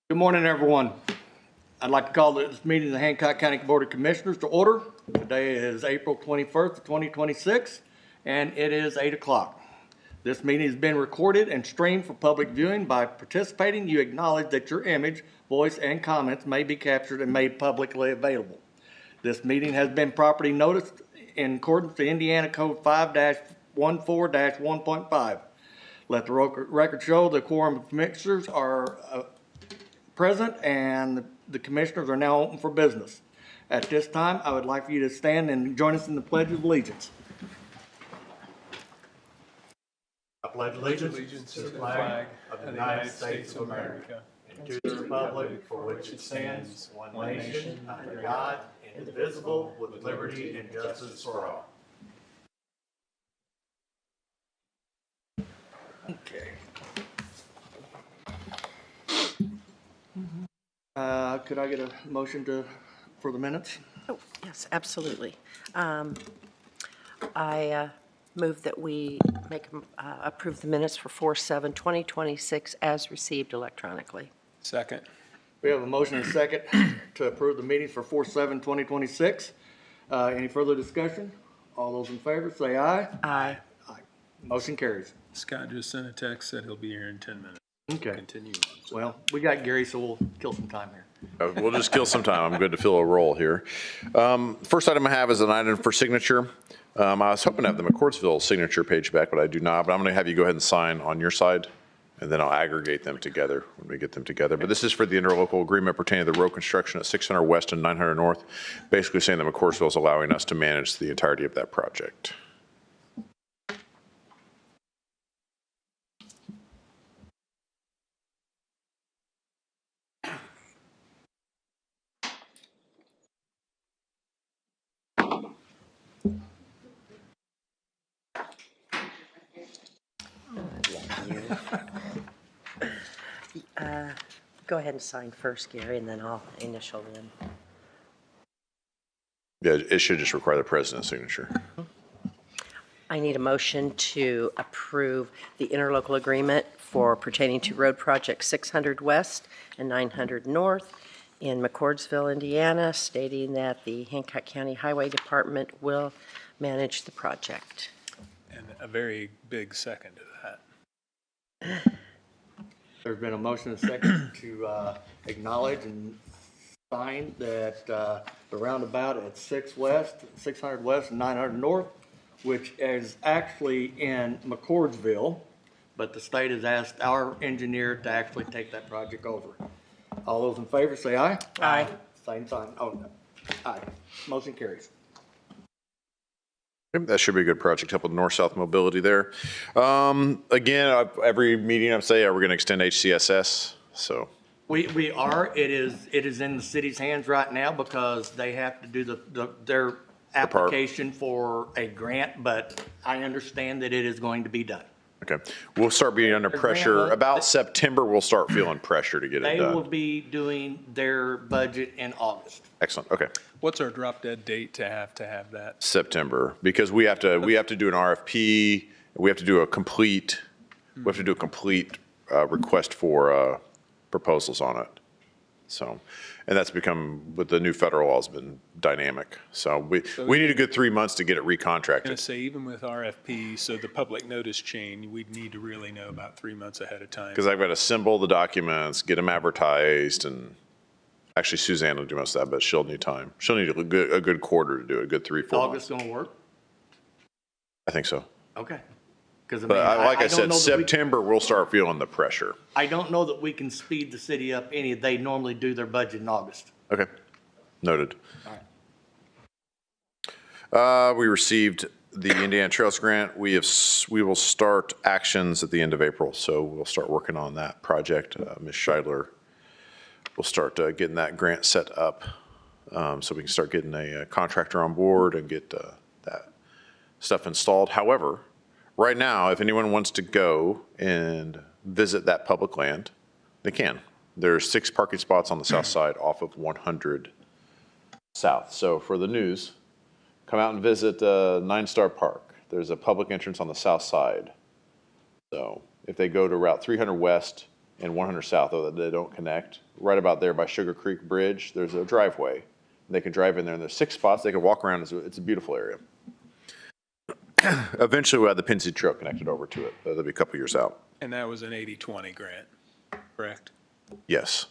Good morning, everyone. I'd like to call this meeting of the Hancock County Board of Commissioners to order. Today is April 21st, 2026, and it is 8 o'clock. This meeting has been recorded and streamed for public viewing. By participating, you acknowledge that your image, voice, and comments may be captured and made publicly available. This meeting has been properly noticed in accordance to Indiana Code 5-14-1.5. Let the record show the quorum of commissioners are present, and the commissioners are now open for business. At this time, I would like for you to stand and join us in the Pledge of Allegiance. I pledge allegiance to the flag of the United States of America and to the republic for which it stands, one nation, under God, indivisible, with liberty and justice for all. Okay. Could I get a motion for the minutes? Oh, yes, absolutely. I move that we approve the minutes for 4/7/2026 as received electronically. Second. We have a motion and a second to approve the meetings for 4/7/2026. Any further discussion? All those in favor say aye. Aye. Aye. Motion carries. Scott just sent a text, said he'll be here in 10 minutes. Okay. Continue on. Well, we got Gary, so we'll kill some time here. We'll just kill some time. I'm good to fill a role here. First item I have is an item for signature. I was hoping to have the McCordsville signature page back, but I do not. But I'm going to have you go ahead and sign on your side, and then I'll aggregate them together when we get them together. But this is for the interlocal agreement pertaining to the road construction at 600 West and 900 North, basically saying that McCordsville is allowing us to manage the entirety of that project. Go ahead and sign first, Gary, and then I'll initial them. Yeah, it should just require the president's signature. I need a motion to approve the interlocal agreement for pertaining to road project 600 West and 900 North in McCordsville, Indiana, stating that the Hancock County Highway Department will manage the project. And a very big second to that. There's been a motion and a second to acknowledge and sign that the roundabout at 600 West and 900 North, which is actually in McCordsville, but the state has asked our engineer to actually take that project over. All those in favor say aye. Aye. Same sign. Oh, no. Aye. Motion carries. That should be a good project, help with north-south mobility there. Again, every meeting I'm saying, we're going to extend HCSS, so. We are. It is in the city's hands right now because they have to do their application for a grant, but I understand that it is going to be done. Okay, we'll start being under pressure. About September, we'll start feeling pressure to get it They will done. be doing their budget in August. Excellent, okay. What's our drop dead date to have that? September, because we have to do an RFP, we have to do a complete request for proposals on it. So, and that's become, with the new federal law, has been dynamic. So we need a good 3 months to get it I'm going to recontracted. say, even with RFP, so the public notice chain, we'd need to really know about 3 months ahead of time. Because I've got to assemble the documents, get them advertised, and actually Suzanne will do most of that, but she'll need time. She'll need a good quarter to do it, a good 3-4 August months. going to work? I think so. Okay. Because But like I said, September, we'll start feeling the pressure. I don't know that we can speed the city up any. They normally do their budget in August. Okay, noted. All right. We received the Indiana Trails Grant. We will start actions at the end of April, so we'll start working on that project. Ms. Scheidler will start getting that grant set up, so we can start getting a contractor on board and get that stuff installed. However, right now, if anyone wants to go and visit that public land, they can. There's 6 parking spots on the south side off of 100 South. So for the news, come out and visit 9-Star Park. There's a public entrance on the south side. So if they go to Route 300 West and 100 South, though, that they don't connect. Right about there by Sugar Creek Bridge, there's a driveway. They can drive in there, and there's 6 spots. They can walk around. It's a beautiful area. Eventually, we'll have the Pennsy Trail connected over to it. That'll be a couple years out. And that was an 80-20 grant, correct? Yes.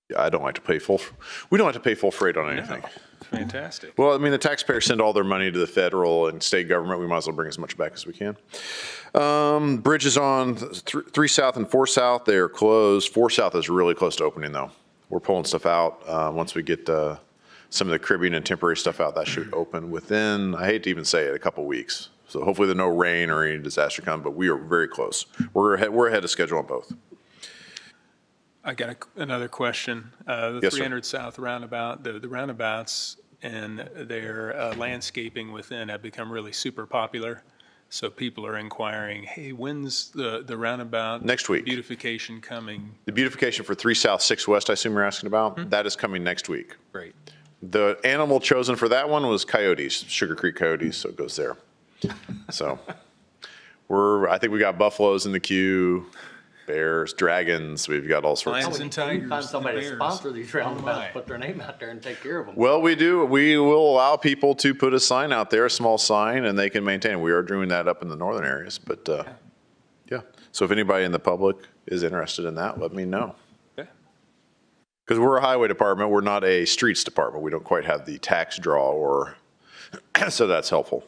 Yeah, I don't like to pay full. We don't like to pay full freight on anything. No. Fantastic. Well, I mean, the taxpayers send all their money to the federal and state government. We might as well bring as much back as we can. Bridges on 3 South and 4 South, they are closed. 4 South is really close to opening, though. We're pulling stuff out. Once we get some of the cribbing and temporary stuff out, that should open within, I hate to even say it, a couple weeks. So hopefully there's no rain or any disaster come, but we are very close. We're ahead of schedule on both. I got another question. The Yes, sir. 300 South roundabout, the roundabouts and their landscaping within have become really super popular. So people are inquiring, hey, when's the roundabout? Next week. Beautification coming? The beautification for 3 South, 6 West, I assume you're asking about, that is coming next week. Great. The animal chosen for that one was coyotes, Sugar Creek coyotes, so it goes there. So I think we got buffaloes in the queue, bears, dragons, we've got all sorts Lions of. and We can tigers. find somebody to bears. sponsor these Oh, roundabouts, my. put their name out there and take care of them. Well, we do. We will allow people to put a sign out there, a small sign, and they can maintain. We are doing that up in the northern areas, but yeah. So if anybody in the public is interested in that, let me know. Okay. Because we're a highway department, we're not a streets department. We don't quite have the tax draw so that's helpful.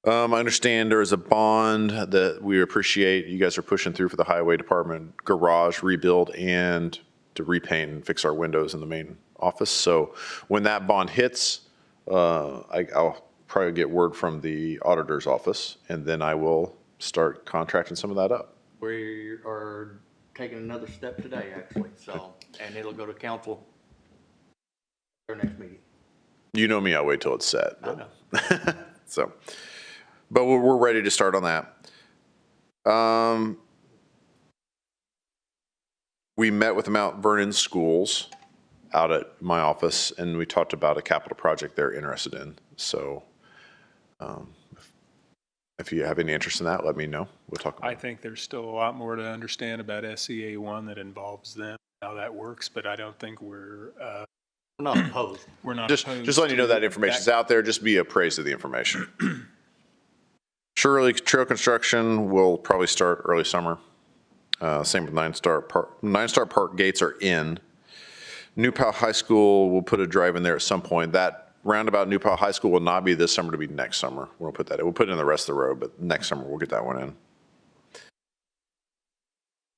I understand there is a bond that we appreciate you guys are pushing through for the highway department garage rebuild and to repaint and fix our windows in the main office. So when that bond hits, I'll probably get word from the auditor's office, and then I will start contracting some of that up. We are taking another step today, actually, so, and it'll go to council at our next meeting. You know me, I'll wait till it's set. I But, know. so, but we're ready to start on that. We met with the Mount Vernon schools out at my office, and we talked about a capital project they're interested in. So if you have any interest in that, let me know. We'll talk about I it. think there's still a lot more to understand about SCA 1 that involves them, how that works, but I don't think we're We're not opposed. not Just opposed letting you know to that information's out there. Just be appraised of the information. Shirley Trail construction will probably start early summer. Same with Nine Star Park. Nine Star Park gates are in. New Powell High School will put a drive in there at some point. That roundabout New Powell High School will not be this summer, to be next summer. We'll put that in. We'll put it in the rest of the road, but next summer we'll get that one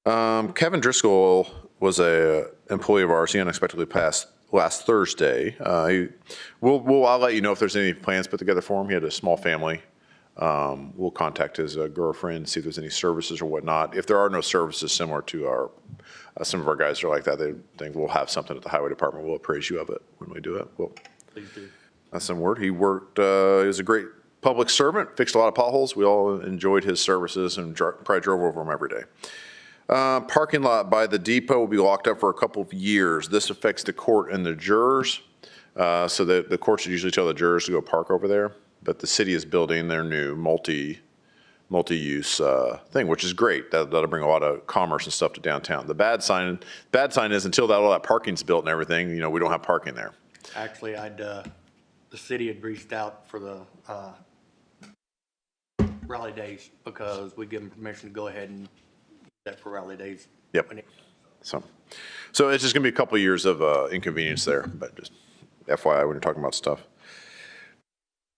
in. Kevin Driscoll was a employee of ours. He unexpectedly passed last Thursday. I'll let you know if there's any plans put together for him. He had a small family. We'll contact his girlfriend, see if there's any services or whatnot. If there are no services similar to our, some of our guys are like that, they think we'll have something at the highway department. We'll appraise you of it when we do it. Please do. That's some word. He worked, he was a great public servant, fixed a lot of potholes. We all enjoyed his services and probably drove over them every day. Parking lot by the depot will be locked up for a couple of years. This affects the court and the jurors. So the courts usually tell the jurors to go park over there. But the city is building their new multi-use thing, which is great. That'll bring a lot of commerce and stuff to downtown. The bad sign is until all that parking's built and everything, we don't have parking there. Actually, the city had reached out for the rally days because we give them permission to go ahead and use that for rally days. Yep. So it's just gonna be a couple of years of inconvenience there, but just FYI when you're talking about stuff.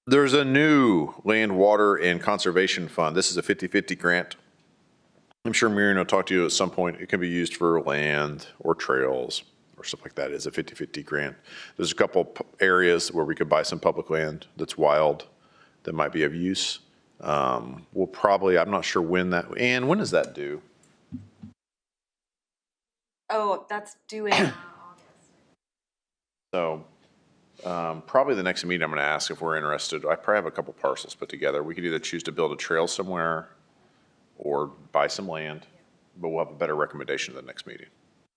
There's a new land, water, and conservation fund. This is a 50-50 grant. I'm sure Miriam will talk to you at some point. It can be used for land or trails or stuff like that. It's a 50-50 grant. There's a couple areas where we could buy some public land that's wild that might be of use. We'll probably, I'm not sure when when is that due? Oh, that's due in August. So probably the next meeting I'm going to ask if we're interested. I probably have a couple parcels put together. We could either choose to build a trail somewhere or buy some land, but we'll have a better recommendation at the next meeting.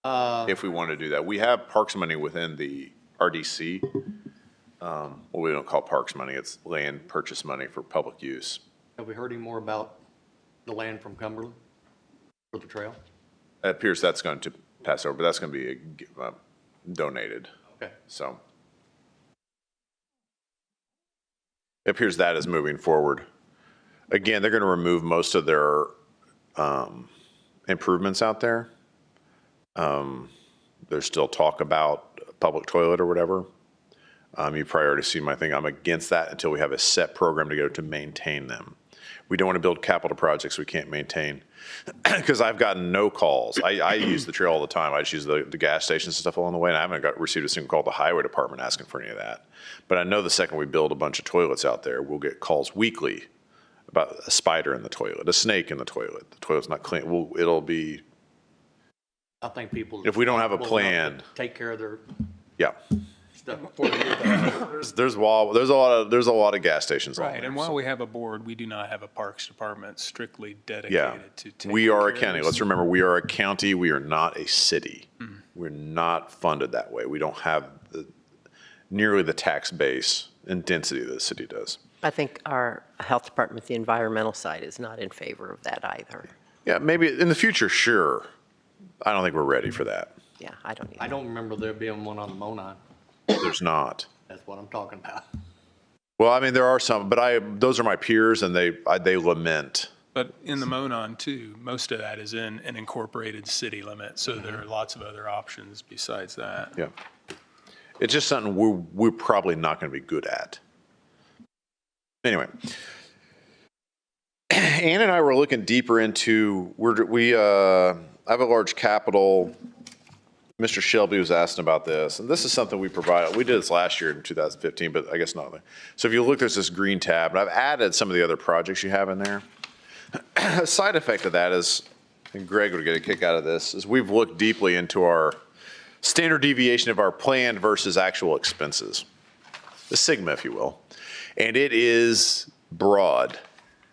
If we want to do that. We have parks money within the RDC. Well, we don't call parks money, it's land purchase money for public use. Have we heard any more about the land from Cumberland for the trail? It appears that's going to pass over, but that's going to be donated, Okay. so. It appears that is moving forward. Again, they're going to remove most of their improvements out there. There's still talk about public toilet or whatever. You probably already see my thing. I'm against that until we have a set program together to maintain them. We don't want to build capital projects we can't maintain. Because I've gotten no calls. I use the trail all the time. I just use the gas stations and stuff along the way, and I haven't received a single call to the highway department asking for any of that. But I know the second we build a bunch of toilets out there, we'll get calls weekly about a spider in the toilet, a snake in the toilet. The toilet's not clean. It'll be, I think people. If we don't have a will enough plan. to take care of their yeah. stuff before they get there. There's a lot of gas stations along Right, there. and while we have a board, we do not have a Parks Department strictly Yeah, dedicated to taking we are a care of county. this. Let's remember, we are a county. We are not a city. We're not funded that way. We don't have nearly the tax base and density that the city does. I think our health department, the environmental side, is not in favor of that either. Yeah, maybe in the future, sure. I don't think we're ready for that. Yeah, I don't I either. don't remember there being one on the Monon. There's not. That's what I'm talking about. Well, I mean, there are some, but those are my peers, and they lament. But in the Monon too, most of that is in an incorporated city limit, so there are lots of other options besides that. Yeah, it's just something we're probably not going to be good at. Anyway, Ann and I were looking deeper into I have a large capital. Mr. Shelby was asking about this, and this is something we provide. We did this last year in 2015, but I guess not. So if you look, there's this green tab, and I've added some of the other projects you have in there. A side effect of that is, and Greg would get a kick out of this, is we've looked deeply into our standard deviation of our planned versus actual expenses, the sigma, if you will, and it is broad,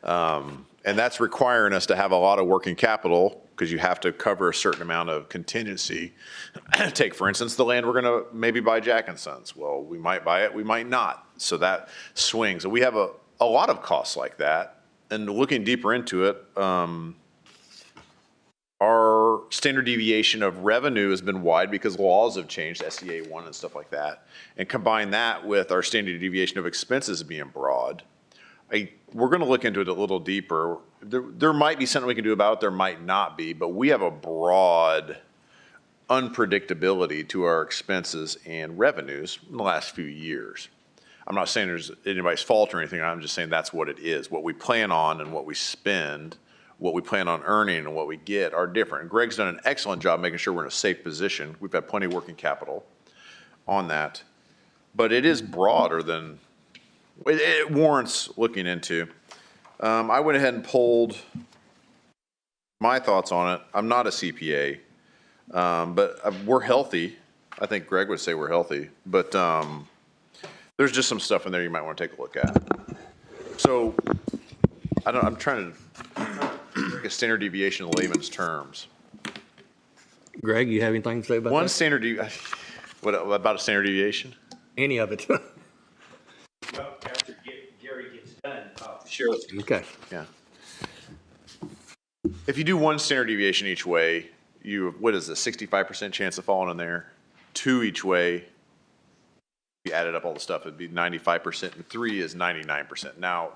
and that's requiring us to have a lot of working capital because you have to cover a certain amount of contingency. Take, for instance, the land we're going to maybe buy Jack and Sons. Well, we might buy it, we might not. So that swings. And we have a lot of costs like that. And looking deeper into it, our standard deviation of revenue has been wide because laws have changed, SDA 1 and stuff like that. And combine that with our standard deviation of expenses being broad. We're going to look into it a little deeper. There might be something we can do about it. There might not be, but we have a broad unpredictability to our expenses and revenues in the last few years. I'm not saying there's anybody's fault or anything. I'm just saying that's what it is. What we plan on and what we spend, what we plan on earning and what we get are different. And Greg's done an excellent job making sure we're in a safe position. We've got plenty of working capital on that. But it is broader than it warrants looking into. I went ahead and pulled my thoughts on it. I'm not a CPA, but we're healthy. I think Greg would say we're healthy, but there's just some stuff in there you might want to take a look at. So I'm trying to make a standard deviation in layman's terms. Greg, you have anything to say about One that? standard what about a standard deviation? Any of it? Well, after Gary gets done, sure. Okay. Yeah. If you do one standard deviation each way, what is the 65% chance of falling in there? 2 each way, you added up all the stuff, it'd be 95%, and 3 is 99%. Now,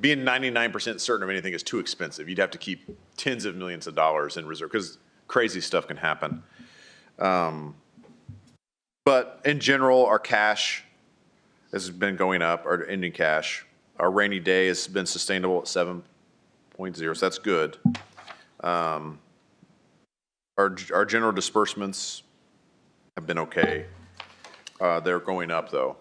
being 99% certain of anything is too expensive. You'd have to keep tens of millions of dollars in reserve because crazy stuff can happen. But in general, our cash has been going up, our ending cash. Our rainy day has been sustainable at 7.0, so that's good. Our general disbursements have been okay. They're going up though.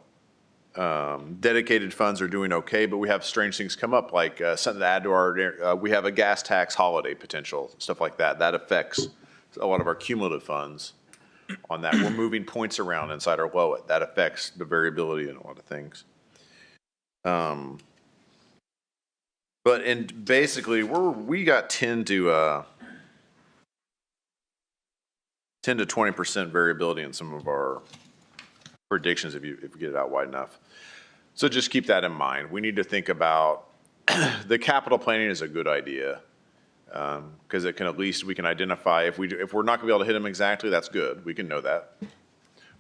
Dedicated funds are doing okay, but we have strange things come up, like something to add to our, we have a gas tax holiday potential, stuff like that. That affects a lot of our cumulative funds on that. We're moving points around inside our LOIT. That affects the variability in a lot of things. But basically, we got 10 to 20% variability in some of our predictions if you get it out wide enough. So just keep that in mind. We need to think about the capital planning is a good idea because it can at least we can identify if we're not going to be able to hit them exactly, that's good. We can know that.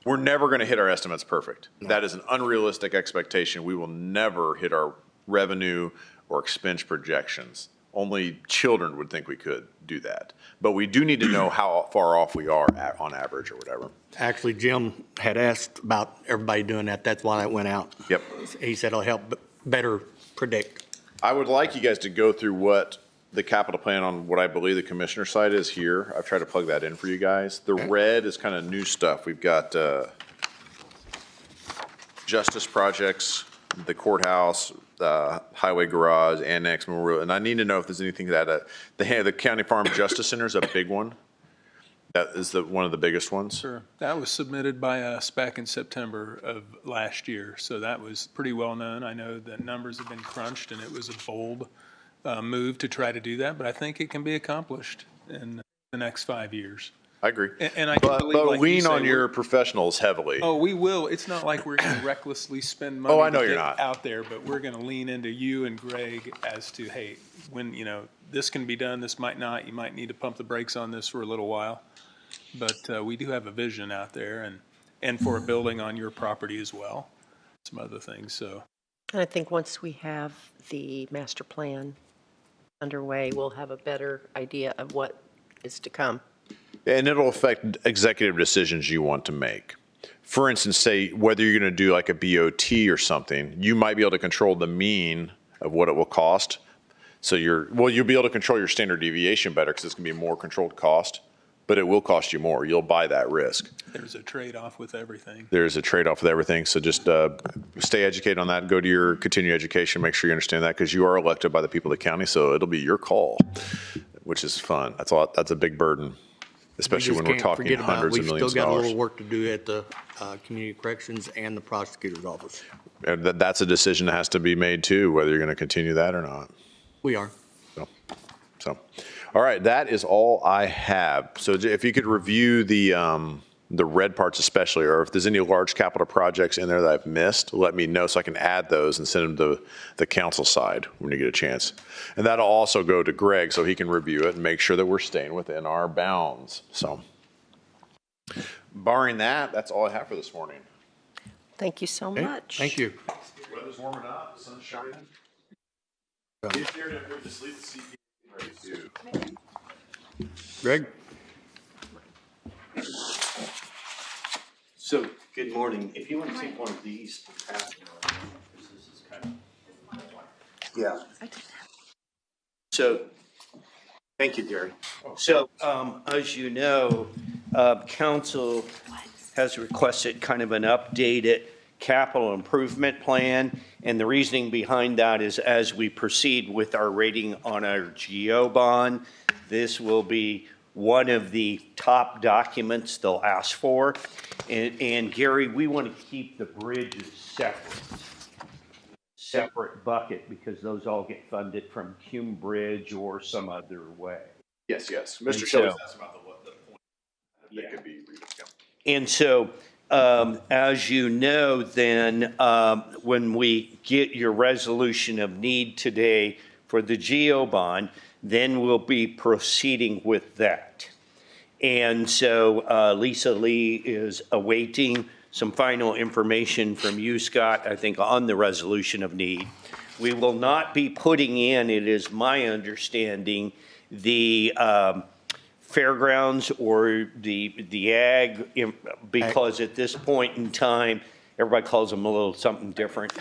We're never going to hit our estimates perfect. No. That is an unrealistic expectation. We will never hit our revenue or expense projections. Only children would think we could do that. But we do need to know how far off we are on average or whatever. Actually, Jim had asked about everybody doing that. That's why that went out. Yep. He said it'll help better predict. I would like you guys to go through what the capital plan on what I believe the commissioner side is here. I've tried to plug that in for you guys. The red is kind of new stuff. We've got justice projects, the courthouse, highway garage, annex, memorial, and I need to know if there's anything that the county farm justice center is a big one. That is one of the biggest ones. Sure. That was submitted by us back in September of last year, so that was pretty well known. I know that numbers have been crunched, and it was a bold move to try to do that, but I think it can be accomplished in the next 5 years. I agree. And I but like lean on your professionals heavily. Oh, we will. It's not like we're going to recklessly spend money I know you're not out there, but we're going to lean into you and Greg as to, hey, when, this can be done, this might not. You might need to pump the brakes on this for a little while. But we do have a vision out there and for a building on your property as well, some other things. So, And I think once we have the master plan underway, we'll have a better idea of what is to come. And it'll affect executive decisions you want to make. For instance, say whether you're going to do like a BOT or something, you might be able to control the mean of what it will cost. So you'll be able to control your standard deviation better because it's going to be a more controlled cost, but it will cost you more. You'll buy that risk. There's a trade-off with everything. There's a trade-off with everything. So just stay educated on that. Go to your continuing education. Make sure you understand that because you are elected by the people of the county. So it'll be your call, which is fun. That's a big burden. Especially when we're talking hundreds of millions of dollars. We've still got a little work to do at the community corrections and the prosecutor's office. And that's a decision that has to be made too, whether you're going to continue that or not. We are. So, all right, that is all I have. So if you could review the red parts especially, or if there's any large capital projects in there that I've missed, let me know so I can add those and send them to the council side when you get a chance. And that'll also go to Greg so he can review it and make sure that we're staying within our bounds. So barring that, that's all I have for this morning. Thank you so much. Thank you. Weather's warming up, the sun's shining. Get there to improve the sleep, the CP ready too. Greg? So, good morning. If you want to take one of these, pass it on, because this is kind of. Yeah. So, thank you, Gary. So, as you know, council has requested kind of an updated capital improvement plan. And the reasoning behind that is as we proceed with our rating on our GO bond, this will be one of the top documents they'll ask for. And Gary, we want to keep the bridges separate bucket because those all get funded from Cume Bridge or some other way. Yes. Mr. Shelley's asked about the point that could be reached. And so, as you know, then when we get your resolution of need today for the GO bond, then we'll be proceeding with that. And so Lisa Lee is awaiting some final information from you, Scott, I think, on the resolution of need. We will not be putting in, it is my understanding, the fairgrounds or the ag, because at this point in time, everybody calls them a little something different.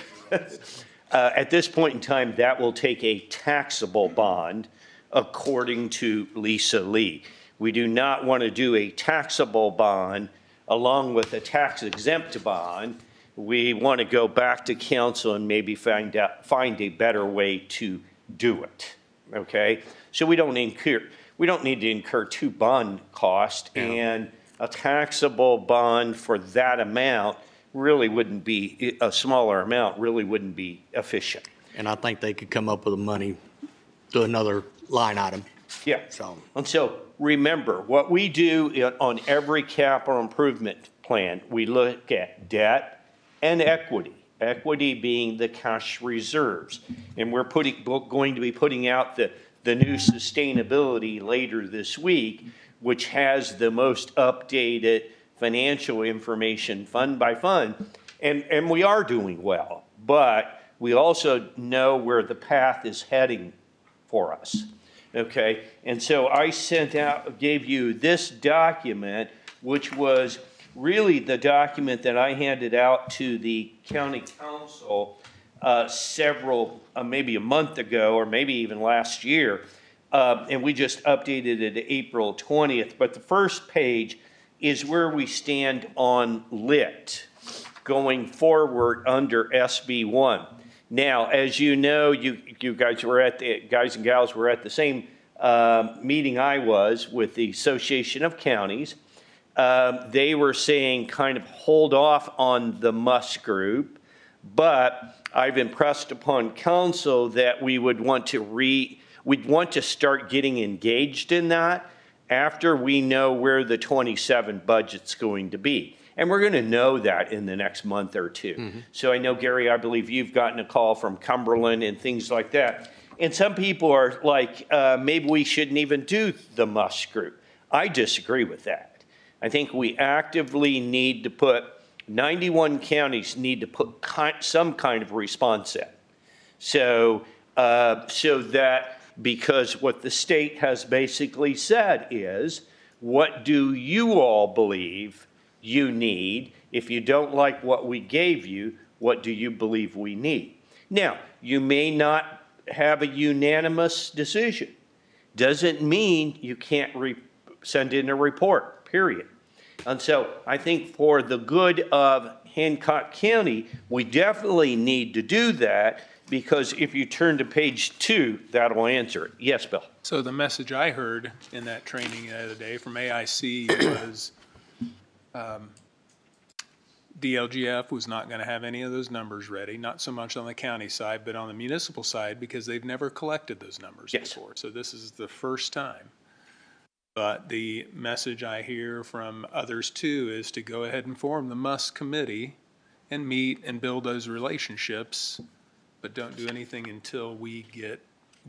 At this point in time, that will take a taxable bond, according to Lisa Lee. We do not want to do a taxable bond along with a tax exempt bond. We want to go back to council and maybe find a better way to do it. Okay, so we don't need to incur two bond costs, and a taxable bond for that amount really wouldn't be, a smaller amount really wouldn't be efficient. And I think they could come up with the money to another line item. Yeah. And so remember, what we do on every capital improvement plan, we look at debt and equity. Equity being the cash reserves. And we're going to be putting out the new sustainability later this week, which has the most updated financial information fund by fund. And we are doing well, but we also know where the path is heading for us. Okay, and so I gave you this document, which was really the document that I handed out to the county council maybe a month ago, or maybe even last year, and we just updated it April 20th. But the first page is where we stand on lit going forward under SB1. Now, as you know, you guys and gals were at the same meeting I was with the Association of Counties. They were saying kind of hold off on the Musk group, but I've impressed upon council that we would want to start getting engaged in that after we know where the 27 budget's going to be. And we're going to know that in the next month or two. Mm-hmm. So I know, Gary, I believe you've gotten a call from Cumberland and things like that. And some people are like, maybe we shouldn't even do the Musk group. I disagree with that. I think we actively need to put, 91 counties need to put some kind of response in. So that, because what the state has basically said is, what do you all believe you need? If you don't like what we gave you, what do you believe we need? Now, you may not have a unanimous decision. Doesn't mean you can't send in a report, period. And so I think for the good of Hancock County, we definitely need to do that, because if you turn to page 2, that'll answer it. Yes, Bill? So the message I heard in that training the other day from AIC was DLGF was not going to have any of those numbers ready, not so much on the county side, but on the municipal side, because they've never collected those numbers before. So this is the first time. But the message I hear from others too is to go ahead and form the Musk committee and meet and build those relationships, but don't do anything until we get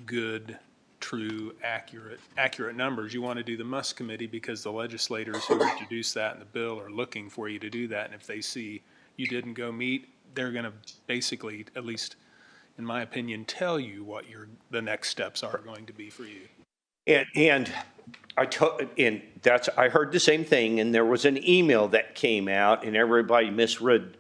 good, true, accurate numbers. You want to do the Musk committee because the legislators who introduced that in the bill are looking for you to do that. And if they see you didn't go meet, they're going to basically, at least in my opinion, tell you what the next steps are going to be for you. And I heard the same thing, and there was an email that came out, and everybody misread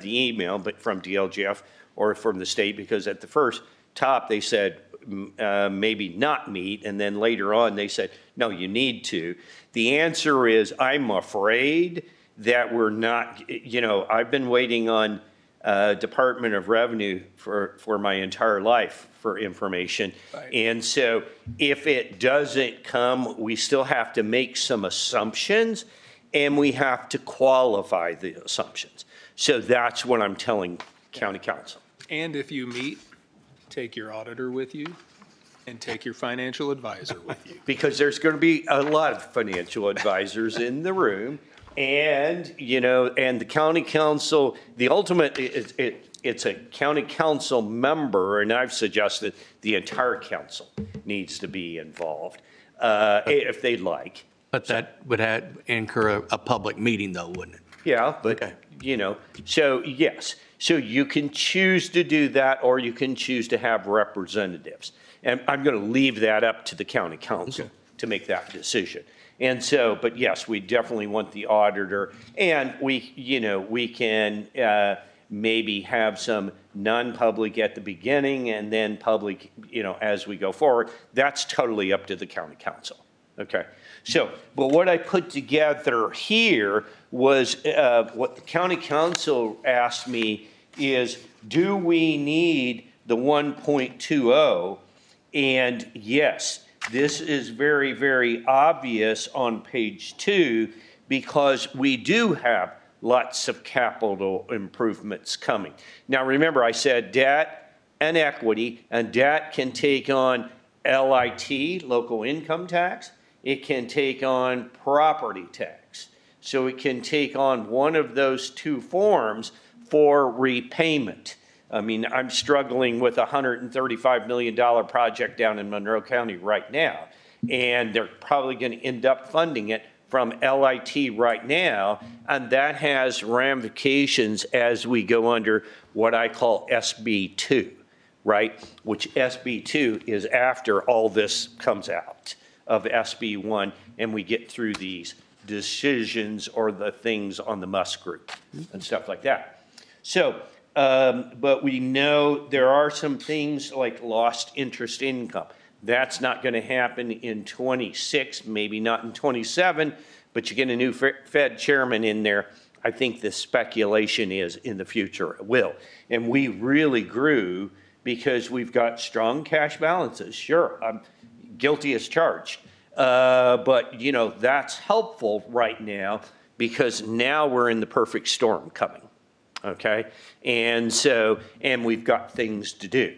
the email, but from DLGF or from the state, because at the first top they said maybe not meet, and then later on they said, no, you need to. The answer is, I'm afraid that we're not, I've been waiting on Department of Revenue for my entire life for information. Right. And so if it doesn't come, we still have to make some assumptions, and we have to qualify the assumptions. So that's what I'm telling County Council. And if you meet, take your auditor with you and take your financial advisor with you. Because there's going to be a lot of financial advisors in the room. And, and the county council, the ultimate, it's a county council member, and I've suggested the entire council needs to be involved, if they'd like. But that would incur a public meeting though, wouldn't it? Yeah, but, okay. So yes. So you can choose to do that, or you can choose to have representatives. And I'm going to leave that up to the county council to make that decision. And so, but yes, we definitely want the auditor, and we can maybe have some non-public at the beginning and then public, as we go forward. That's totally up to the county council. Okay. So, but what I put together here was what the county council asked me is, do we need the 1.20? And yes, this is very, very obvious on page 2, because we do have lots of capital improvements coming. Now, remember, I said debt and equity, and debt can take on LIT, local income tax. It can take on property tax. so it can take on one of those two forms for repayment. I mean, I'm struggling with a $135 million project down in Monroe County right now, and they're probably going to end up funding it from LIT right now, and that has ramifications as we go under what I call SB2, right? Which SB2 is after all this comes out of SB1, and we get through these decisions or the things on the Musk group and stuff like that. So, but we know there are some things like lost interest income. That's not going to happen in 26, maybe not in 27, but you get a new Fed chairman in there. I think the speculation is in the future it will. And we really grew because we've got strong cash balances. Sure, I'm guilty as charged. But, you know, that's helpful right now because now we're in the perfect storm coming. Okay? And so, and we've got things to do.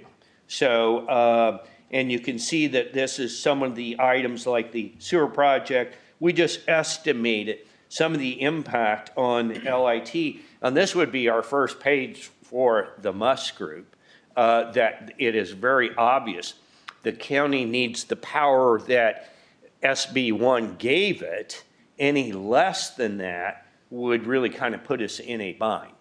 So, and you can see that this is some of the items like the sewer project. We just estimated some of the impact on LIT. And this would be our first page for the Musk group, that it is very obvious the county needs the power that SB1 gave it. Any less than that would really kind of put us in a bind,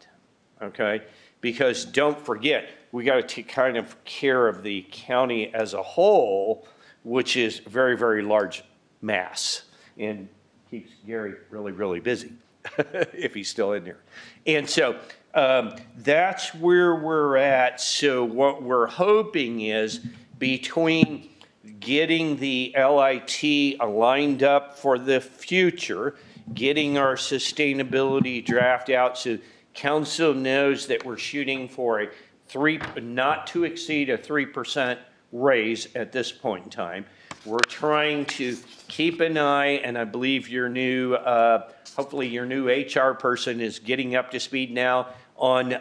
okay? Because don't forget, we got to take kind of care of the county as a whole, which is very, very large mass and keeps Gary really, really busy if he's still in there. And so that's where we're at. So what we're hoping is between getting the LIT lined up for the future, getting our sustainability draft out so council knows that we're shooting for a not to exceed a 3% raise at this point in time. We're trying to keep an eye, and I believe your new, hopefully your new HR person is getting up to speed now on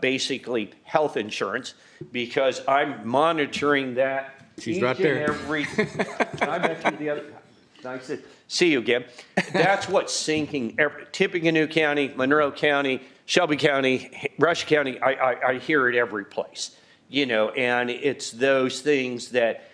basically health insurance, because I'm monitoring that. She's right there. I met you the other time. Nice to see you again. That's what's sinking. Tippecanoe County, Monroe County, Shelby County, Rush County, I hear it every place, you know, and it's those things that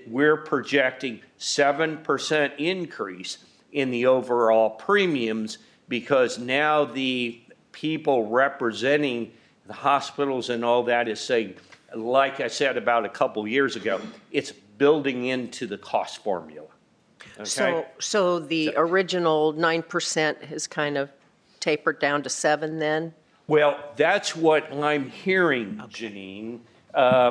we're projecting 7% increase in the overall premiums because now the people representing the hospitals and all that is saying, like I said about a couple years ago, it's building into the cost formula. Okay? So the original 9% has kind of tapered down to 7 then? Well, that's what I'm hearing, Janine,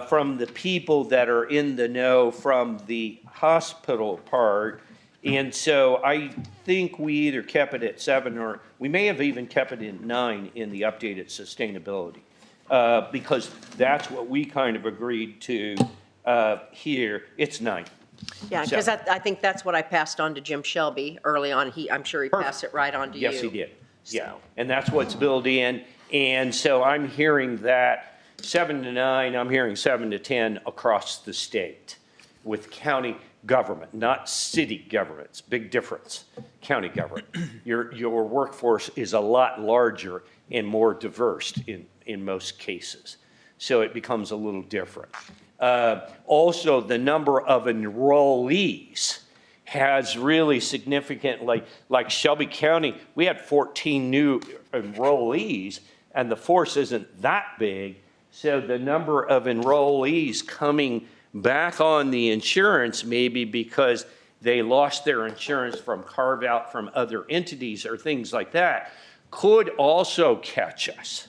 from the people that are in the know from the hospital part. And so I think we either kept it at 7 or we may have even kept it at 9 in the updated sustainability. Because that's what we kind of agreed to here. It's 9. Yeah, because I think that's what I passed on to Jim Shelby early on. I'm sure he passed it right on to you. Yes, he did. Yeah, and that's what's built in. And so I'm hearing that 7 to 9, I'm hearing 7 to 10 across the state with county government, not city governments. Big difference. County government. Your workforce is a lot larger and more diverse in most cases. So it becomes a little different. Also, the number of enrollees has really significant, like Shelby County, we had 14 new enrollees, and the force isn't that big. So the number of enrollees coming back on the insurance, maybe because they lost their insurance from carve out from other entities or things like that, could also catch us.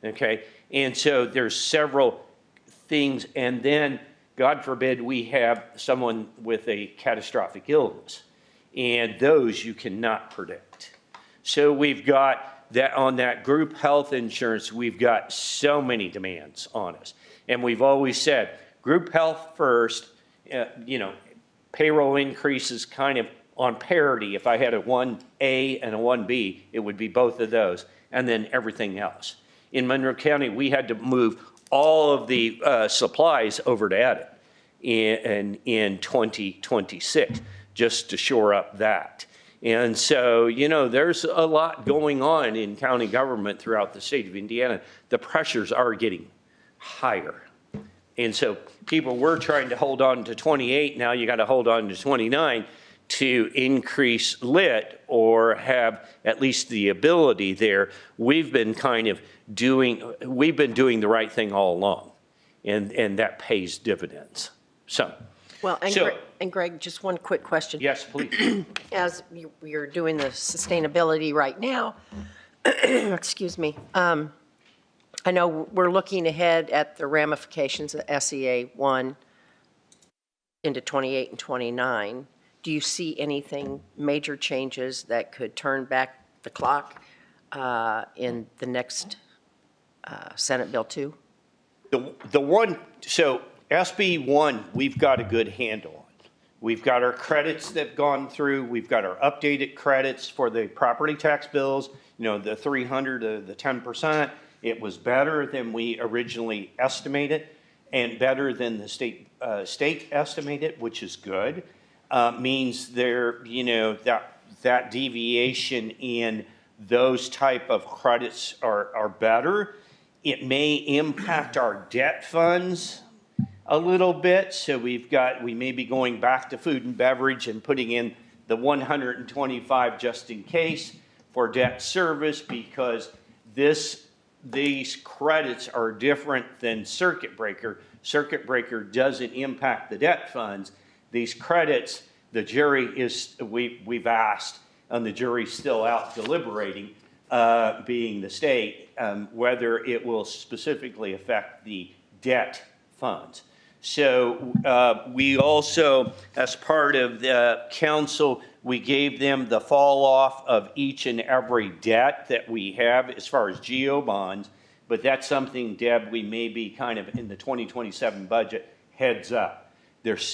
Okay, and so there's several things, and then God forbid we have someone with a catastrophic illness, and those you cannot predict. So we've got that on that group health insurance, we've got so many demands on us. And we've always said group health first, you know, payroll increases kind of on parity. If I had a 1A and a 1B, it would be both of those, and then everything else. In Monroe County, we had to move all of the supplies over to edit in 2026 just to shore up that. And so, you know, there's a lot going on in county government throughout the state of Indiana. The pressures are getting higher. And so people were trying to hold on to 28, now you got to hold on to 29 to increase lit or have at least the ability there. We've been doing the right thing all along, and that pays dividends. So. Well, and, So- and Greg, just one quick question. Yes, please. As you're doing the sustainability right now, excuse me, I know we're looking ahead at the ramifications of SEA 1 into 28 and 29. Do you see anything, major changes that could turn back the clock in the next Senate Bill 2? The one, so SB 1, we've got a good handle on. We've got our credits that have gone through. We've got our updated credits for the property tax bills, you know, the 300 to the 10%. It was better than we originally estimated and better than the state estimated, which is good. Means there, you know, that deviation in those type of credits are better. It may impact our debt funds a little bit. So we may be going back to food and beverage and putting in the 125 just in case for debt service, because these credits are different than circuit breaker. Circuit breaker doesn't impact the debt funds. These credits, the jury we've asked, and the jury's still out deliberating, being the state, whether it will specifically affect the debt funds. So we also, as part of the council, we gave them the fall off of each and every debt that we have as far as GO bonds, but that's something, Deb, we may be kind of in the 2027 budget heads up. There's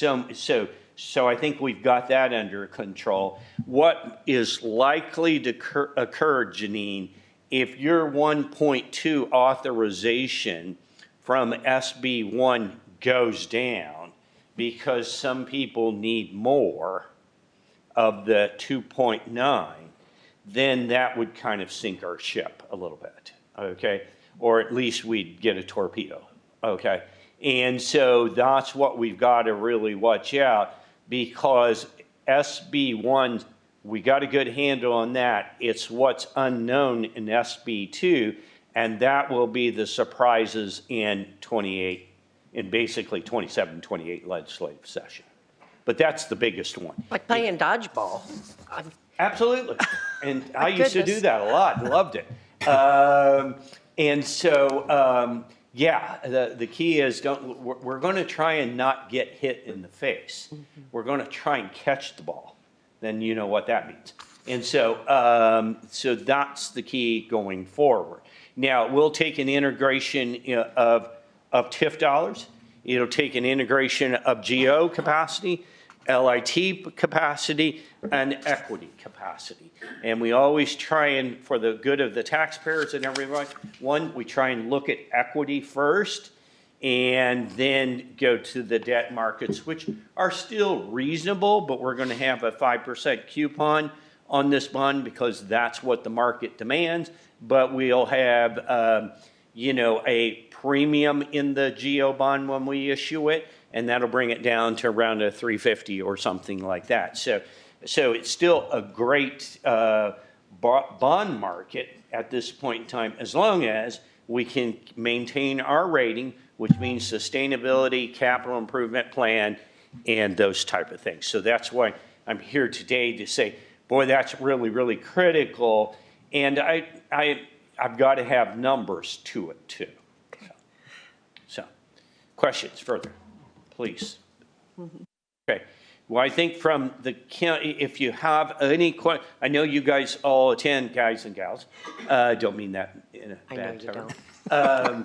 so I think we've got that under control. What is likely to occur, Janine, if your 1.2 authorization from SB 1 goes down because some people need more of the 2.9, then that would kind of sink our ship a little bit, okay? Or at least we'd get a torpedo, okay? And so that's what we've got to really watch out, because SB 1, we got a good handle on that. It's what's unknown in SB 2, and that will be the surprises in 28, in basically 27, 28 legislative session. But that's the biggest one. Like playing dodgeball. Absolutely. And I used to do goodness. that a lot, loved it. And so, yeah, the key is we're going to try and not get hit in the face. We're going to try and catch the ball. Then you know what that means. And so, so that's the key going forward. Now, we'll take an integration of TIF dollars. It'll take an integration of GO capacity, LIT capacity, and equity capacity. And we always try and, for the good of the taxpayers and everybody, we try and look at equity first and then go to the debt markets, which are still reasonable, but we're going to have a 5% coupon on this bond because that's what the market demands. But we'll have, you know, a premium in the GO bond when we issue it, and that'll bring it down to around a 350 or something like that. So it's still a great bond market at this point in time, as long as we can maintain our rating, which means sustainability, capital improvement plan, and those type of things. So that's why I'm here today to say, boy, that's really, really critical. And I've got to have numbers to it too. So questions further, please. Okay. Well, I think from the county, if you have any questions, I know you guys all attend, guys and gals. Don't mean that in a bad term.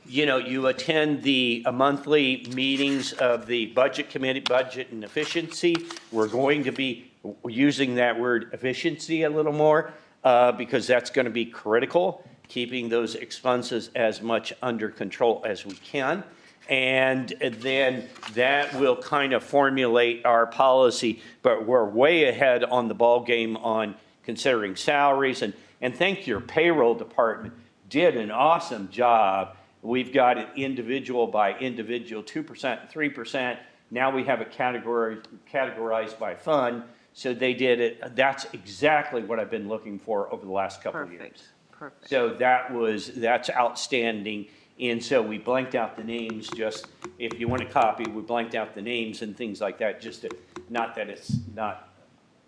You know, you attend the monthly meetings of the budget committee, budget and efficiency. We're going to be using that word efficiency a little more because that's going to be critical, keeping those expenses as much under control as we can. And then that will kind of formulate our policy, but we're way ahead on the ball game on considering salaries. And thank your payroll department, did an awesome job. We've got it individual by individual, 2%, 3%. Now we have it categorized by fund. So they did it. That's exactly what I've been looking for over the last couple of years. Perfect. So that's outstanding. And so we blanked out the names, just, if you want a copy, we blanked out the names and things like that, just to, not that it's not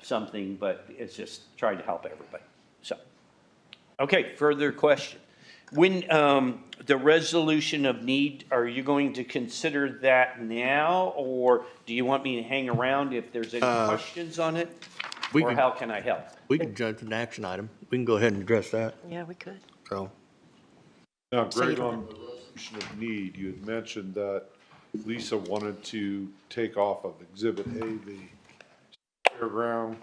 something, but it's just trying to help everybody. So, okay, further question. When the resolution of need, are you going to consider that now, or do you want me to hang around if there's any questions on it? Or how can I help? We can judge an action item. We can go ahead and address that, Yeah, we could. so. Now, Greg, don't on the resolution of need, you had mentioned that Lisa wanted to take off of Exhibit A, the fairground.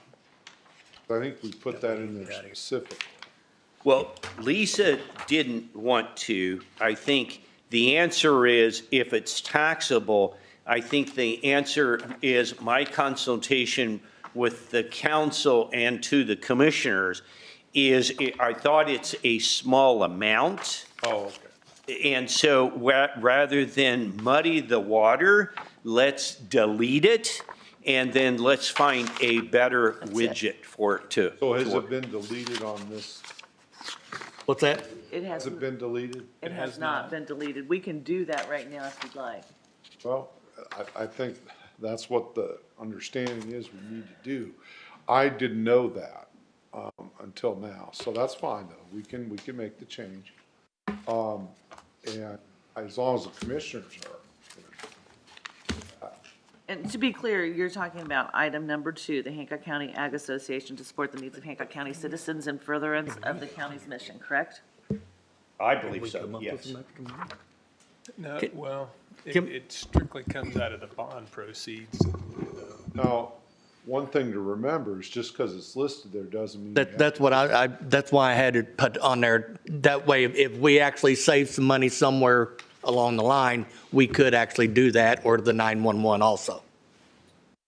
I think we put that in there specifically. Well, Lisa didn't want to. I think the answer is, if it's taxable, I think the answer is my consultation with the council and to the commissioners is, I thought it's a small amount. Oh, okay. And so rather than muddy the water, let's delete it, and then let's find a better widget for it to. So has to work. it been deleted on this? What's that? It Has has, it been deleted? it has not been deleted. We can do that right now if you'd like. Well, I think that's what the understanding is we need to do. I didn't know that until now, so that's fine though. We can make the change. And as long as the commissioners are. And to be clear, you're talking about item number 2, the Hancock County Ag Association to support the needs of Hancock County citizens in furtherance of the county's mission, correct? I believe so, yes. No, well, Kim- it strictly comes out of the bond proceeds. Now, one thing to remember is just because it's listed there doesn't mean. you have That's what that's why I had it put on there. That way, if we actually save some money somewhere along the line, we could actually do that, or the 911 also.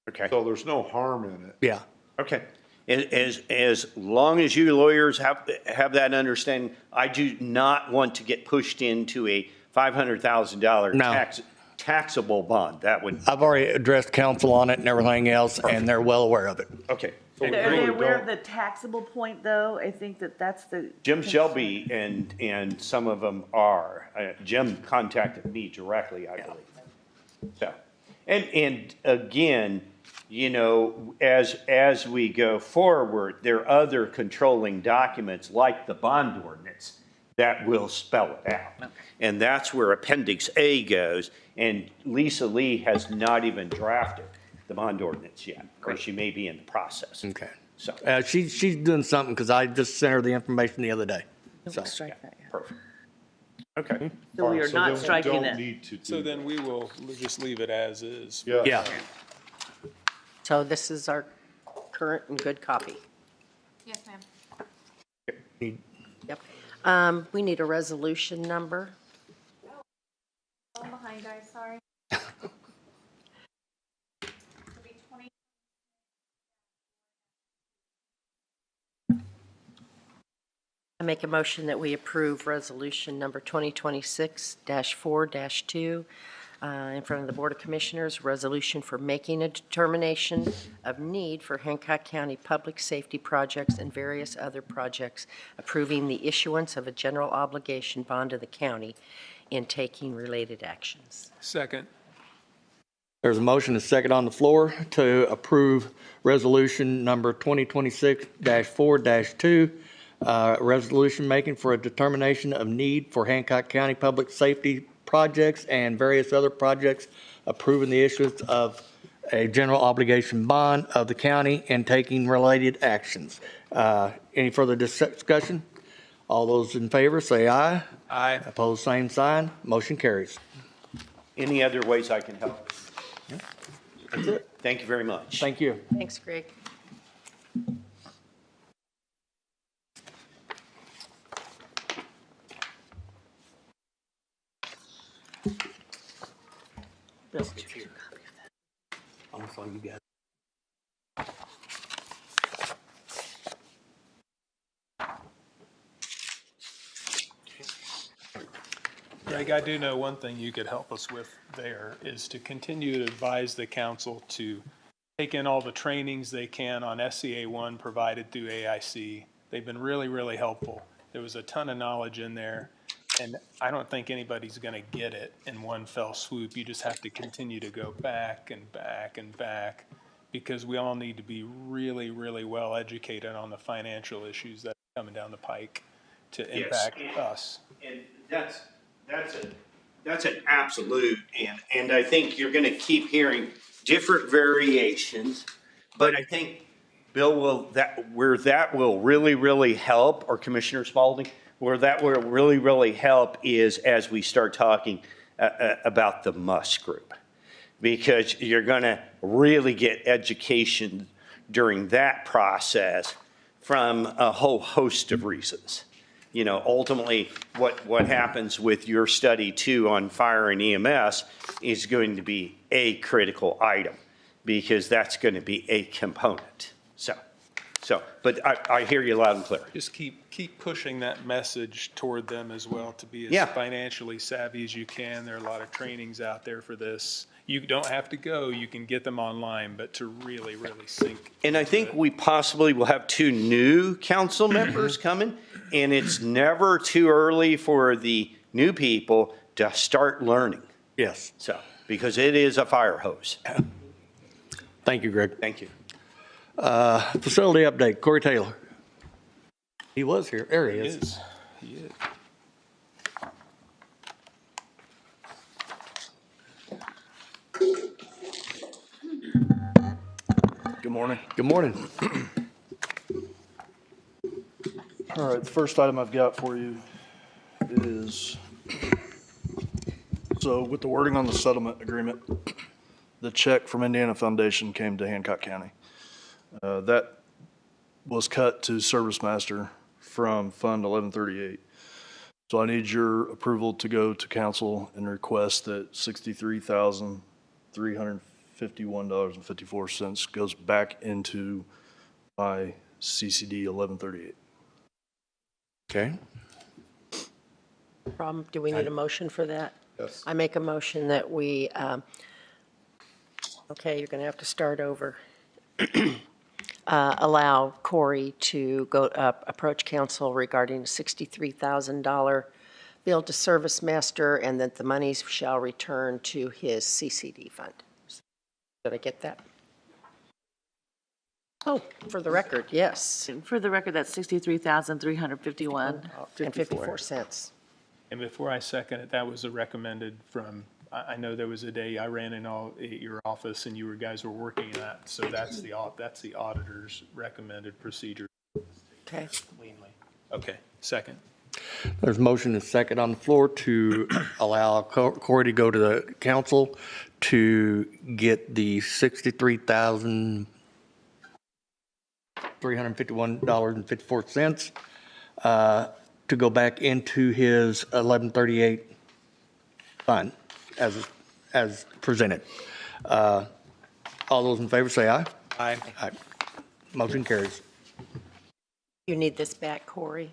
Okay. So there's no harm in it. Yeah. Okay. As long as you lawyers have that understanding, I do not want to get pushed into a $500,000 No. taxable bond. That would, I've already addressed council on it and everything else, and they're well aware of it. okay. Are they really aware don't- of the taxable point, though? I think that's the. Jim Shelby and some of them are. Jim contacted me directly, I believe. So, and again, you know, as we go forward, there are other controlling documents like the bond ordinance that will spell it out. And that's where Appendix A goes, and Lisa Lee has not even drafted the bond ordinance yet, or she may be in the process. Okay. So, She's doing something because I just sent her the information the other day. So, Strike that, yeah. perfect. Okay. So we All are right, not then we striking don't it. need to do So then that. we'll just leave it as is. yeah. So this is our current and good copy. Yes, ma'am. Yep. We need a resolution number. I'm behind, guys, sorry. I make a motion that we approve resolution number 2026-4-2 in front of the Board of Commissioners, resolution for making a determination of need for Hancock County public safety projects and various other projects, approving the issuance of a general obligation bond to the county and taking related actions. Second. There's a motion and a second on the floor to approve resolution number 2026-4-2, resolution making for a determination of need for Hancock County public safety projects and various other projects, approving the issuance of a general obligation bond of the county and taking related actions. Any further discussion? All those in favor say aye. Aye. Opposed, same sign. Motion carries. Any other ways I can help? That's it. Thank you very much. Thank you. Thanks, Greg. Almost like you got. Greg, I do know one thing you could help us with there is to continue to advise the council to take in all the trainings they can on SCA1 provided through AIC. They've been really, really helpful. There was a ton of knowledge in there, and I don't think anybody's going to get it in one fell swoop. You just have to continue to go back and back and back, because we all need to be really, really well educated on the financial issues that are coming down the pike to impact us. And that's an absolute, and I think you're gonna keep hearing different variations, but I think, Bill, where that will really, really help, or Commissioner Spalding, where that will really, really help is as we start talking about the must group. Because you're gonna really get education during that process from a whole host of reasons. You know, ultimately, what happens with your study too on fire and EMS is going to be a critical item, because that's going to be a component. But I hear you loud and clear. Just keep pushing that message toward them as well, to be Yeah. as financially savvy as you can. There are a lot of trainings out there for this. You don't have to go, you can get them online, but to really, really sink. And I think we possibly will have 2 new council members coming, and it's never too early for the new people to start learning. Yes. So, because it is a fire hose. Thank you, Greg. Thank you. Facility update, Cory Taylor. He was here. There he is. He is. Good morning. Good morning. All right, the first item I've got for you is, so with the wording on the settlement agreement, the check from Indiana Foundation came to Hancock County. That was cut to Service Master from Fund 1138. So I need your approval to go to council and request that $63,351.54 goes back into my CCD 1138. Okay. Do we need a motion for that? Yes. I make a motion that we, okay, you're going to have to start over. Allow Cory to go approach council regarding a $63,000 bill to Service Master, and that the monies shall return to his CCD fund. Did I get that? Oh, for the record, yes. For the record, that's $63,351. And 54 cents. And before I second it, that was a recommended from, I know there was a day I ran in your office and you guys were working on that. So that's the auditor's recommended procedure. Okay. Cleanly. Okay, second. There's a motion and second on the floor to allow Cory to go to the council to get the $63,351.54 to go back into his 1138 fund as presented. All those in favor say aye. Aye. Aye. Motion carries. You need this back, Cory?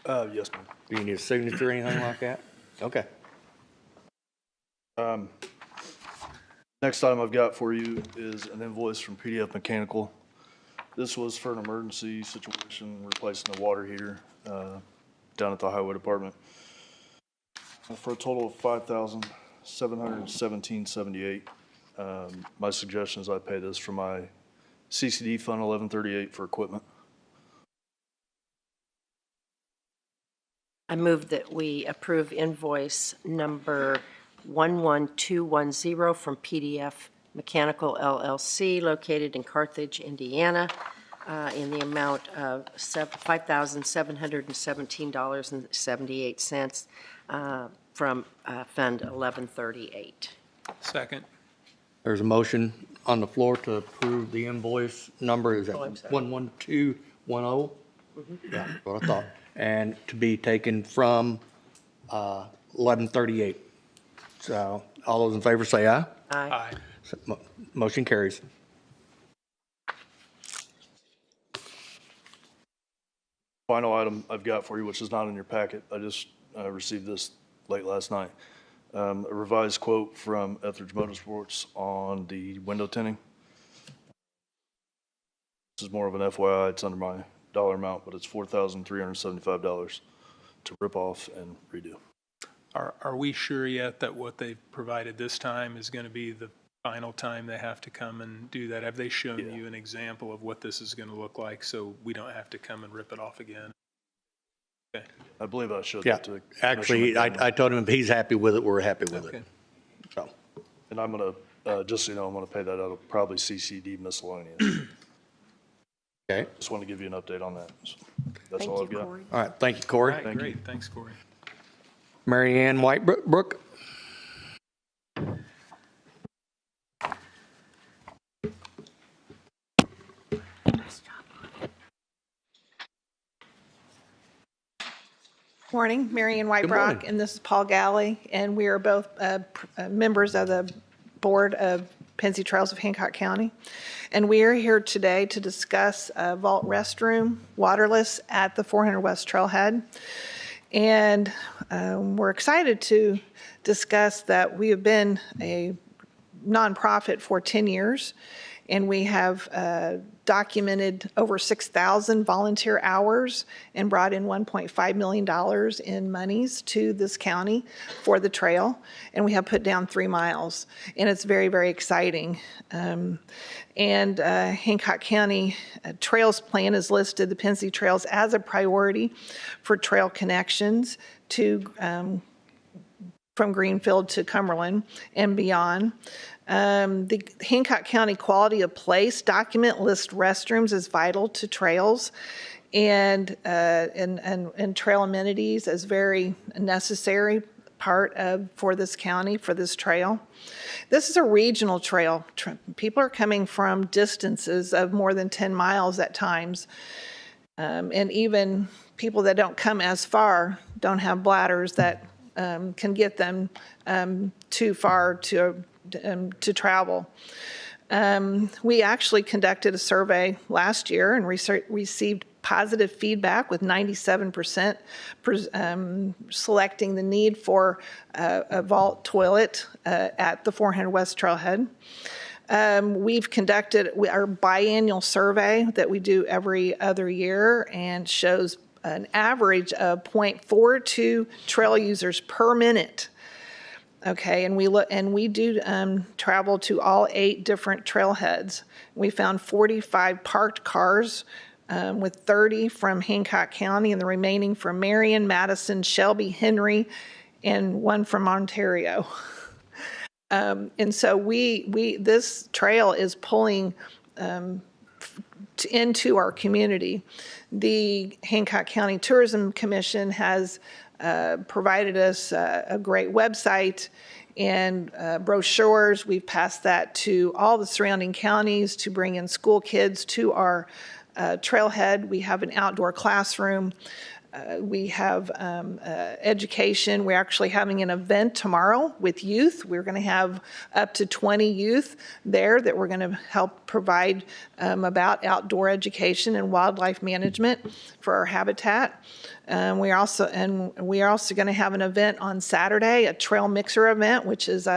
Yes, ma'am. Do you need a signature or anything like that? Okay. Next item I've got for you is an invoice from PDF Mechanical. This was for an emergency situation, replacing a water heater down at the Highway Department for a total of $5,717.78. My suggestion is I pay this from my CCD Fund 1138 for equipment. I move that we approve invoice number 11210 from PDF Mechanical LLC located in Carthage, Indiana, in the amount of $5,717.78 from Fund 1138. Second. There's a motion on the floor to approve the invoice number. Is that I'm sorry. 11210? Yeah, that's what I thought. And to be taken from 1138. So All those in favor say aye. Aye. Motion carries. Final item I've got for you, which is not in your packet. I just received this late last night. A revised quote from Etheridge Motorsports on the window tinting. This is more of an FYI. It's under my dollar amount, but it's $4,375 to rip off and redo. Are we sure yet that what they've provided this time is going to be the final time they have to come and do that? Have they shown you an example of what this is going to look like so we don't have to come and rip it off again? Okay. I believe I showed Yeah, that to actually, I told him if he's happy with it, we're happy with it. So, And I'm going to, just so you know, I'm going to pay that out of probably CCD miscellaneous. okay. Just want to give you an update on that. So that's Thank all you, I've got. Cory. All right, thank you, Cory. All right, great. Thanks, Cory. Mary Ann Wietbrock. Morning, Mary Ann morning. Wietbrock, and this is Paul Galley, and we are both members of the Board of Pennsy Trails of Hancock County. And we are here today to discuss a vault restroom, waterless, at the 400 West Trailhead. And we're excited to discuss that we have been a nonprofit for 10 years, and we have documented over 6,000 volunteer hours and brought in $1.5 million in monies to this county for the trail. And we have put down 3 miles, and it's very, very exciting. Hancock County Trails Plan has listed the Pennsy Trails as a priority for trail connections to from Greenfield to Cumberland and beyond. The Hancock County Quality of Place document lists restrooms as vital to trails and trail amenities as very necessary part of for this county, for this trail. This is a regional trail. People are coming from distances of more than 10 miles at times. And even people that don't come as far don't have bladders that can get them too far to travel. We actually conducted a survey last year and received positive feedback with 97% selecting the need for a vault toilet at the 400 West Trailhead. We've conducted our biannual survey that we do every other year and shows an average of 0.42 trail users per minute. Okay, and we do travel to all 8 different trailheads. We found 45 parked cars with 30 from Hancock County and the remaining from Marion, Madison, Shelby, Henry, and 1 from Ontario. And so this trail is pulling into our community. The Hancock County Tourism Commission has provided us a great website and brochures. We've passed that to all the surrounding counties to bring in school kids to our trailhead. We have an outdoor classroom. We have education. We're actually having an event tomorrow with youth. We're going to have up to 20 youth there that we're going to help provide about outdoor education and wildlife management for our habitat. We are also going to have an event on Saturday, a trail mixer event, which is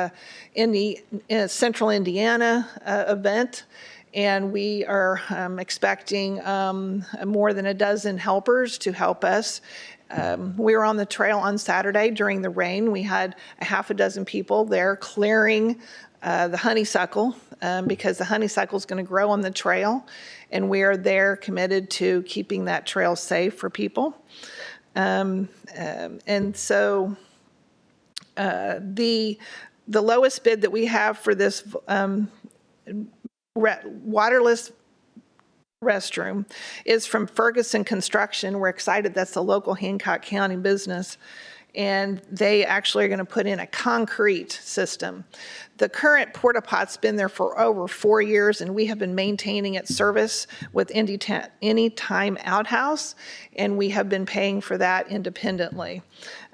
in the Central Indiana event. And we are expecting more than a dozen helpers to help us. We were on the trail on Saturday during the rain. We had a half a dozen people there clearing the honeysuckle because the honeysuckle is going to grow on the trail. And we are there committed to keeping that trail safe for people. And so the lowest bid that we have for this waterless restroom is from Ferguson Construction. We're excited. That's a local Hancock County business. And they actually are going to put in a concrete system. The current porta pot's been there for over 4 years, and we have been maintaining its service with Anytime Outhouse, and we have been paying for that independently.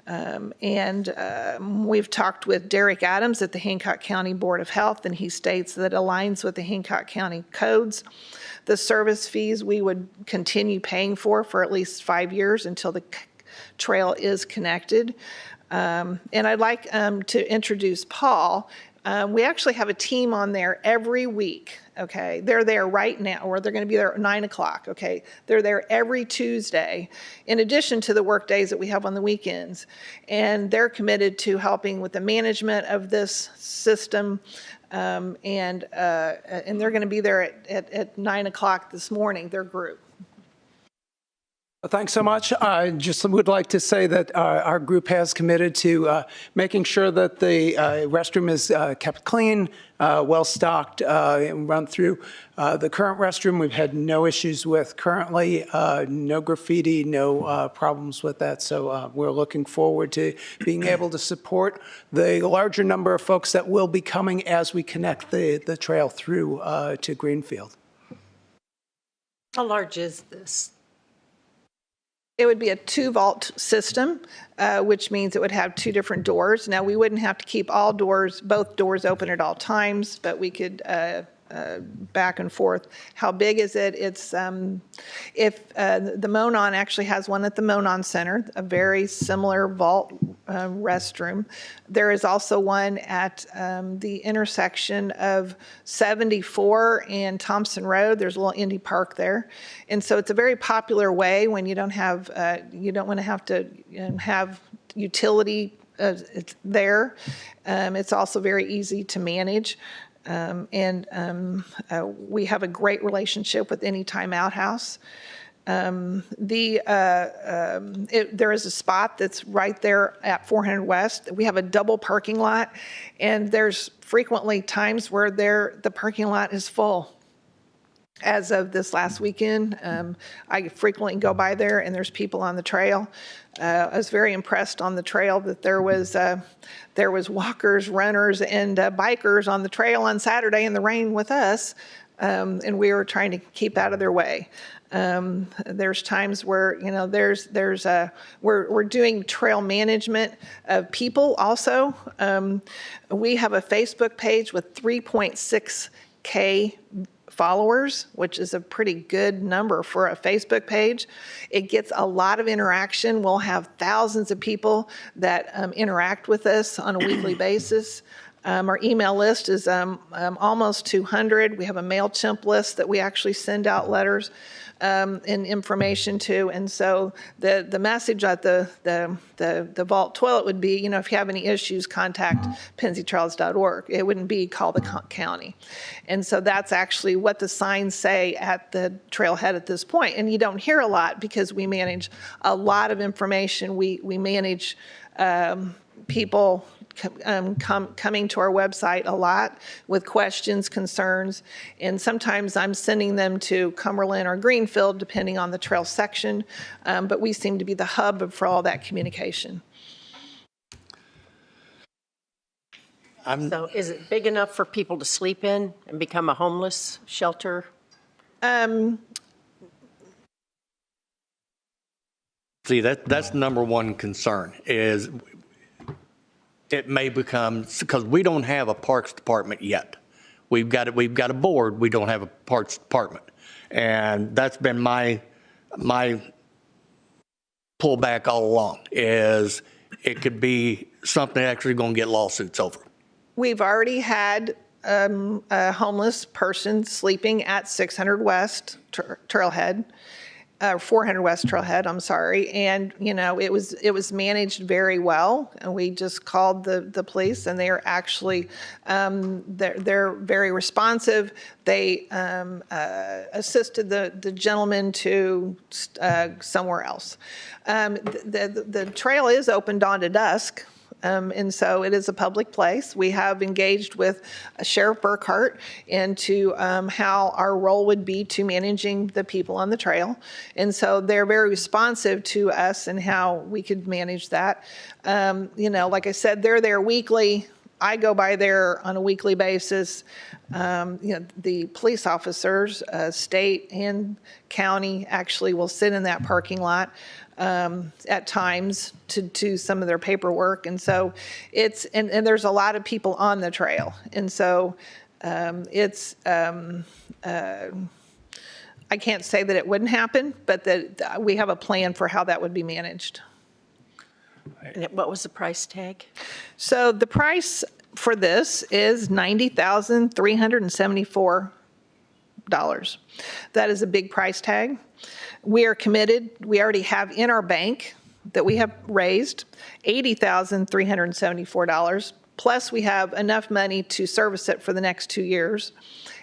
We've talked with Derek Adams at the Hancock County Board of Health, and he states that it aligns with the Hancock County codes. The service fees we would continue paying for at least 5 years until the trail is connected. And I'd like to introduce Paul. We actually have a team on there every week, okay? They're there right now, or they're going to be there at 9 o'clock, okay? They're there every Tuesday, in addition to the work days that we have on the weekends. And they're committed to helping with the management of this system. And they're going to be there at 9 o'clock this morning, their group. Thanks so much. I just would like to say that our group has committed to making sure that the restroom is kept clean, well-stocked, and run through. The current restroom we've had no issues with currently, no graffiti, no problems with that. So we're looking forward to being able to support the larger number of folks that will be coming as we connect the trail through to Greenfield. How large is this? It would be a 2-vault system, which means it would have 2 different doors. Now, we wouldn't have to keep both doors open at all times, but we could back and forth. How big is it? It's if the Monon actually has one at the Monon Center, a very similar vault restroom. There is also one at the intersection of 74 and Thompson Road. There's a little indie park there, and so it's a very popular way when you don't want to have to have utility there. It's also very easy to manage. We have a great relationship with Anytime Outhouse. There is a spot that's right there at 400 West. We have a double parking lot, and there's frequently times where the parking lot is full. As of this last weekend, I frequently go by there, and there's people on the trail. I was very impressed on the trail that there was walkers, runners, and bikers on the trail on Saturday in the rain with us, and we were trying to keep out of their way. There's times where we're doing trail management of people also. We have a Facebook page with 3.6K followers, which is a pretty good number for a Facebook page. It gets a lot of interaction. We'll have thousands of people that interact with us on a weekly basis. Our email list is almost 200. We have a MailChimp list that we actually send out letters and information to. And so the message at the vault toilet would be, if you have any issues, contact PensyTrails.org. It wouldn't be call the county. And so that's actually what the signs say at the trailhead at this point. And you don't hear a lot because we manage a lot of information. We manage people coming to our website a lot with questions, concerns, and sometimes I'm sending them to Cumberland or Greenfield, depending on the trail section, but we seem to be the hub for all that communication. So is it big enough for people to sleep in and become a homeless shelter? See, that's number one concern is it may become, because we don't have a parks department yet. We've got a board, we don't have a parks department. And that's been my pullback all along, is it could be something actually going to get lawsuits over. We've already had a homeless person sleeping at 600 West Trailhead. 400 West Trailhead, I'm sorry, and it was managed very well, and we just called the police, and they are actually they're very responsive. They assisted the gentleman to somewhere else. The trail is open dawn to dusk. And so it is a public place. We have engaged with Sheriff Burkhart into how our role would be to managing the people on the trail. And so they're very responsive to us and how we could manage that. Like I said, they're there weekly. I go by there on a weekly basis. The police officers, state and county, actually will sit in that parking lot at times to do some of their paperwork. And so and there's a lot of people on the trail. And so I can't say that it wouldn't happen, but that we have a plan for how that would be managed. And what was the price tag? So the price for this is $90,374. That is a big price tag. We are committed. We already have in our bank that we have raised $80,374. Plus, we have enough money to service it for the next 2 years.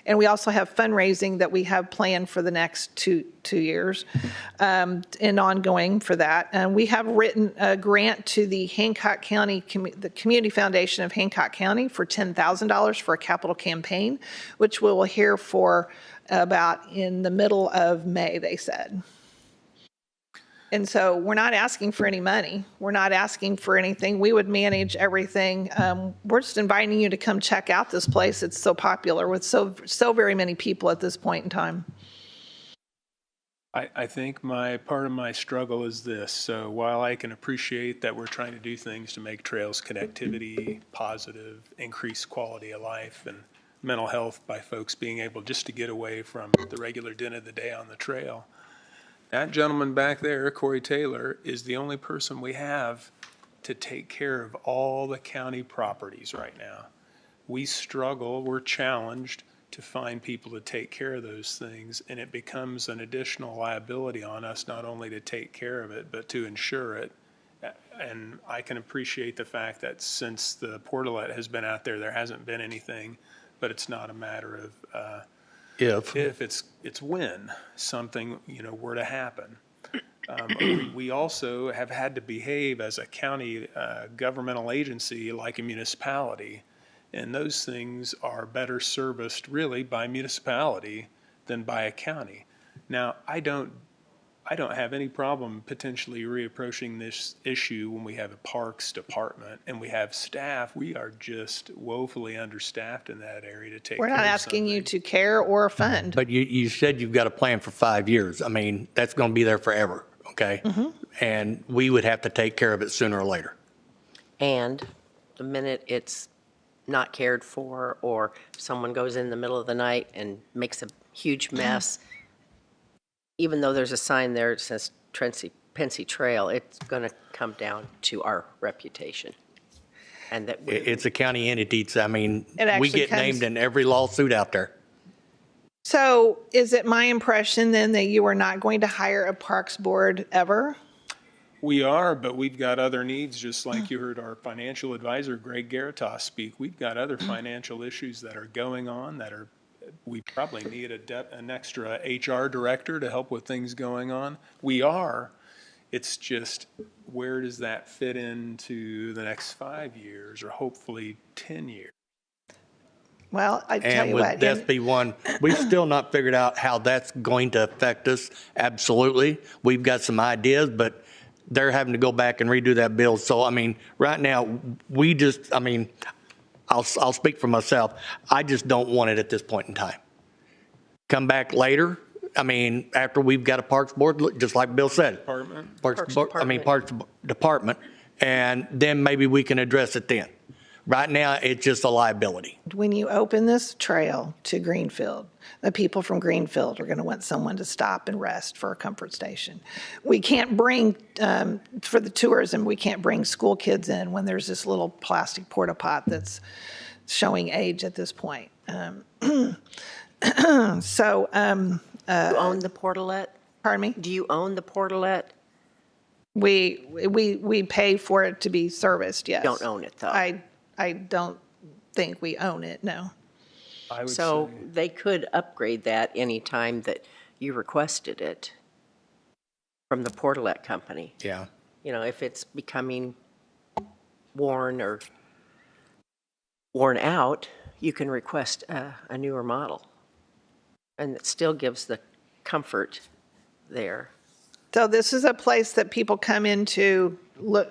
And we also have fundraising that we have planned for the next two years and ongoing for that. And we have written a grant to the Hancock County, the Community Foundation of Hancock County for $10,000 for a capital campaign, which we will hear for about in the middle of May, they said. And so we're not asking for any money. We're not asking for anything. We would manage everything. We're just inviting you to come check out this place. It's so popular with so very many people at this point in time. I think part of my struggle is this. So while I can appreciate that we're trying to do things to make trails connectivity positive, increase quality of life and mental health by folks being able just to get away from the regular din of the day on the trail, that gentleman back there, Cory Taylor, is the only person we have to take care of all the county properties right now. We struggle, we're challenged to find people to take care of those things, and it becomes an additional liability on us not only to take care of it, but to insure it. And I can appreciate the fact that since the portalet has been out there, there hasn't been anything, but it's not a matter of if it's when something were to happen. We also have had to behave as a county governmental agency like a municipality, and those things are better serviced really by municipality than by a county. Now, I don't have any problem potentially reapproaching this issue when we have a parks department and we have staff. We are just woefully understaffed in that area to take care of We're not asking you to care or fund. But you said you've got a plan for 5 years. I mean, that's going to be there forever, okay? Mm-hmm. And we would have to take care of it sooner or later. And the minute it's not cared for or someone goes in the middle of the night and makes a huge mess, even though there's a sign there that says Pennsy Trail, it's going to come down to our reputation. And that It's a county entity. I mean, It we actually get comes- named in every lawsuit out there. So is it my impression then that you are not going to hire a parks board ever? We are, but we've got other needs, just like you heard our financial advisor, Greg Geratos, speak. We've got other financial issues that are going on we probably need an extra HR director to help with things going on. It's just, where does that fit into the next 5 years or hopefully 10 years? Well, I tell And you with what. SB1, we've still not figured out how that's going to affect us. Absolutely. We've got some ideas, but they're having to go back and redo that bill. So, I mean, right now, I'll speak for myself. I just don't want it at this point in time. Come back later. I mean, after we've got a parks board, just like Bill said. Parks department, and then maybe we can address it then. Right now, it's just a liability. When you open this trail to Greenfield, the people from Greenfield are going to want someone to stop and rest for a comfort station. We can't bring, for the tourism, we can't bring school kids in when there's this little plastic porta pot that's showing age at this point. you own the portalet? Pardon me? Do you own the portalet? We pay for it to be serviced, yes. Don't own it, though. I don't think we own it, no. So they could upgrade that anytime that you requested it from the portalet company. Yeah. If it's becoming worn or worn out, you can request a newer model. And it still gives the comfort there. So this is a place that people come into look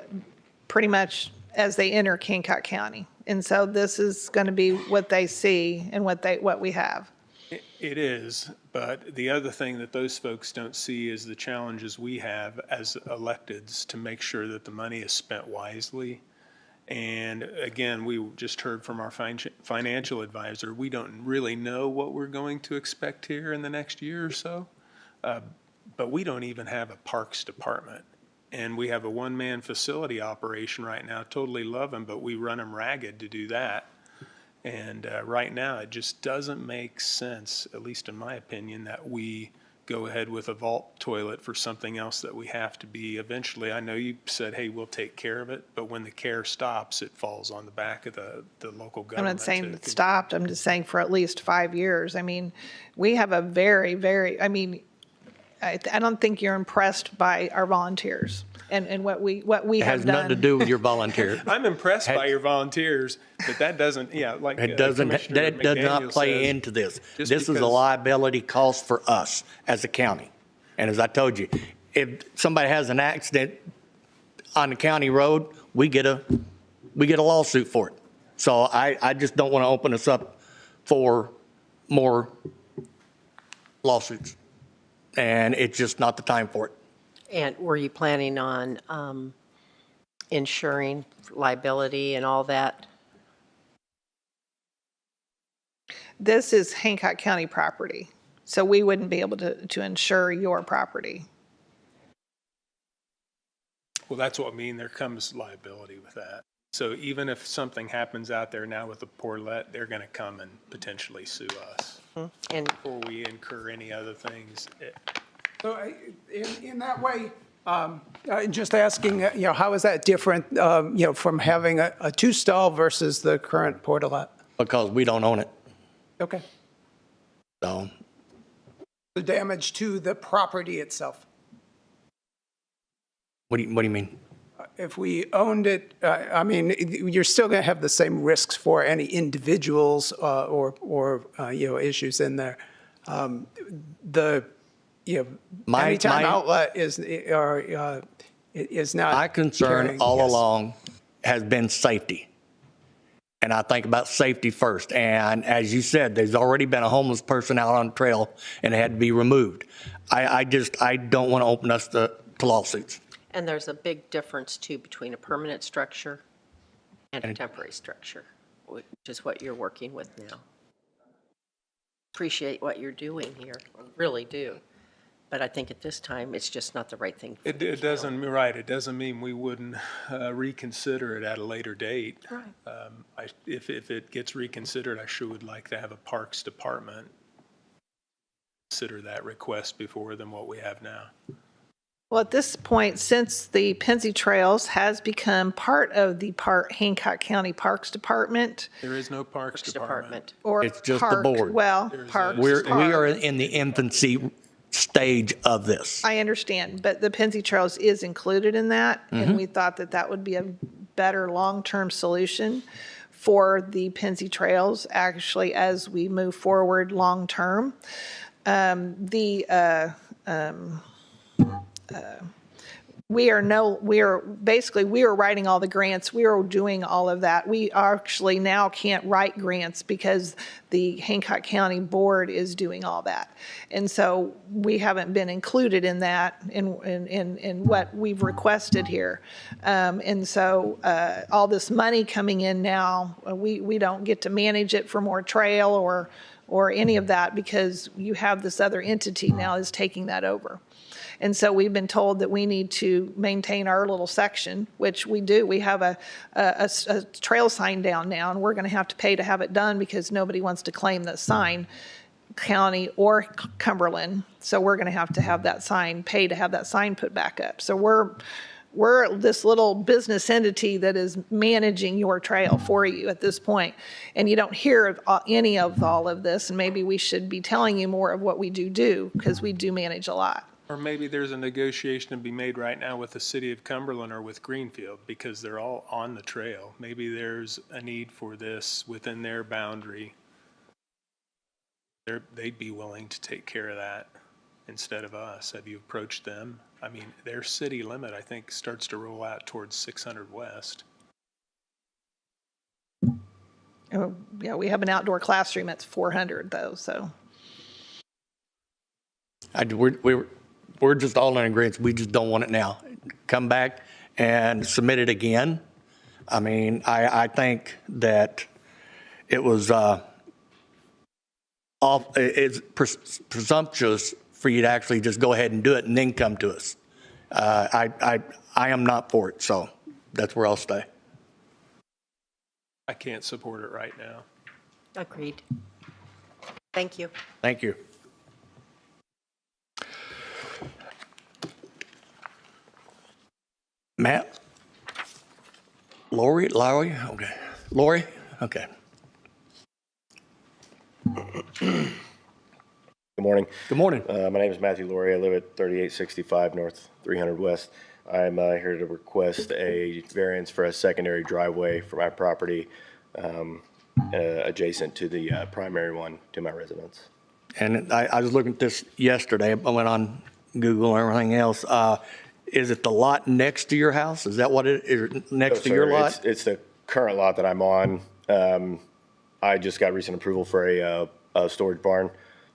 pretty much as they enter Hancock County. And so this is going to be what they see and what we have. It is, but the other thing that those folks don't see is the challenges we have as electeds to make sure that the money is spent wisely. And again, we just heard from our financial advisor, we don't really know what we're going to expect here in the next year or so. But we don't even have a parks department. And we have a one-man facility operation right now, totally love them, but we run them ragged to do that. And right now, it just doesn't make sense, at least in my opinion, that we go ahead with a vault toilet for something else that we have to be eventually. I know you said, hey, we'll take care of it, but when the care stops, it falls on the back of the local I'm government. not saying it stopped. I'm just saying for at least 5 years. I mean, we have a very, very, I mean, I don't think you're impressed by our volunteers and what we It have done. has nothing to do with your volunteer. I'm impressed by your volunteers, but that doesn't, like It doesn't, Commissioner that does not McDaniel play says, into this. just This is a because- liability cost for us as a county. And as I told you, if somebody has an accident on the county road, we get a lawsuit for it. So I just don't want to open us up for more lawsuits. And it's just not the time for it. And were you planning on insuring liability and all that? This is Hancock County property, so we wouldn't be able to insure your property. Well, that's what I mean. There comes liability with that. So even if something happens out there now with the Portlet, they're going to come and potentially sue us And before we incur any other things. So in that way, just asking, how is that different, from having a two-stall versus the current portalet? Because we don't own it. Okay. So The damage to the property itself. what do you mean? If we owned it, I mean, you're still going to have the same risks for any individuals or issues in there. Anytime outlet is not. My concern carrying- all yes. along has been safety. And I think about safety first. And as you said, there's already been a homeless person out on the trail and it had to be removed. I don't want to open us to lawsuits. And there's a big difference, too, between a permanent structure and a temporary structure, which is what you're working with now. Appreciate what you're doing here, really do. But I think at this time, it's just not the right thing. It doesn't, right, it doesn't mean we wouldn't reconsider it at a later date. Right. If it gets reconsidered, I sure would like to have a Parks Department consider that request before than what we have now. Well, at this point, since the Pennsy Trails has become part of the Hancock County Parks Department. There is no Parks Department. Or It's just the park, board. Well, parks. We are in the infancy stage of this. I understand, but the Pennsy Trails is included in that, and we thought that would be a better long-term solution for the Pennsy Trails, actually, as we move forward long-term. We are writing all the grants. We are doing all of that. We actually now can't write grants because the Hancock County Board is doing all that. And so we haven't been included in that in what we've requested here. And so all this money coming in now, we don't get to manage it for more trail or any of that because you have this other entity now is taking that over. And so we've been told that we need to maintain our little section, which we do. We have a trail sign down now, and we're going to have to pay to have it done because nobody wants to claim the sign, county or Cumberland. So we're going to have that sign, pay to have that sign put back up. So we're this little business entity that is managing your trail for you at this point. And you don't hear of any of all of this, and maybe we should be telling you more of what we do because we do manage a lot. Or maybe there's a negotiation to be made right now with the city of Cumberland or with Greenfield because they're all on the trail. Maybe there's a need for this within their boundary. They'd be willing to take care of that instead of us. Have you approached them? I mean, their city limit, I think, starts to roll out towards 600 West. Yeah, we have an outdoor classroom that's 400 though, so. We're just all in agreement. We just don't want it now. Come back and submit it again. I mean, I think that it was it's presumptuous for you to actually just go ahead and do it and then come to us. I am not for it, so that's where I'll stay. I can't support it right now. Agreed. Thank you. Thank you. Matt? Lohrey? Okay. Lohrey? Okay. Good morning. Good morning. My name is Matthew Lohrey. I live at 3865 North 300 West. I'm here to request a variance for a secondary driveway for my property adjacent to the primary one to my residence. And I was looking at this yesterday. I went on Google and everything else. Is it the lot next to your house? Is that what it is, next to your lot? It's the current lot that I'm on. I just got recent approval for a storage barn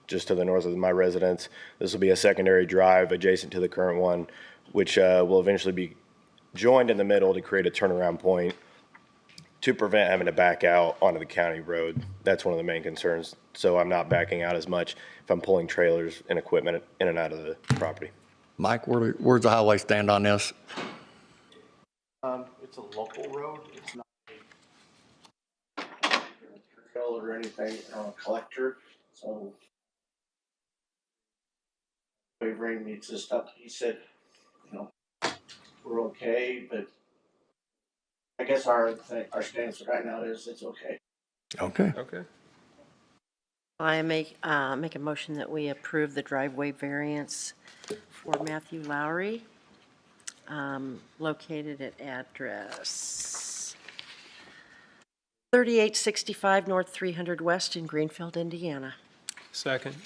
just to the north of my residence. This will be a secondary drive adjacent to the current one, which will eventually be joined in the middle to create a turnaround point to prevent having to back out onto the county road. That's one of the main concerns. So I'm not backing out as much if I'm pulling trailers and equipment in and out of the property. Mike, where's the highway stand on this? It's a local road. It's not a trail or anything on a collector. So wavering needs this stuff. He said, we're okay, but I guess our stance right now is it's okay. Okay. Okay. I make a motion that we approve the driveway variance for Matthew Lohrey, located at address 3865 North 300 West in Greenfield, Indiana. Second.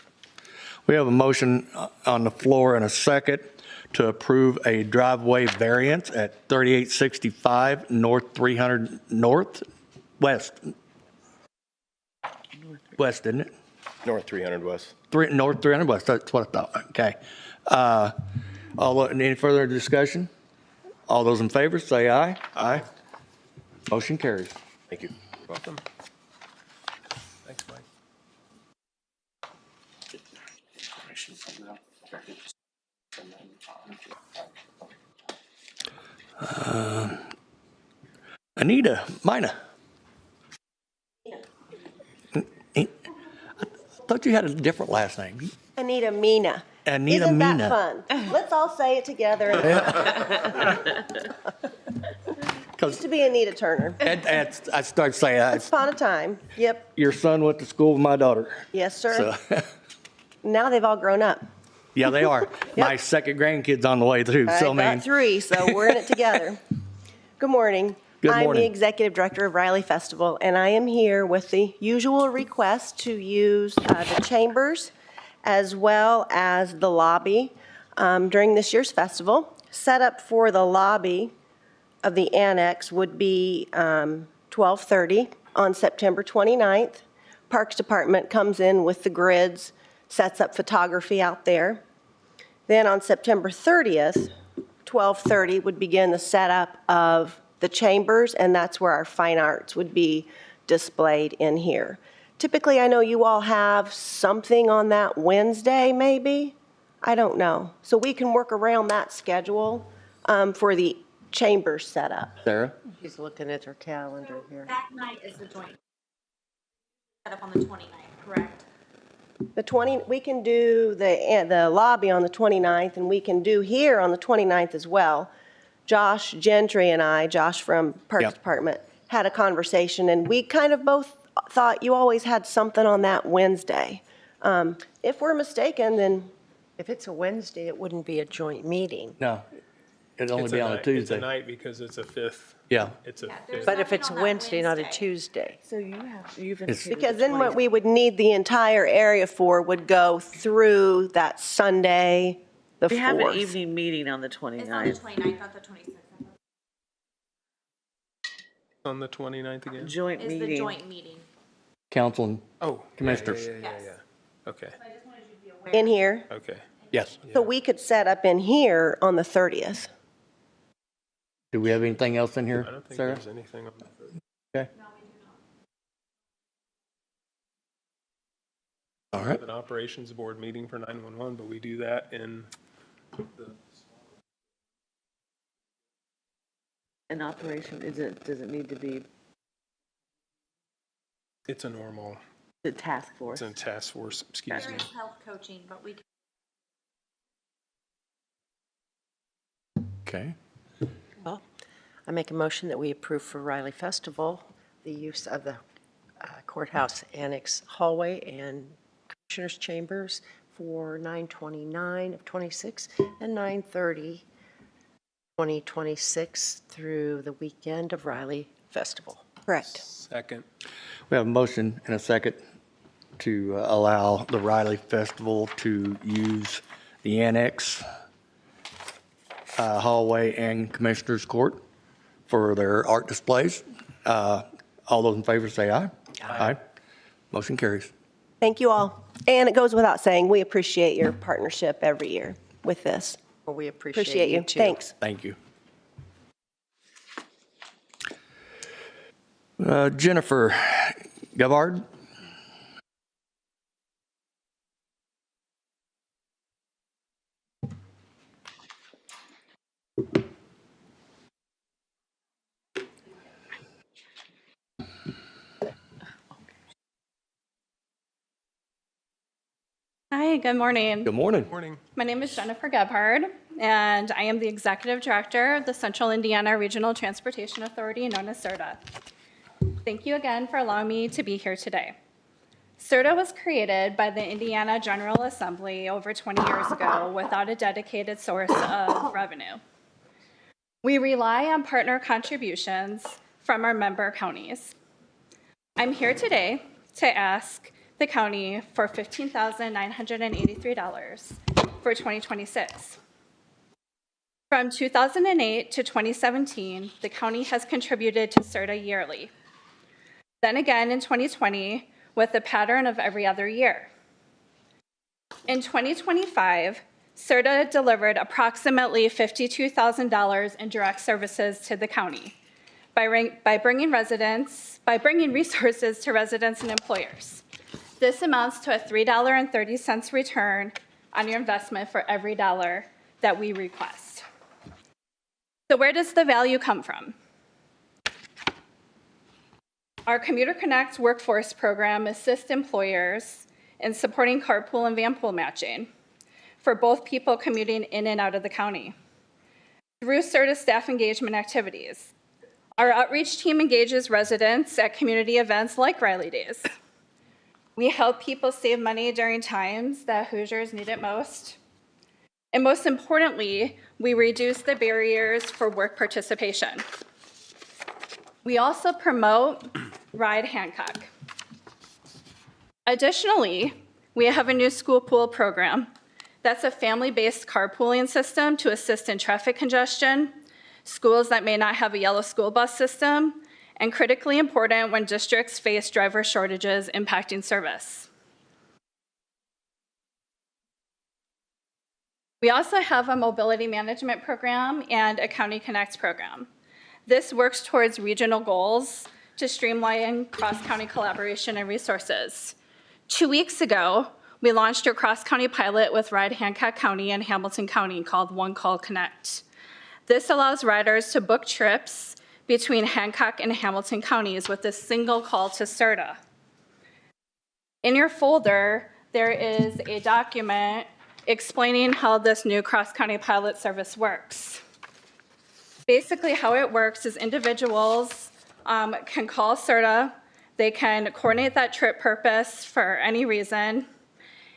We have a motion on the floor and a second to approve a driveway variance at 3865 North 300 North West. West, isn't it? North 300 West. North 300 West, that's what I thought. Okay. Any further discussion? All those in favor say aye. Aye. Motion carries. Thank you. Welcome. Thanks, Mike. Anita, Mina. I thought you had a different last name. Anita Mina. Anita Isn't Mina. that fun? Let's all say it together. Used to be Anita Turner. I started saying, Once upon a time. Yep. your son went to school with my daughter. Yes, sir. So, Now they've all grown up. yeah, they are. My second grandkid's on the way through. I So, got three, so we're in it together. Good morning. Good I'm morning. the Executive Director of Riley Festival, and I am here with the usual request to use the chambers as well as the lobby during this year's festival. Set up for the lobby of the annex would be 12:30 on September 29th. Parks Department comes in with the grids, sets up photography out there. Then on September 30th, 12:30 would begin the setup of the chambers, and that's where our fine arts would be displayed in here. Typically, I know you all have something on that Wednesday, maybe? I don't know. So we can work around that schedule for the chambers setup. Sarah? She's looking at her calendar here. That night is the joint. Set up on the 29th, correct? We can do the lobby on the 29th, and we can do here on the 29th as well. Josh Gentry and I, Josh from Parks Department, had a conversation, and we kind of both thought you always had something on that Wednesday. If we're mistaken, then if it's a Wednesday, it wouldn't be a joint meeting. No, it'd only be on a It's Tuesday. a night because it's a fifth. Yeah. It's a there's fifth. But if it's nothing on that Wednesday, not a Wednesday. Tuesday. So you've indicated Because the then what 20th. we would need the entire area for would go through that Sunday, the 4th. We have an evening meeting on the It's on the 29th. 29th, not the 26th. On the 29th again? Joint Is the meeting. joint meeting. Council and Oh. Commissioners. Yes. Okay, In here, okay. Yes. so we could set up in here on the 30th. Do we have anything else in here, I don't think Sarah? there's anything on that. Okay. All right. An operations board meeting for 911, but we do that in the, An operation, does it need to be it's a normal, the task force? it's a task force, excuse There me. is health coaching, but we can. Okay. Well, I make a motion that we approve for Riley Festival the use of the courthouse annex hallway and commissioners' chambers for 9/29 of 26 and 9/30, 2026 through the weekend of Riley Festival. Correct. Second. We have a motion and a second to allow the Riley Festival to use the annex hallway and Commissioners Court for their art displays. All those in favor say aye. Aye. Motion carries. Thank you all. And it goes without saying, we appreciate your partnership every year with this. Well, we appreciate Appreciate you. too. Thanks. Thank you. Jennifer Gebhard. Hi, good morning. Good morning. Morning. My name is Jennifer Gebhard, and I am the Executive Director of the Central Indiana Regional Transportation Authority, known as CIRTA. Thank you again for allowing me to be here today. CIRTA was created by the Indiana General Assembly over 20 years ago without a dedicated source of revenue. We rely on partner contributions from our member counties. I'm here today to ask the county for $15,983 for 2026. From 2008 to 2017, the county has contributed to CIRTA yearly. Then again in 2020, with a pattern of every other year. In 2025, CIRTA delivered approximately $52,000 in direct services to the county by bringing resources to residents and employers. This amounts to a $3.30 return on your investment for every dollar that we request. So where does the value come from? Our Commuter Connect workforce program assists employers in supporting carpool and vanpool matching for both people commuting in and out of the county. Through CIRTA staff engagement activities, our outreach team engages residents at community events like Riley Days. We help people save money during times that Hoosiers need it most. And most importantly, we reduce the barriers for work participation. We also promote Ride Hancock. Additionally, we have a new school pool program. That's a family-based carpooling system to assist in traffic congestion, schools that may not have a yellow school bus system, and critically important when districts face driver shortages impacting service. We also have a mobility management program and a County Connect program. This works towards regional goals to streamline cross-county collaboration and resources. 2 weeks ago, we launched a cross-county pilot with Ride Hancock County and Hamilton County called One Call Connect. This allows riders to book trips between Hancock and Hamilton counties with a single call to CIRTA. In your folder, there is a document explaining how this new cross-county pilot service works. Basically, how it works is individuals can call CIRTA, they can coordinate that trip purpose for any reason,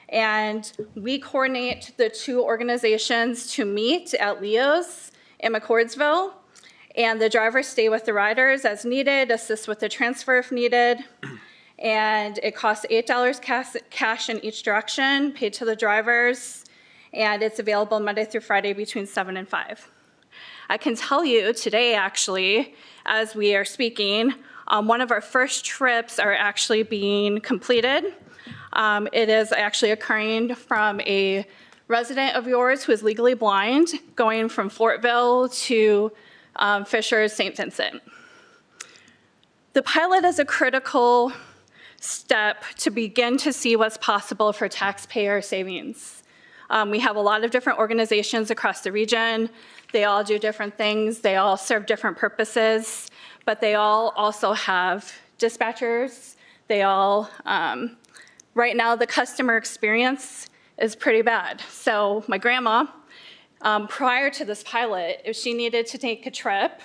and we coordinate the two organizations to meet at Leo's in McCordsville, and the drivers stay with the riders as needed, assist with the transfer if needed, and it costs $8 cash in each direction, paid to the drivers, and it's available Monday through Friday between 7 and 5. I can tell you today, actually, as we are speaking, one of our first trips are actually being completed. It is actually occurring from a resident of yours who is legally blind, going from Fortville to Fishers, St. Vincent. The pilot is a critical step to begin to see what's possible for taxpayer savings. We have a lot of different organizations across the region. They all do different things. They all serve different purposes, but they all also have dispatchers. They all, right now, the customer experience is pretty bad. So my grandma, prior to this pilot, if she needed to take a trip,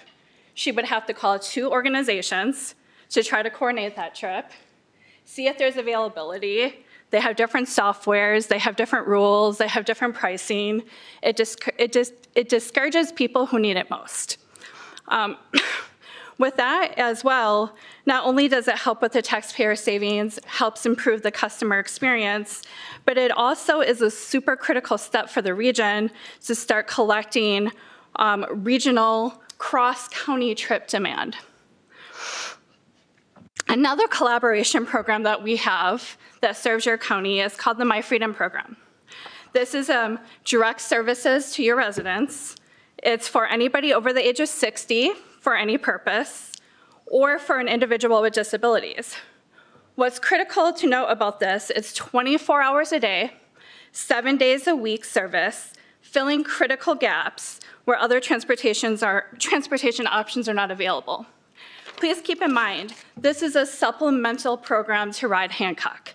she would have to call 2 organizations to try to coordinate that trip, see if there's availability. They have different softwares, they have different rules, they have different pricing. It discourages people who need it most. With that as well, not only does it help with the taxpayer savings, helps improve the customer experience, but it also is a super critical step for the region to start collecting regional cross-county trip demand. Another collaboration program that we have that serves your county is called the My Freedom Program. This is direct services to your residents. It's for anybody over the age of 60 for any purpose, or for an individual with disabilities. What's critical to note about this is 24 hours a day, 7 days a week service, filling critical gaps where other transportation options are not available. Please keep in mind, this is a supplemental program to Ride Hancock.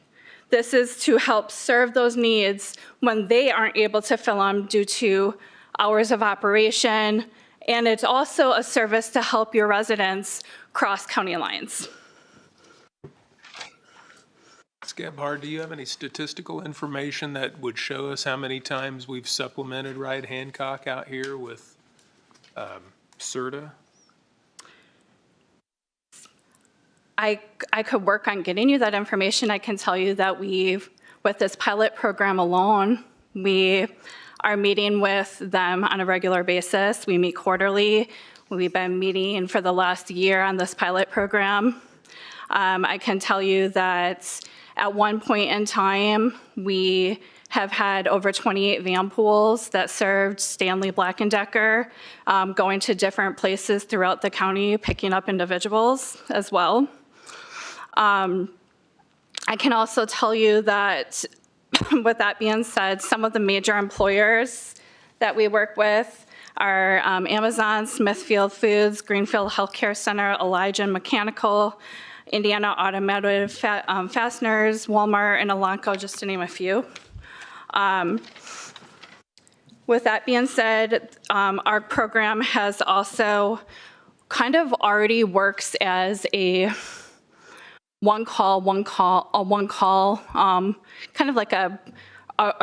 This is to help serve those needs when they aren't able to fill them due to hours of operation, and it's also a service to help your residents cross county lines. Gebhard, do you have any statistical information that would show us how many times we've supplemented Ride Hancock out here with CIRTA? I could work on getting you that information. I can tell you that with this pilot program alone, we are meeting with them on a regular basis. We meet quarterly. We've been meeting for the last year on this pilot program. I can tell you that at one point in time, we have had over 28 van pools that served Stanley Black & Decker, going to different places throughout the county, picking up individuals as well. I can also tell you that, with that being said, some of the major employers that we work with are Amazon, Smithfield Foods, Greenfield Healthcare Center, Elijah Mechanical, Indiana Automotive Fasteners, Walmart, and Elanco, just to name a few. With that being said, our program has also kind of already works as a one call, kind of like a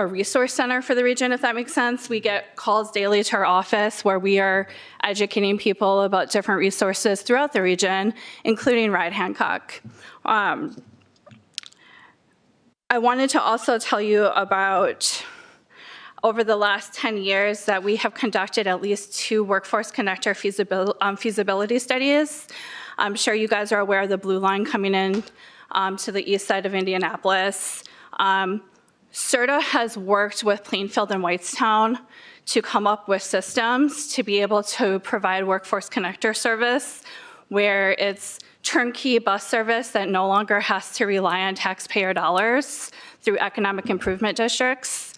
resource center for the region, if that makes sense. We get calls daily to our office where we are educating people about different resources throughout the region, including Ride Hancock. I wanted to also tell you about, over the last 10 years, that we have conducted at least 2 workforce connector feasibility studies. I'm sure you guys are aware of the blue line coming in to the east side of Indianapolis. CIRTA has worked with Plainfield and Whitestown to come up with systems to be able to provide workforce connector service where it's turnkey bus service that no longer has to rely on taxpayer dollars through economic improvement districts.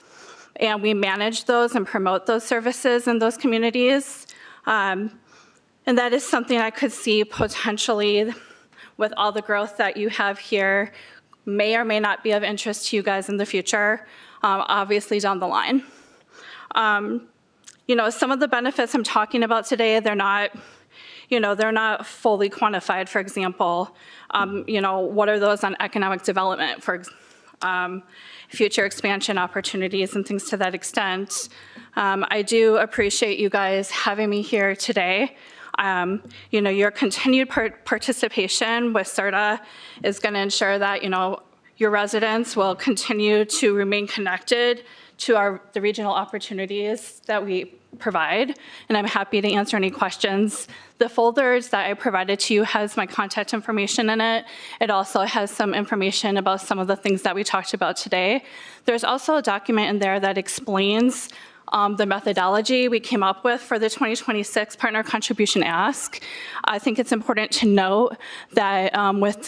And we manage those and promote those services in those communities. And that is something I could see potentially, with all the growth that you have here, may or may not be of interest to you guys in the future, obviously down the line. You know, some of the benefits I'm talking about today, they're not fully quantified. For example, you know, what are those on economic development, for future expansion opportunities and things to that extent. I do appreciate you guys having me here today. You know, your continued participation with CIRTA is going to ensure that, you know, your residents will continue to remain connected to the regional opportunities that we provide, and I'm happy to answer any questions. The folders that I provided to you has my contact information in it. It also has some information about some of the things that we talked about today. There's also a document in there that explains the methodology we came up with for the 2026 partner contribution ask. I think it's important to note that with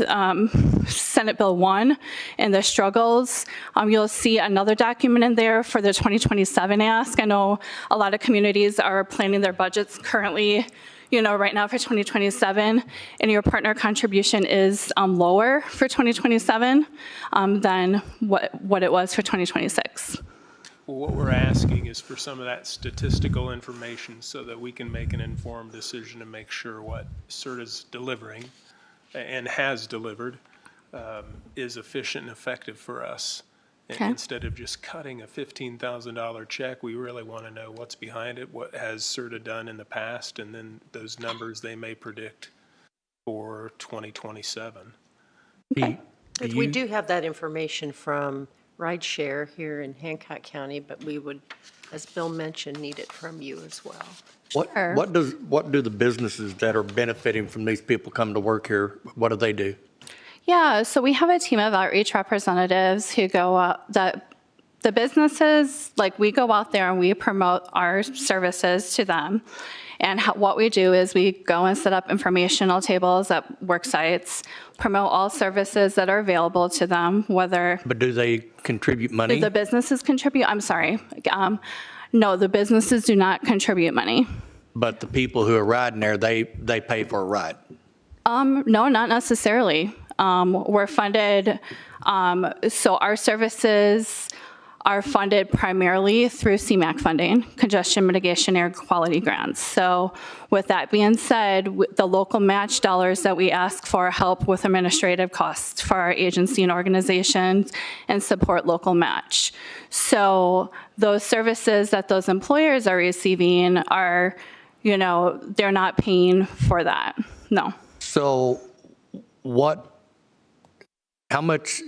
Senate Bill 1 and the struggles, you'll see another document in there for the 2027 ask. I know a lot of communities are planning their budgets currently, right now for 2027, and your partner contribution is lower for 2027 than what it was for 2026. Well, what we're asking is for some of that statistical information so that we can make an informed decision and make sure what CIRTA's delivering and has delivered is efficient and effective for us. Okay. Instead of just cutting a $15,000 check, we really want to know what's behind it, what has CIRTA done in the past, and then those numbers they may predict for 2027. Okay. We do have that information from Rideshare here in Hancock County, but we would, as Bill mentioned, need it from you as well. What do the businesses that are benefiting from these people come to work here, what do they do? Yeah, so we have a team of outreach representatives who go out, the businesses, we go out there and we promote our services to them. And what we do is we go and set up informational tables at work sites, promote all services that are available to them, whether... But do they contribute money? Do the businesses contribute? I'm sorry. No, the businesses do not contribute money. But the people who are riding there, they pay for a ride? No, not necessarily. We're funded, so our services are funded primarily through CMAQ funding, Congestion Mitigation Air Quality Grants. So with that being said, the local match dollars that we ask for help with administrative costs for our agency and organizations and support local match. So those services that those employers are receiving are, they're not paying for that, no. So how much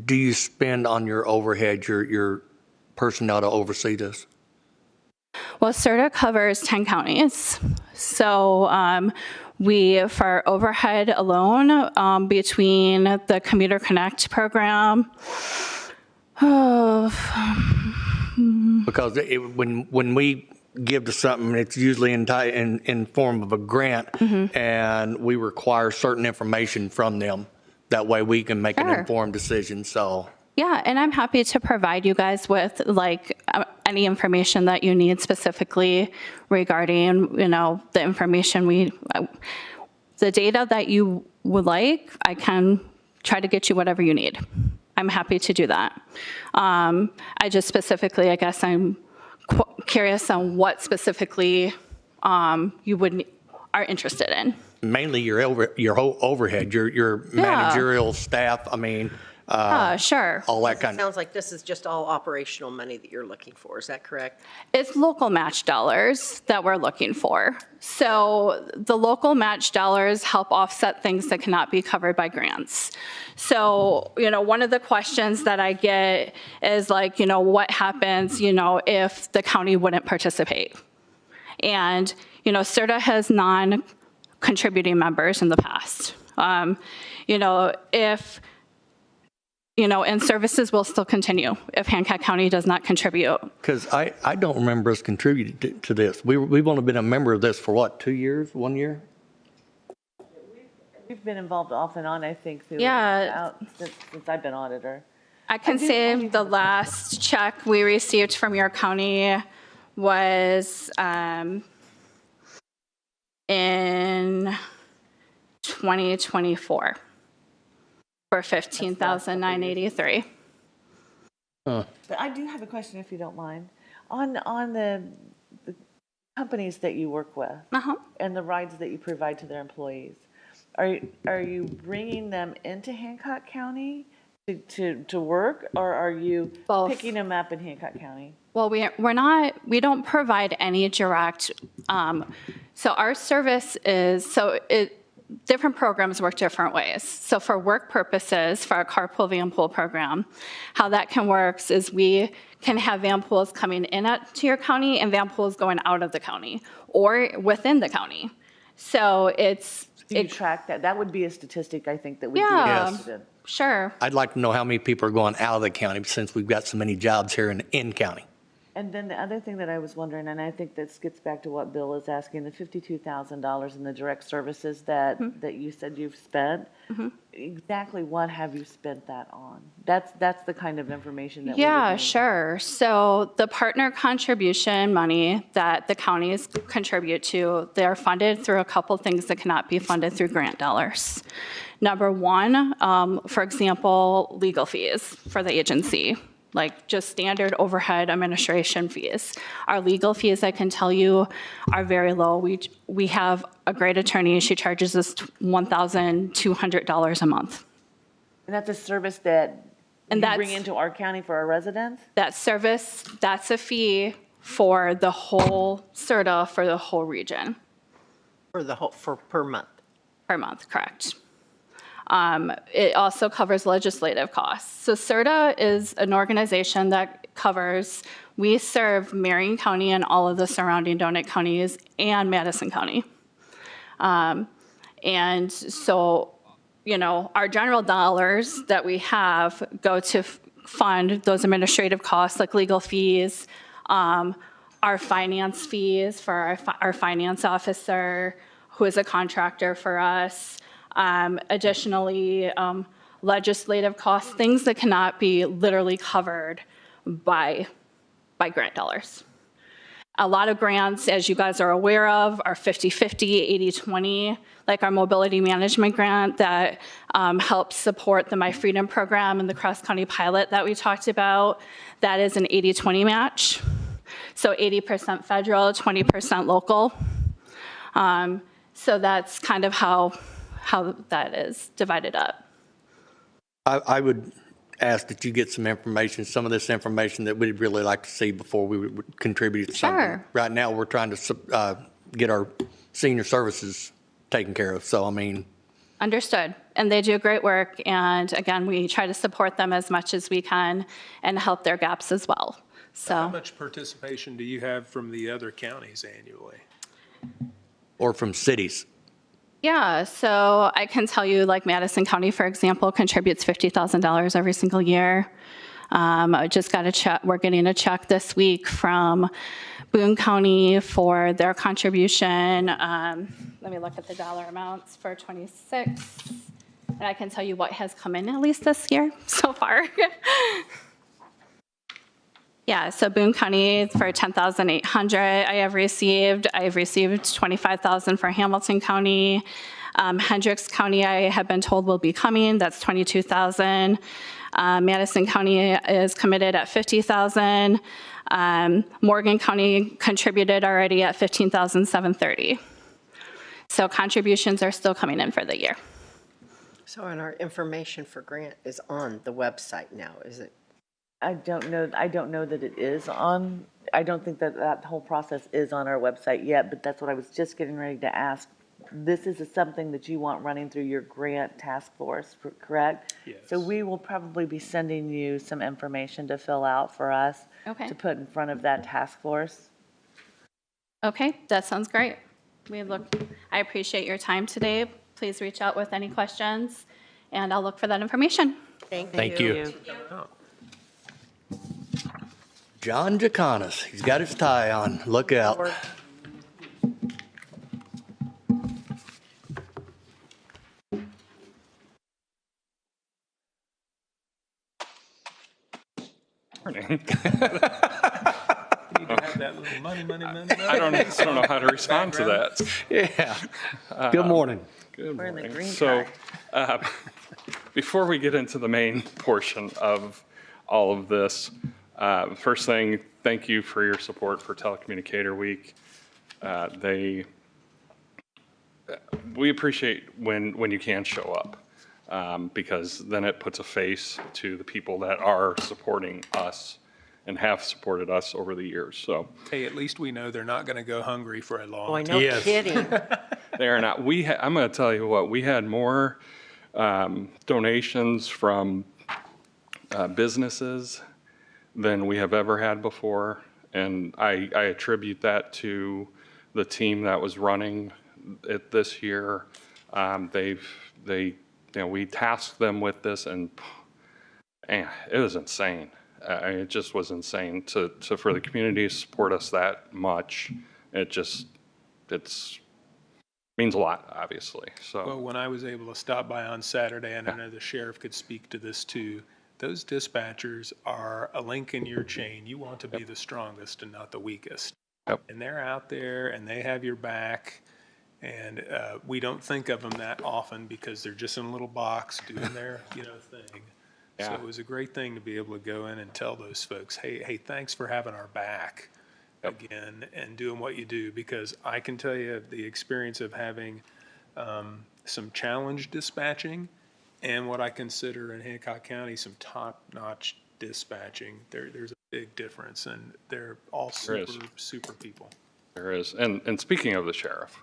do you spend on your overhead, your personnel to oversee this? Well, CIRTA covers 10 counties. So for overhead alone, between the Commuter Connect program, because when we give to something, it's usually in form of a grant, and we require certain information from them. That way we can make an informed decision, so. Yeah, and I'm happy to provide you guys with any information that you need specifically regarding, the information the data that you would like, I can try to get you whatever you need. I'm happy to do that. I just specifically, I guess I'm curious on what specifically you are interested in. Mainly your whole overhead, your managerial staff. I mean, sure. All that kind of. Sounds like this is just all operational money that you're looking for. Is that correct? It's local match dollars that we're looking for. So the local match dollars help offset things that cannot be covered by grants. So, one of the questions that I get is what happens, if the county wouldn't participate? And, CIRTA has non-contributing members in the past. And services will still continue if Hancock County does not contribute. Because I don't remember us contributing to this. We've only been a member of this for what, 2 years, 1 year? We've been involved off and on, I think, since I've been auditor. I can say the last check we received from your county was in 2024 for $15,983. But I do have a question, if you don't mind, on the companies that you work with and the rides that you provide to their employees. Are you bringing them into Hancock County to work, or are you picking them up in Hancock County? Well, we don't provide any direct, so our service is, different programs work different ways. So for work purposes, for our carpool van pool program, how that can work is we can have van pools coming in to your county and van pools going out of the county or within the county. So it's... Do you track that? That would be a statistic, I think, that we'd be Yeah, interested in. sure. I'd like to know how many people are going out of the county since we've got so many jobs here in county. And then the other thing that I was wondering, and I think this gets back to what Bill is asking, the $52,000 in the direct services that you said you've spent, exactly what have you spent that on? That's the kind of information that we would Yeah, need. sure. So the partner contribution money that the counties contribute to, they're funded through a couple things that cannot be funded through grant dollars. Number one, for example, legal fees for the agency, like just standard overhead administration fees. Our legal fees, I can tell you, are very low. We have a great attorney. She charges us $1,200 a month. And that's a service that And you that's- bring into our county for our residents? That service, that's a fee for the whole CIRTA for the whole region. For per month. Per month, correct. It also covers legislative costs. So CIRTA is an organization that covers, we serve Marion County and all of the surrounding donut counties and Madison County. And so, you know, our general dollars that we have go to fund those administrative costs like legal fees, our finance fees for our finance officer, who is a contractor for us. Additionally, legislative costs, things that cannot be literally covered by grant dollars. A lot of grants, as you guys are aware of, are 50-50, 80-20, like our mobility management grant that helps support the My Freedom program and the cross-county pilot that we talked about. That is an 80-20 match. So 80% federal, 20% local. So that's kind of how that is divided up. I would ask that you get some information, some of this information that we'd really like to see before we would contribute to something. Sure. Right now, we're trying to get our senior services taken care of, so I mean. Understood. And they do great work. And again, we try to support them as much as we can and help their gaps as well. So How much participation do you have from the other counties annually? Or from cities. yeah, so I can tell you, like Madison County, for example, contributes $50,000 every single year. I just got a check. We're getting a check this week from Boone County for their contribution. Let me look at the dollar amounts for 26, and I can tell you what has come in at least this year so far. Yeah, so Boone County for $10,800 I've received $25,000 for Hamilton County. Hendricks County I have been told will be coming, that's $22,000. Madison County is committed at $50,000. Morgan County contributed already at $15,730. So contributions are still coming in for the year. So, and our information for grant is on the website now, is it? I don't know that it is on, I don't think that whole process is on our website yet, but that's what I was just getting ready to ask. This is something that you want running through your grant task force, correct? Yes. So we will probably be sending you some information to fill out for us Okay. to put in front of that task force. Okay, that sounds great. I appreciate your time today. Please reach out with any questions, and I'll look for that information. Thank you. John Jokantas, he's got his tie on. Look out. Morning. I don't know how to respond to that. Yeah. Good morning. Good We're in the morning. green So, before we get into the main portion of all of this, first thing, thank you for your support for Telecommunicator Week. We appreciate when you can show up, because then it puts a face to the people that are supporting us and have supported us over the years. So Hey, at least we know they're not going to go hungry for a long Boy, time. no kidding. they are not. I'm going to tell you what, we had more donations from businesses than we have ever had before. And I attribute that to the team that was running it this year. We tasked them with this, and it was insane. It just was insane for the community to support us that much. It's means a lot, obviously. So Well, when I was able to stop by on Saturday, and I know the sheriff could speak to this too, those dispatchers are a link in your chain. You want to be the strongest and not the weakest. Yep. And they're out there and they have your back. And we don't think of them that often because they're just in a little box doing their thing. Yeah. So it was a great thing to be able to go in and tell those folks, hey, thanks for having our back again and doing what you do. Because I can tell you the experience of having some challenge dispatching and what I consider in Hancock County some top-notch dispatching. There's a big difference, and they're all super people. there is. And speaking of the sheriff,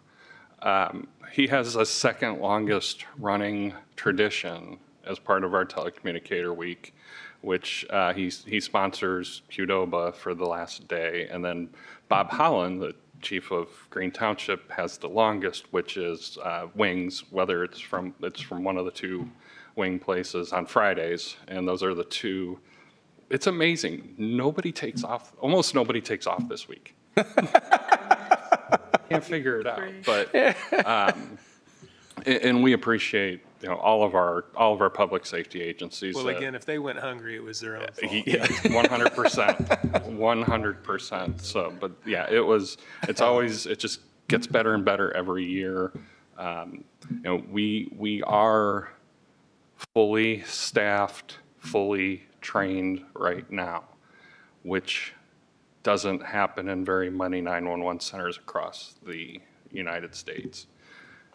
he has a second longest running tradition as part of our telecommunicator week, which he sponsors Qdoba for the last day. And then Bob Holland, the chief of Green Township, has the longest, which is wings, whether it's from one of the two wing places on Fridays. And those are the two. It's amazing. Almost nobody takes off this week. Can't figure it out, but and we appreciate all of our public safety agencies. Well, again, if they went hungry, it was their own fault. 100%. So, but yeah, it just gets better and better every year. We are fully staffed, fully trained right now, which doesn't happen in very many 911 centers across the United States.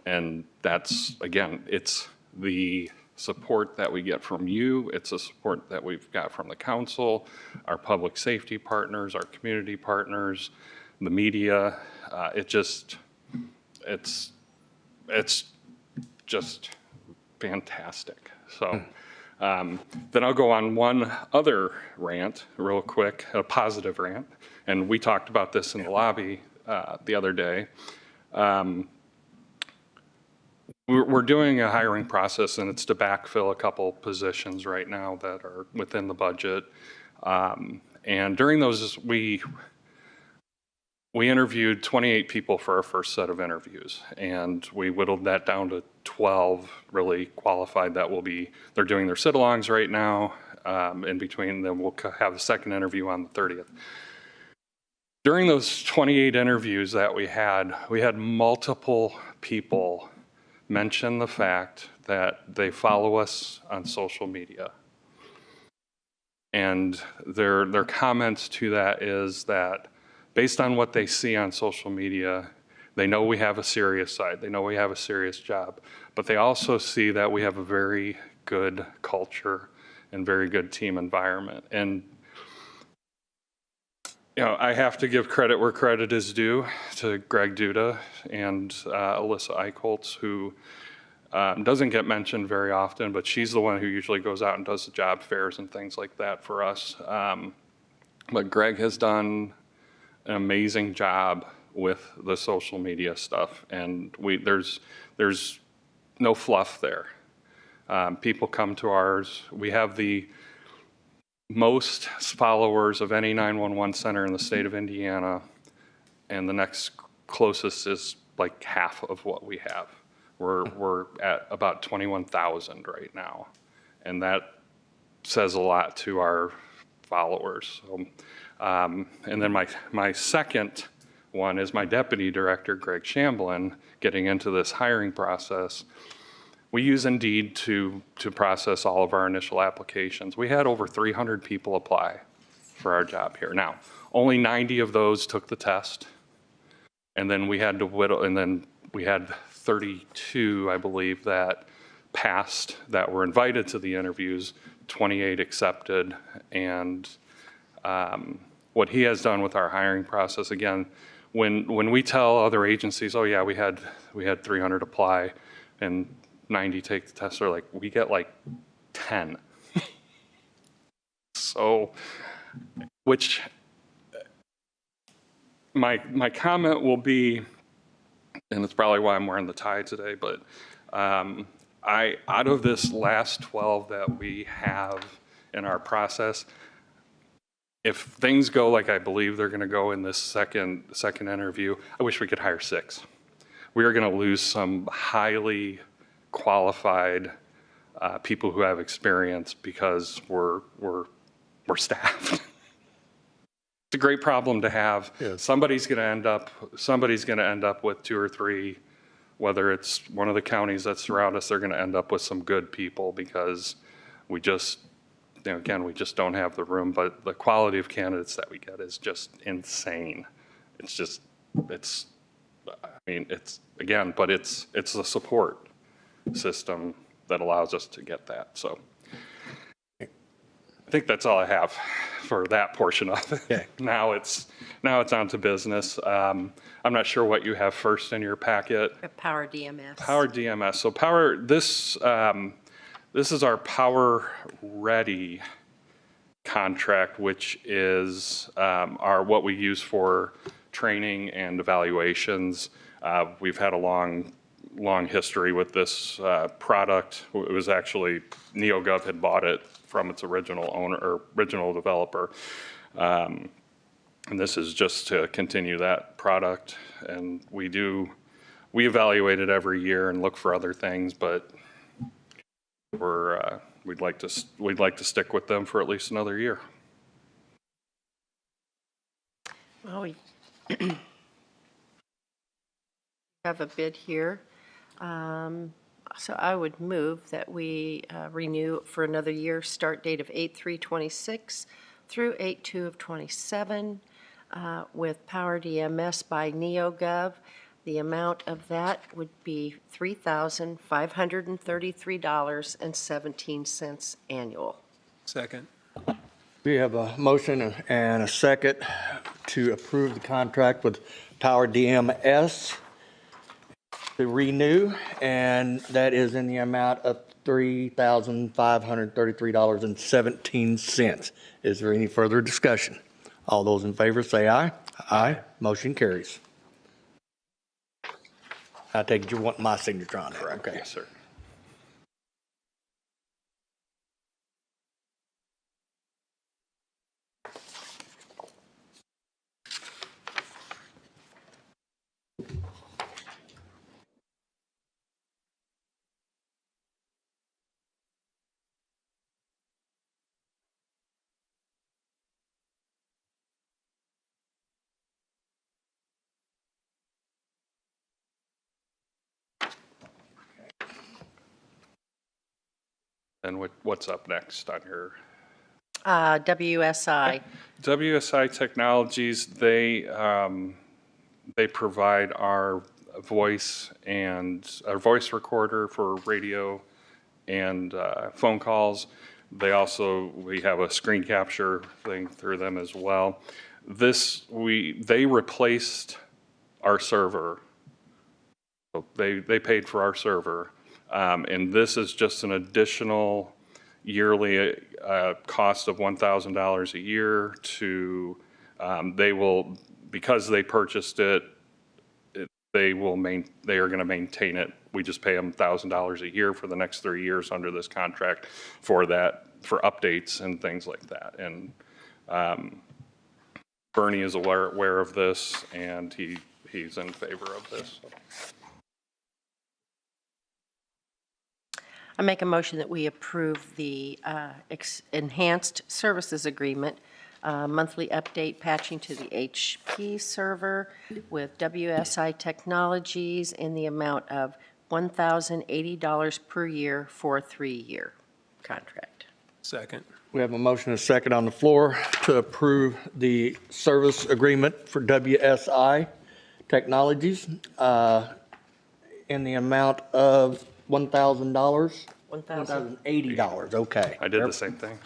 And that's, again, it's the support that we get from you. It's the support that we've got from the council, our public safety partners, our community partners, the media. It's just fantastic. So then I'll go on one other rant real quick, a positive rant. And we talked about this in the lobby the other day. We're doing a hiring process, and it's to backfill a couple positions right now that are within the budget. And during those, we interviewed 28 people for our first set of interviews, and we whittled that down to 12 really qualified they're doing their sit-alongs right now. In between them, we'll have the second interview on the 30th. During those 28 interviews that we had multiple people mention the fact that they follow us on social media. And their comments to that is that based on what they see on social media, they know we have a serious side. They know we have a serious job. But they also see that we have a very good culture and very good team environment. And I have to give credit where credit is due to Greg Duda and Alyssa Eichholz, who doesn't get mentioned very often, but she's the one who usually goes out and does the job fairs and things like that for us. But Greg has done an amazing job with the social media stuff, and there's no fluff there. People come to ours. We have the most followers of any 911 center in the state of Indiana, and the next closest is like half of what we have. We're at about 21,000 right now, and that says a lot to our followers. So, and then my second one is my deputy director, Greg Shamblin, getting into this hiring process. We use Indeed to process all of our initial applications. We had over 300 people apply for our job here. Now, only 90 of those took the test, and then we had to whittle, and then we had 32, I believe, that passed, that were invited to the interviews, 28 accepted, and what he has done with our hiring process. Again, when we tell other agencies, oh yeah, we had 300 apply and 90 take the test, they're like, we get like 10. So, which my comment will be, and it's probably why I'm wearing the tie today, but out of this last 12 that we have in our process, if things go like I believe they're going to go in this second interview, I wish we could hire 6. We are going to lose some highly qualified people who have experience because we're staffed. It's a great problem to have. Yeah. Somebody's going to end up with 2 or 3. Whether it's one of the counties that surround us, they're going to end up with some good people because we just, again, we just don't have the room. But the quality of candidates that we get is just insane. It's the support system that allows us to get that. So I think that's all I have for that portion of it. Okay. Now it's on to business. I'm not sure what you have first in your packet. Power DMS. Power DMS. So this is our Power Ready contract, which is what we use for training and evaluations. We've had a long history with this product. It was actually NeoGov had bought it from its original owner or original developer. And this is just to continue that product. And we evaluate it every year and look for other things, but we'd like to stick with them for at least another year. Well, we have a bid here. So I would move that we renew for another year, start date of 8/3/26 through 8/2/27 with Power DMS by NeoGov. The amount of that would be $3,533.17 annual. Second. We have a motion and a second to approve the contract with Power DMS to renew, and that is in the amount of $3,533.17. Is there any further discussion? All those in favor say aye. Aye. Motion carries. I take it you want my signature on it. Okay. Yes, sir. And what's up next on your? WSI. WSI Technologies, they provide our voice recorder for radio and phone calls. We have a screen capture thing through them as well. They replaced our server. So they paid for our server. And this is just an additional yearly cost of $1,000 a year to, because they purchased it, they are going to maintain it. We just pay them $1,000 a year for the next 3 years under this contract for updates and things like that. And Bernie is aware of this, and he's in favor of this. So. I make a motion that we approve the enhanced services agreement, monthly update patching to the HP server with WSI Technologies in the amount of $1,080 per year for a 3-year contract. Second. We have a motion and a second on the floor to approve the service agreement for WSI Technologies in the amount of $1,000. $1,080, okay. I did the same thing.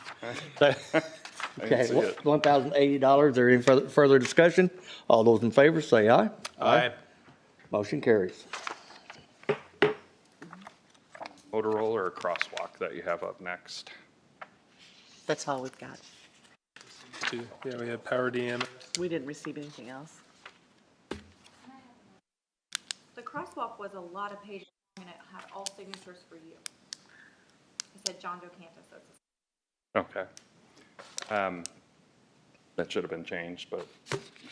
Okay, $1,080. There any further discussion? All those in favor say aye. Aye. Motion carries. Motorola or Crosswalk that you have up next? That's all we've got. Yeah, we have Power DM. We didn't receive anything else. The crosswalk was a lot of pages and it had all signatures for you. It said John Jokantas. Okay. That should have been changed, but,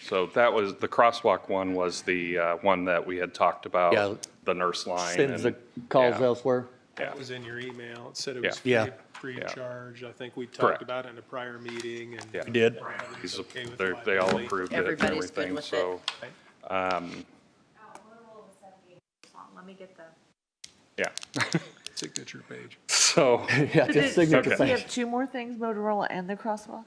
so that was, the crosswalk one was the one that we had talked about, Yeah. the nurse line. Sends the and- calls yeah. elsewhere. That was in your email. It said it was Yeah. free Yeah. of charge. I think we Correct. talked about it in a prior meeting and. Yeah. We did. everybody's okay with They all liability. approved it and Everybody's good everything, with so. Let me get the. Yeah. Signature page. So, Yeah, just signature Did we page. have two more things, Motorola and the crosswalk?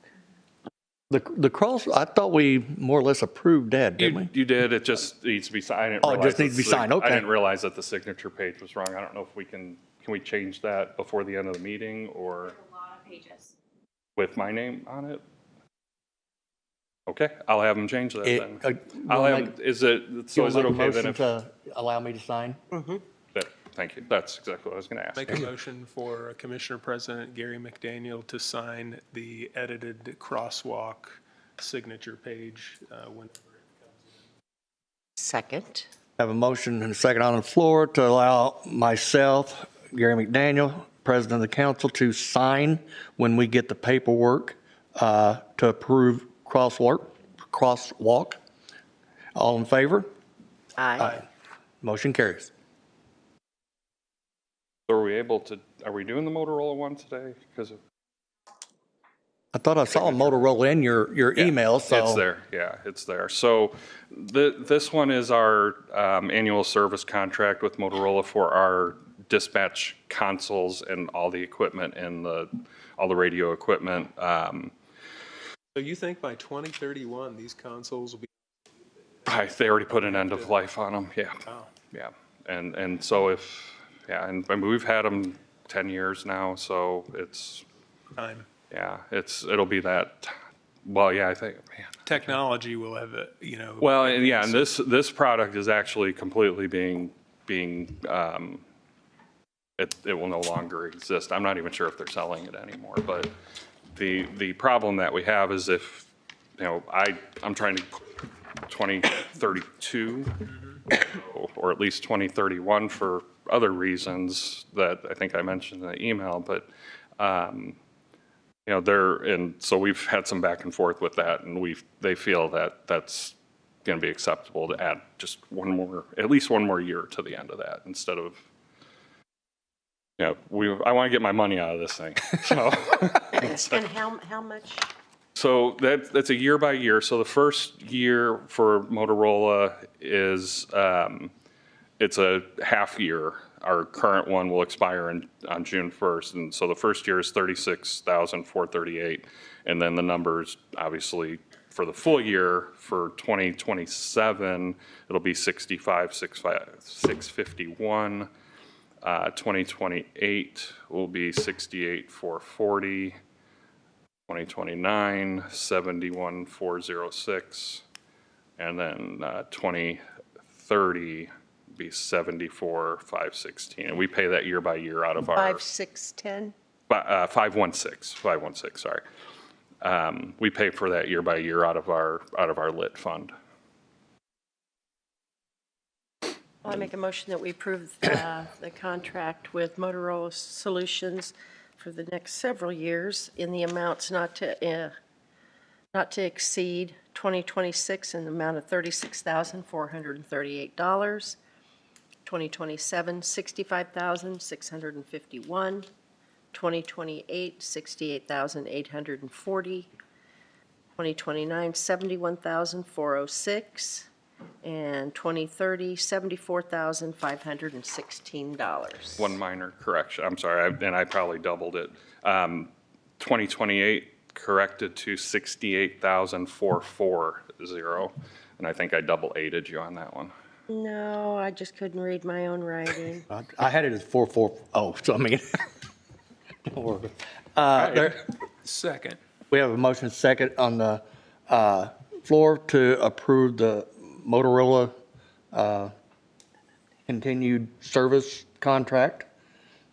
The cross, I thought we more or less approved that, didn't we? you did, it just needs to be signed. I didn't Oh, it realize just needs to be that the- signed, okay. I didn't realize that the signature page was wrong. I don't know if we can we change that before the end of the meeting or A lot of pages. with my name on it? Okay, I'll have them change that then. I'll wanna have, is it, so is it okay then if? To allow me to sign? Thank you, that's exactly what I was gonna ask. Make a motion for Commissioner President Gary McDaniel to sign the edited crosswalk signature page whenever it comes in. Second. Have a motion and a second on the floor to allow myself, Gary McDaniel, President of the Council, to sign when we get the paperwork to approve crosswalk. All in favor? Aye. Motion carries. So are we able to, are we doing the Motorola one today? Because I thought I saw Motorola in your email, so. it's there, yeah, it's there. So this one is our annual service contract with Motorola for our dispatch consoles and all the equipment and all the radio equipment. So you think by 2031, these consoles will be? They already put an end of life on them, yeah, Wow. yeah. And so and I mean, we've had them 10 years now, so it's, Time. yeah, it'll be that, well, yeah, I think, man. Technology will have, Well, and yeah, and this product is actually completely being it will no longer exist. I'm not even sure if they're selling it anymore, but the problem that we have is if, I'm trying to 2032 or at least 2031 for other reasons that I think I mentioned in the email, but so we've had some back and forth with that, and they feel that that's going to be acceptable to add just at least one more year to the end of that instead of, I want to get my money out of this thing. So, And how much? so that's a year by year. So the first year for Motorola is, it's a half year. Our current one will expire on June 1st. And so the first year is $36,438. And then the numbers, obviously, for the full year for 2027, it'll be $65,651. 2028 will be $68,440. 2029, $71,406. And then 2030 be $74,516. And we pay that year by year out of our 5,610? 516, sorry. We pay for that year by year out of our lit fund. I make a motion that we approve the contract with Motorola Solutions for the next several years in the amounts not to exceed 2026 in the amount of $36,438. 2027, $65,651. 2028, $68,840. 2029, $71,406. And 2030, $74,516. One minor correction, I'm sorry, and I probably doubled it. 2028 corrected to 68,440, and I think I double eighted you on that one. No, I just couldn't read my own writing. I had it as 440, so I mean. Don't worry. Second. We have a motion second on the floor to approve the Motorola continued service contract.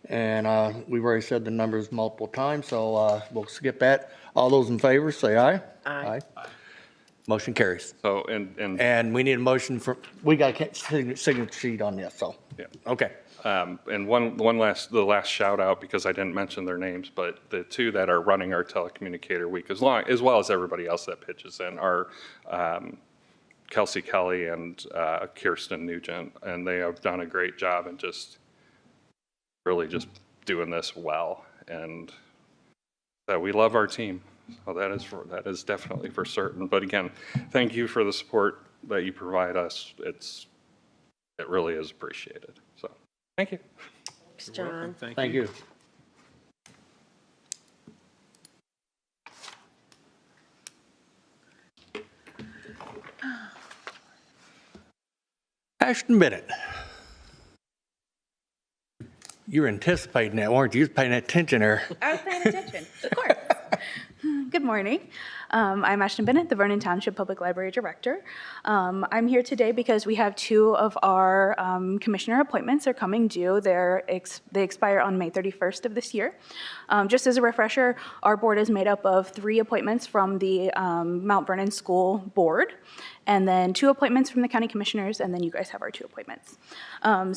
And we've already said the numbers multiple times, so we'll skip that. All those in favor, say aye. Aye. Motion carries. So, And we need a motion for, we got a signature sheet on this, so. Yeah. Okay. And the last shout out, because I didn't mention their names, but the two that are running our telecommunicator week, as well as everybody else that pitches in, are Kelsey Kelly and Kirsten Nugent, and they have done a great job and just really just doing this well. And so we love our team. So that is definitely for certain. But again, thank you for the support that you provide us. It really is appreciated. So thank you. Thanks, John. Thank you. Ashtan Bennett. You were anticipating that, weren't you? You were paying attention there. I was paying attention, of course. Good morning. I'm Ashtan Bennett, the Vernon Township Public Library Director. I'm here today because we have two of our commissioner appointments are coming due. They expire on May 31st of this year. Just as a refresher, our board is made up of 3 appointments from the Mount Vernon School Board, and then 2 appointments from the county commissioners, and then you guys have our 2 appointments.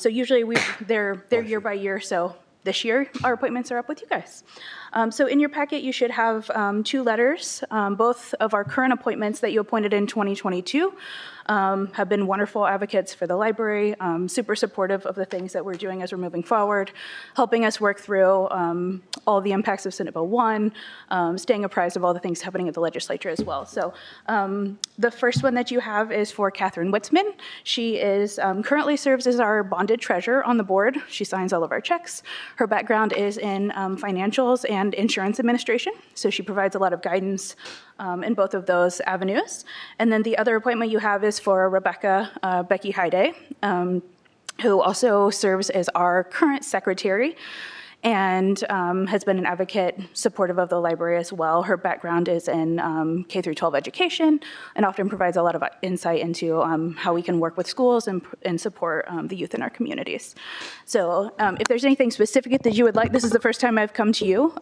So usually they're year by year, so this year our appointments are up with you guys. So in your packet you should have 2 letters. Both of our current appointments that you appointed in 2022 have been wonderful advocates for the library, super supportive of the things that we're doing as we're moving forward, helping us work through all the impacts of Senate Bill 1, staying apprised of all the things happening at the legislature as well. So the first one that you have is for Catherine Witzman. She is currently serves as our bonded treasurer on the board. She signs all of our checks. Her background is in financials and insurance administration, so she provides a lot of guidance in both of those avenues. And then the other appointment you have is for Rebecca Becky Hyde, who also serves as our current secretary and has been an advocate, supportive of the library as well. Her background is in K through 12 education and often provides a lot of insight into how we can work with schools and support the youth in our communities. So if there's anything specific that you would like, this is the first time I've come to you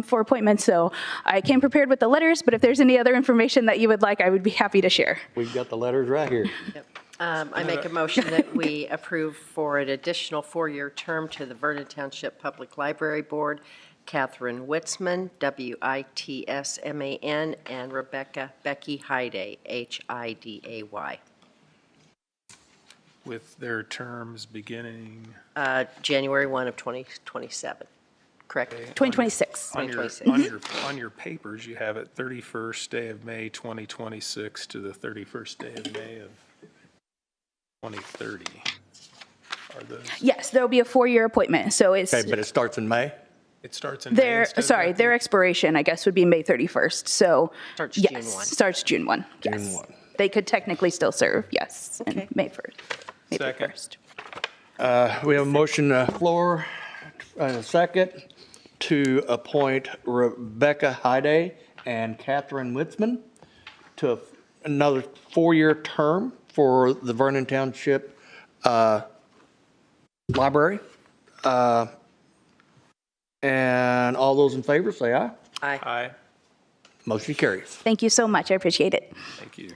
for appointments, so I came prepared with the letters, but if there's any other information that you would like, I would be happy to share. We've got the letters right here. Yep. I make a motion that we approve for an additional 4-year term to the Vernon Township Public Library Board, Catherine Witzman, Witsman, and Rebecca Becky Hyde, Hiday. With their terms beginning? January 1 of 2027, correct? 2026. On your papers, you have it 31st day of May 2026 to the 31st day of May of 2030. Are those? Yes, there will be a 4-year appointment. So it's Okay, but it starts in May? It starts in May. Their expiration, I guess, would be May 31st. So starts yes, June 1. Starts June 1. Yes. June 1. They could technically still serve, yes, Okay. and May 1st. May Second. 1st. We have a motion on the floor, and a second, to appoint Rebecca Hyde and Catherine Witzman to another 4-year term for the Vernon Township Library. And all those in favor, say aye. Aye. Aye. Motion carries. Thank you so much. I appreciate it. Thank you.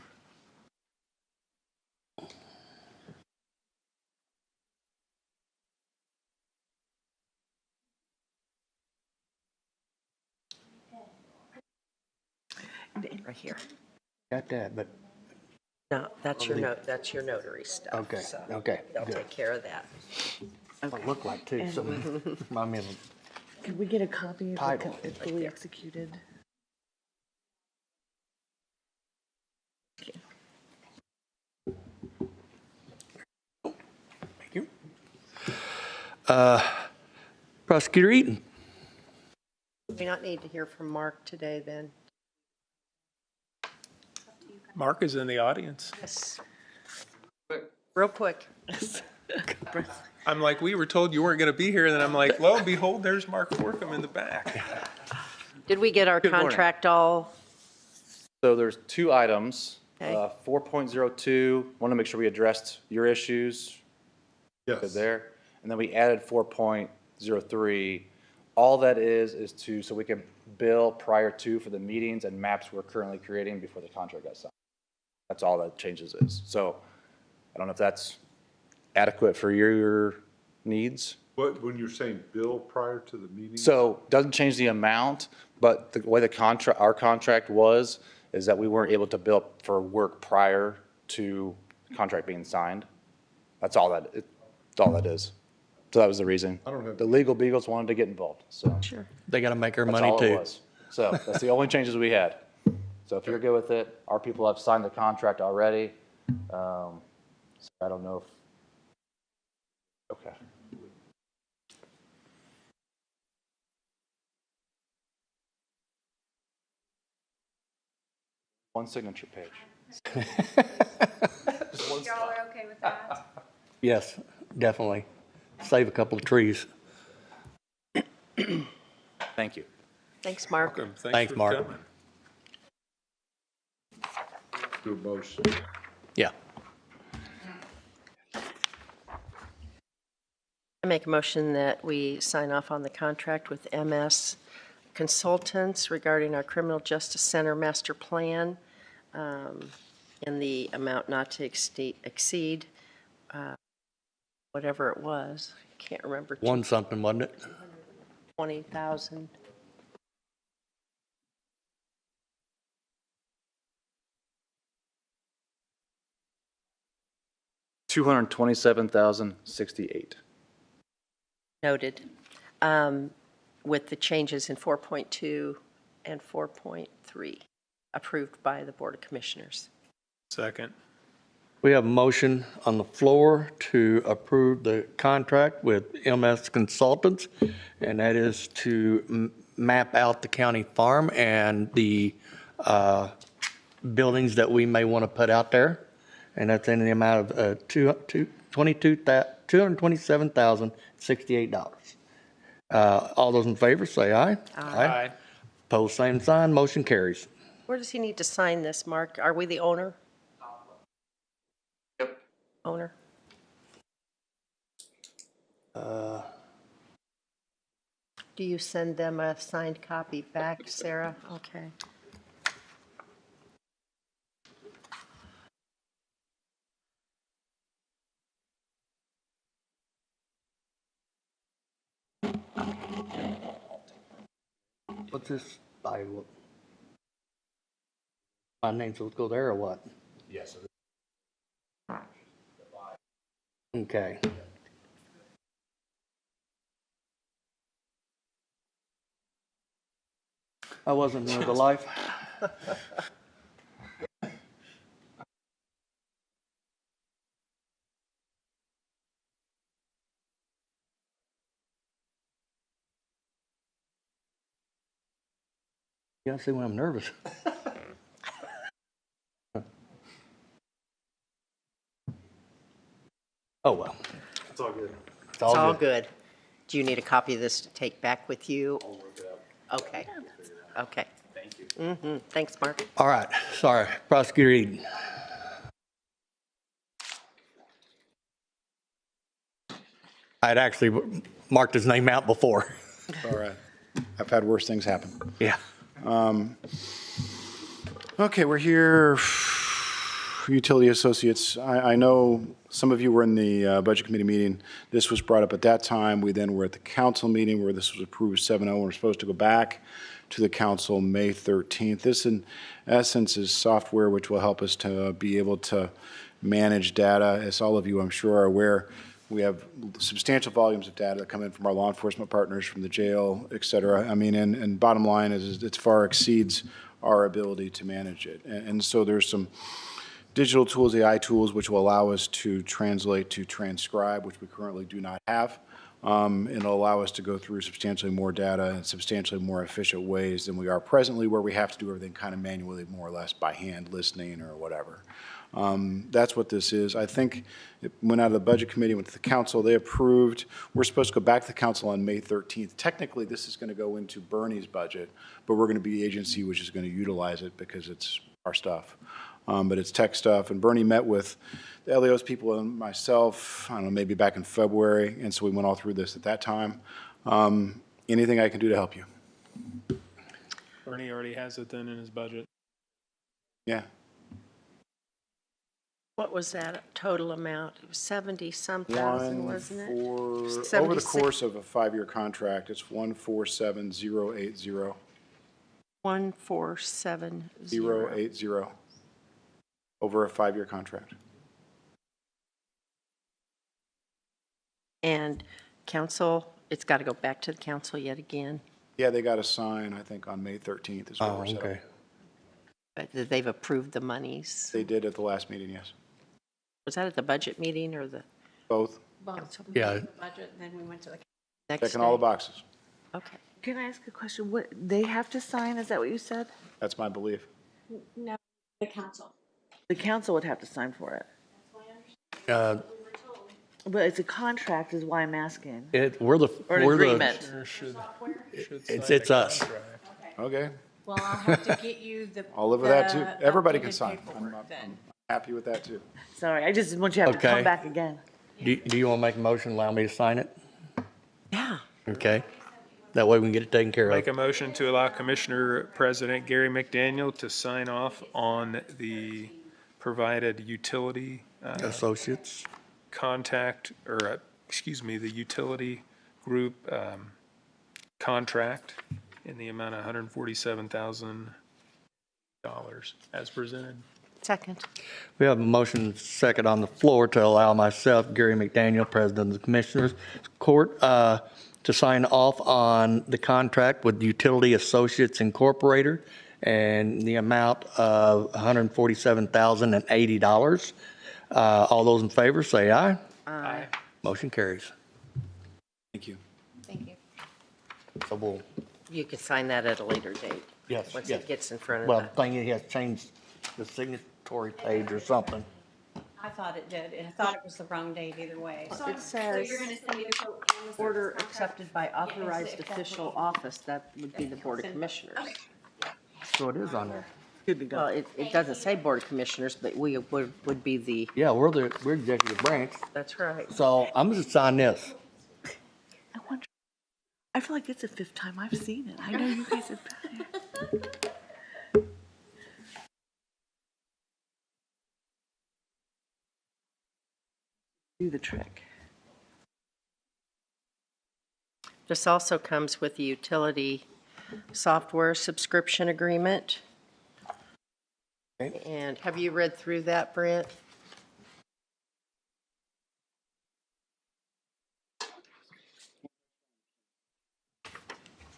Right here. Got that, but, No, that's your note. That's your notary stuff. Okay, so okay, They'll good. take care of that. it looked like too, so, I mean, Could we get a copy of Title. it fully executed? thank you. Prosecutor Eaton. Do we not need to hear from Mark today then? Mark is in the audience. Yes. Real quick. I'm like, we were told you weren't going to be here, and then I'm like, lo and behold, there's Mark Forcum in the back. Did we get our Good morning. contract all? So there's two items. Okay. 4.02, want to make sure we addressed your issues. Yes. Good there. And then we added 4.03. All that is so we can bill prior to for the meetings and maps we're currently creating before the contract got signed. That's all that changes is. So I don't know if that's adequate for your needs. What, when you're saying bill prior to the meeting? So doesn't change the amount, but the way our contract is that we weren't able to bill for work prior to the contract being signed. That's all that is. So that was the reason. I don't have. The legal beagles wanted to get involved, so. Sure. They got to make their That's money all it too. was. So that's the only changes we had. So if you're good with it, our people have signed the contract already. So I don't know if, okay. One signature page. Y'all are okay with that? Yes, definitely. Save a couple of trees. Thank you. Thanks, Mark. Welcome. Thanks, for Mark. coming. Do a motion. Yeah. I make a motion that we sign off on the contract with MS Consultants regarding our Criminal Justice Center Master Plan in the amount not to exceed whatever it was. I can't remember. One something, wasn't it? 20,000. $227,068. Noted. With the changes in 4.2 and 4.3 approved by the Board of Commissioners. Second. We have a motion on the floor to approve the contract with MS Consultants, and that is to map out the county farm and the buildings that we may want to put out there. And that's in the amount of $227,068. All those in favor, say aye. Aye. Pose same sign, motion carries. Where does he need to sign this, Mark? Are we the owner? Yep. Owner? Do you send them a signed copy back, Sarah? Okay. What's this Bible? My name's supposed to go there or what? Yes. Okay. I wasn't near the life. You gotta see when I'm nervous. Oh, well. It's all good. It's all good. Do you need a copy of this to take back with you? I'll work it out. Okay. Okay. Thank you. Mm-hmm. Thanks, Mark. All right, sorry, Prosecutor Eaton. I had actually marked his name out before. All right. I've had worse things happen. Yeah. Okay, we're here, Utility Associates. I know some of you were in the Budget Committee meeting. This was brought up at that time. We then were at the council meeting where this was approved 7-0. We're supposed to go back to the council May 13th. This, in essence, is software which will help us to be able to manage data. As all of you, I'm sure, are aware, we have substantial volumes of data that come in from our law enforcement partners, from the jail, et cetera. I mean, and bottom line is it far exceeds our ability to manage it. And so there's some digital tools, AI tools, which will allow us to translate to transcribe, which we currently do not have It'll allow us to go through substantially more data in substantially more efficient ways than we are presently, where we have to do everything kind of manually, more or less by hand, listening or whatever. That's what this is. I think it went out of the Budget Committee, went to the council, they approved. We're supposed to go back to the council on May 13th. Technically, this is going to go into Bernie's budget, but we're going to be the agency which is going to utilize it because it's our stuff. But it's tech stuff, and Bernie met with the LEO's people and myself, I don't know, maybe back in February, and so we went all through this at that time. Anything I can do to help you? Bernie already has it then in his budget. Yeah. What was that total amount? It was 70-some thousand, wasn't it? Over the 76. course of a 5-year contract, it's 147,080. 1470. 080. Over a 5-year contract. And council, it's got to go back to the council yet again. Yeah, they got a sign, I think, on May 13th is what we're set up. Okay. But they've approved the monies. They did at the last meeting, yes. Was that at the budget meeting or the? Both. Council? Yeah. Budget, then we went to the. Next Checking all the day? boxes. Okay. Can I ask a question? What, they have to sign, is that what you said? That's my belief. No, the council. The council would have to sign for it. Uh, But it's a contract is why I'm asking. We're the, Or an we're agreement. it's us. Okay. Well, I'll have to get you the. I'll live with that too. the Everybody can updated sign. paperwork I'm then. happy with that too. Sorry, I just want you to have to Okay. come back again. Do you want to make a motion, allow me to sign it? Yeah. Okay. That way we can get it taken care of. Make a motion to allow Commissioner President Gary McDaniel to sign off on the provided utility Associates. contact, or, the utility group contract in the amount of $147,000 as presented. Second. We have a motion second on the floor to allow myself, Gary McDaniel, President of the Commissioners Court, to sign off on the contract with Utility Associates Incorporated and the amount of $147,080. All those in favor, say aye. Aye. Motion carries. Thank you. Thank you. So we'll, You could sign that at a later date. yes, Once yes. it gets in front of Well, the. the thing is, he has changed the signatory page or something. I thought it did, and I thought it was the wrong date either way. It says you're gonna send me the quote and the order contract? accepted by authorized official office. That would be the Board of Commissioners. So it is on there. Good to go. Well, it doesn't say Board of Commissioners, but we would be the, Yeah, we're executive branch. that's right. So I'm going to sign this. I wonder, I feel like it's the 5th time I've seen it. I know you guys have done it. Do the trick. This also comes with the utility software subscription agreement. Okay. And have you read through that, Brent?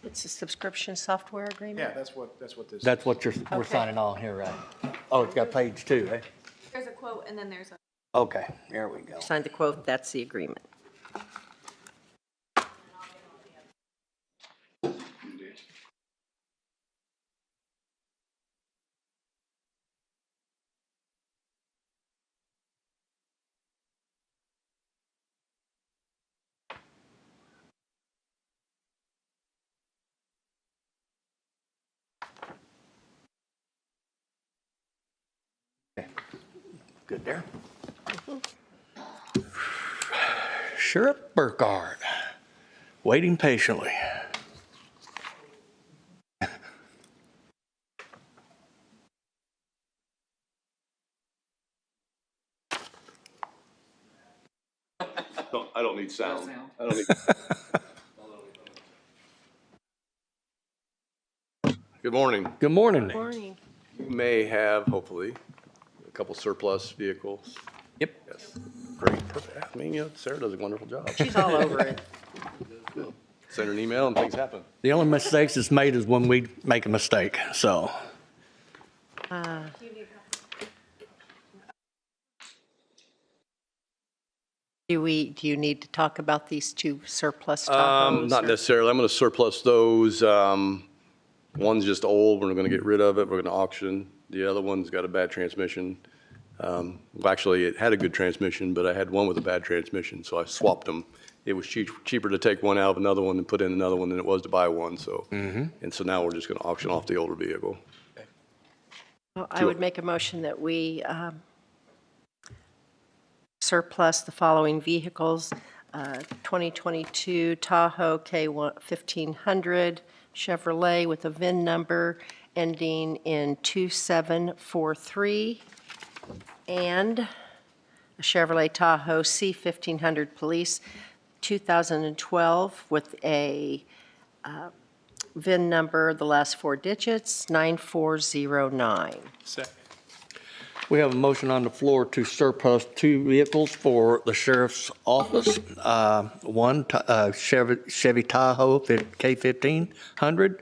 It's a subscription software agreement? Yeah, that's what this is. That's what we're Okay. signing on here, right? Oh, it's got page 2, eh? There's a quote and then there's a. Okay, there we go. Signed the quote, that's the agreement. Good there. Sheriff Burkhart, waiting patiently. I don't need sound. I don't need. Good morning. Good morning. Morning. You may have, hopefully, a couple surplus vehicles. Yep. Yes. Great. Perfect. I mean, Sarah does a wonderful job. She's all over it. Send her an email and things happen. The only mistakes it's made is when we make a mistake, so. Do you need to talk about these two surplus Tahoes? Not or- necessarily. I'm going to surplus those. One's just old. We're going to get rid of it. We're going to auction. The other one's got a bad transmission. Well, actually, it had a good transmission, but I had one with a bad transmission, so I swapped them. It was cheaper to take one out of another one and put in another one than it was to buy one. So, and so now we're just going to auction off the older vehicle. Well, I would make a motion that we surplus the following vehicles. 2022 Tahoe K1500 Chevrolet with a VIN number ending in 2743, and a Chevrolet Tahoe C1500 Police 2012 with a VIN number, the last four digits, 9409. Second. We have a motion on the floor to surplus two vehicles for the sheriff's office. One Chevy Tahoe K1500,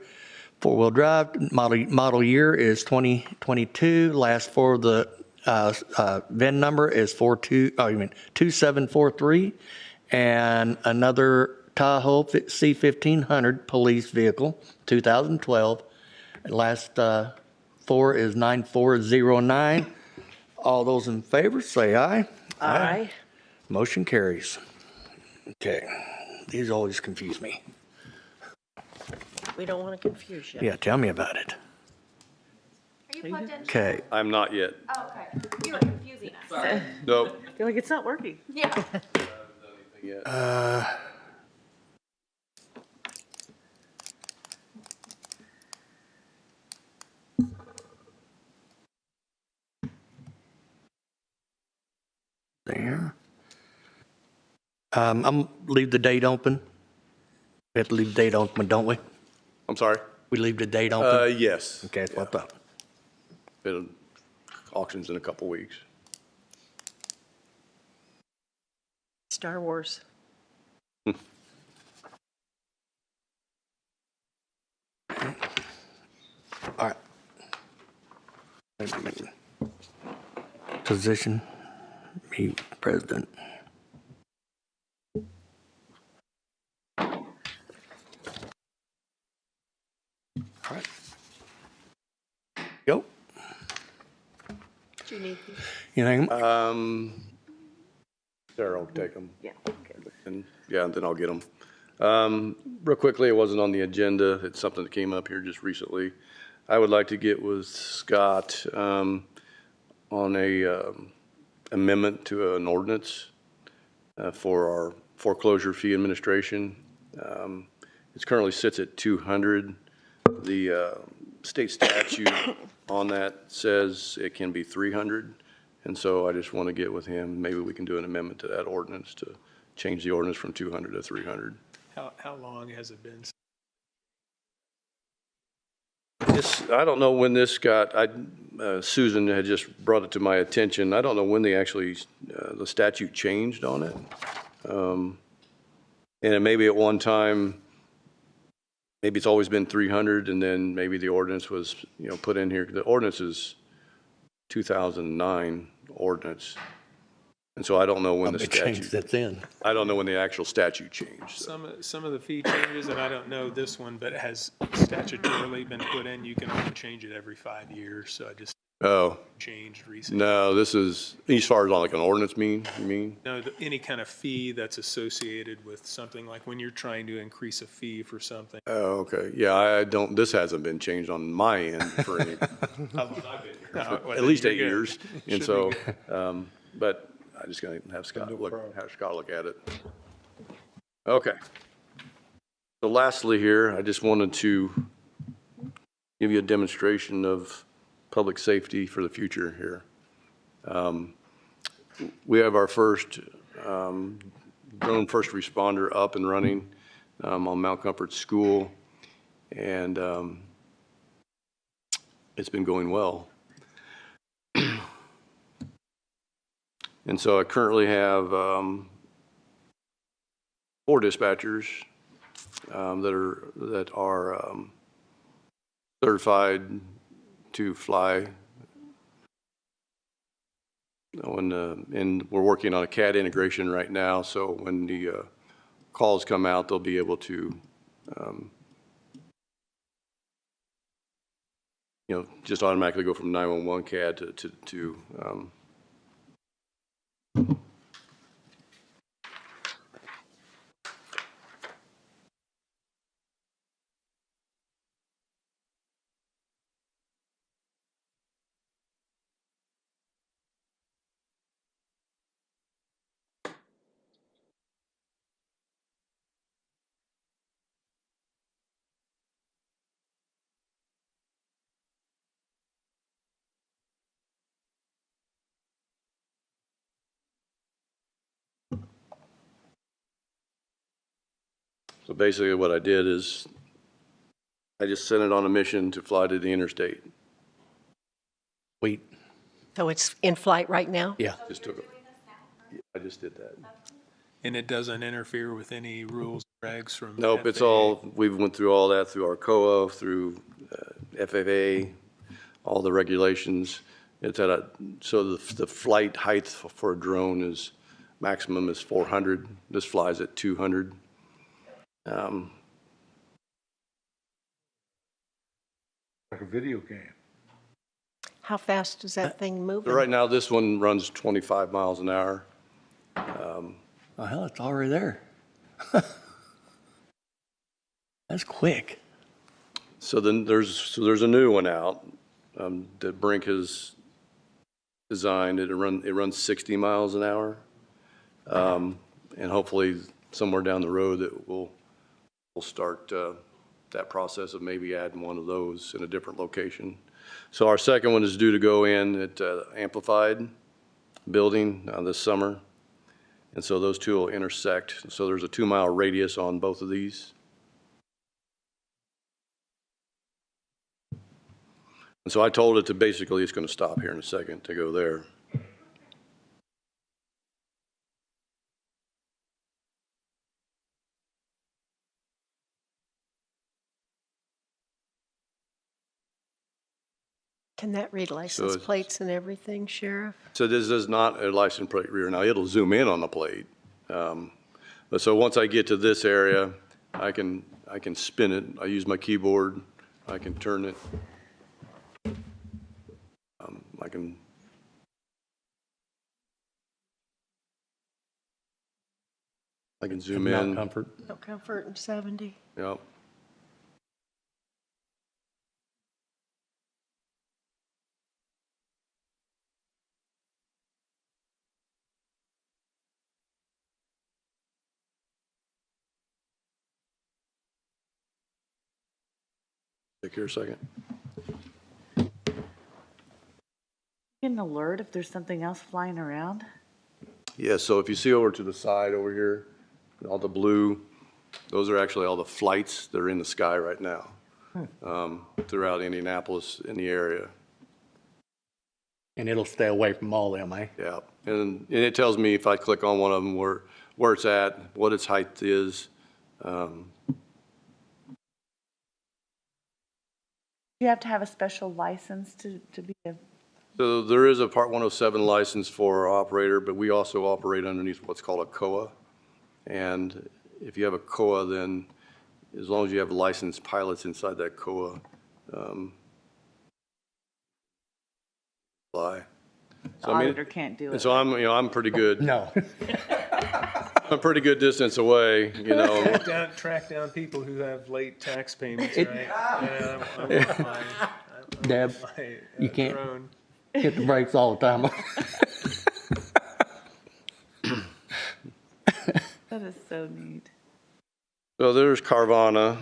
four-wheel drive. Model year is 2022. Last four of the VIN number is 2743. And another Tahoe C1500 police vehicle, 2012. Last four is 9409. All those in favor, say aye. Aye. Motion carries. Okay, these always confuse me. We don't want to confuse you. Yeah, tell me about it. Are you plugged in? Okay. I'm not yet. Oh, okay. You were confusing us. Nope. I feel like it's not working. Yeah. There. I'm leave the date open. We have to leave the date open, don't we? I'm sorry? We leave the date open? Yes. Okay, that's what I thought. Auctions in a couple weeks. Star Wars. All right. Position, me, president. All right. Go. Do you need these? Anything? Sarah will take them. Yeah. And then I'll get them. Real quickly, it wasn't on the agenda. It's something that came up here just recently. I would like to get with Scott on a amendment to an ordinance for our foreclosure fee administration. It currently sits at 200. The state statute on that says it can be 300. And so I just want to get with him. Maybe we can do an amendment to that ordinance to change the ordinance from 200 to 300. How long has it been? I don't know when this got, Susan had just brought it to my attention. I don't know when the statute changed on it. And it maybe at one time, maybe it's always been 300, and then maybe the ordinance was, put in here. The ordinance is 2009 ordinance. And so I don't know when the statute. That's in. I don't know when the actual statute changed. Some of the fee changes, and I don't know this one, but it has statutorily been put in. You can only change it every 5 years. So I just changed recently. No, this is, as far as like an ordinance you mean? No, any kind of fee that's associated with something, like when you're trying to increase a fee for something. Oh, okay. Yeah, this hasn't been changed on my end for any, at least 8 years. And so, but I'm just going to have Scott look at it. Okay. So lastly here, I just wanted to give you a demonstration of public safety for the future here. We have our first drone first responder up and running on Mount Comfort School, and it's been going well. And so I currently have 4 dispatchers that are certified to fly and we're working on a CAD integration right now, so when the calls come out, they'll be able to, just automatically go from 911 CAD to So basically what I did is I just sent it on a mission to fly to the interstate. Wait. So it's in flight right now? Yeah. Just took it. I just did that. And it doesn't interfere with any rules, regs from? Nope, it's all, we went through all that through our COA, through FAA, all the regulations. It's at so the flight height for a drone is, maximum is 400. This flies at 200. Like a video game. How fast is that thing moving? So right now, this one runs 25 miles an hour. Oh, hell, it's already there. That's quick. So then there's a new one out that Brink has designed. It runs 60 miles an hour, and hopefully somewhere down the road that we'll start that process of maybe adding one of those in a different location. So our second one is due to go in at Amplified building this summer. And so those two will intersect. So there's a 2-mile radius on both of these. And so I told it to basically, it's going to stop here in a second to go there. Can that read license plates and everything, Sheriff? So this is not a license plate reader. Now it'll zoom in on the plate. But so once I get to this area, I can spin it. I use my keyboard. I can turn it. I can zoom in. Comfort. No comfort in 70. Yep. Take here a second. Get an alert if there's something else flying around? Yeah, so if you see over to the side over here, all the blue, those are actually all the flights that are in the sky right now throughout Indianapolis in the area. And it'll stay away from all them, eh? Yeah, and it tells me if I click on one of them where it's at, what its height is. You have to have a special license to be a... So there is a Part 107 license for our operator, but we also operate underneath what's called a COA. And if you have a COA, then as long as you have licensed pilots inside that COA, fly. The auditor can't do it. And so I'm pretty good. No. I'm a pretty good distance away, Track down people who have late tax payments, right? Deb, you can't hit the brakes all the time. That is so neat. So there's Carvana.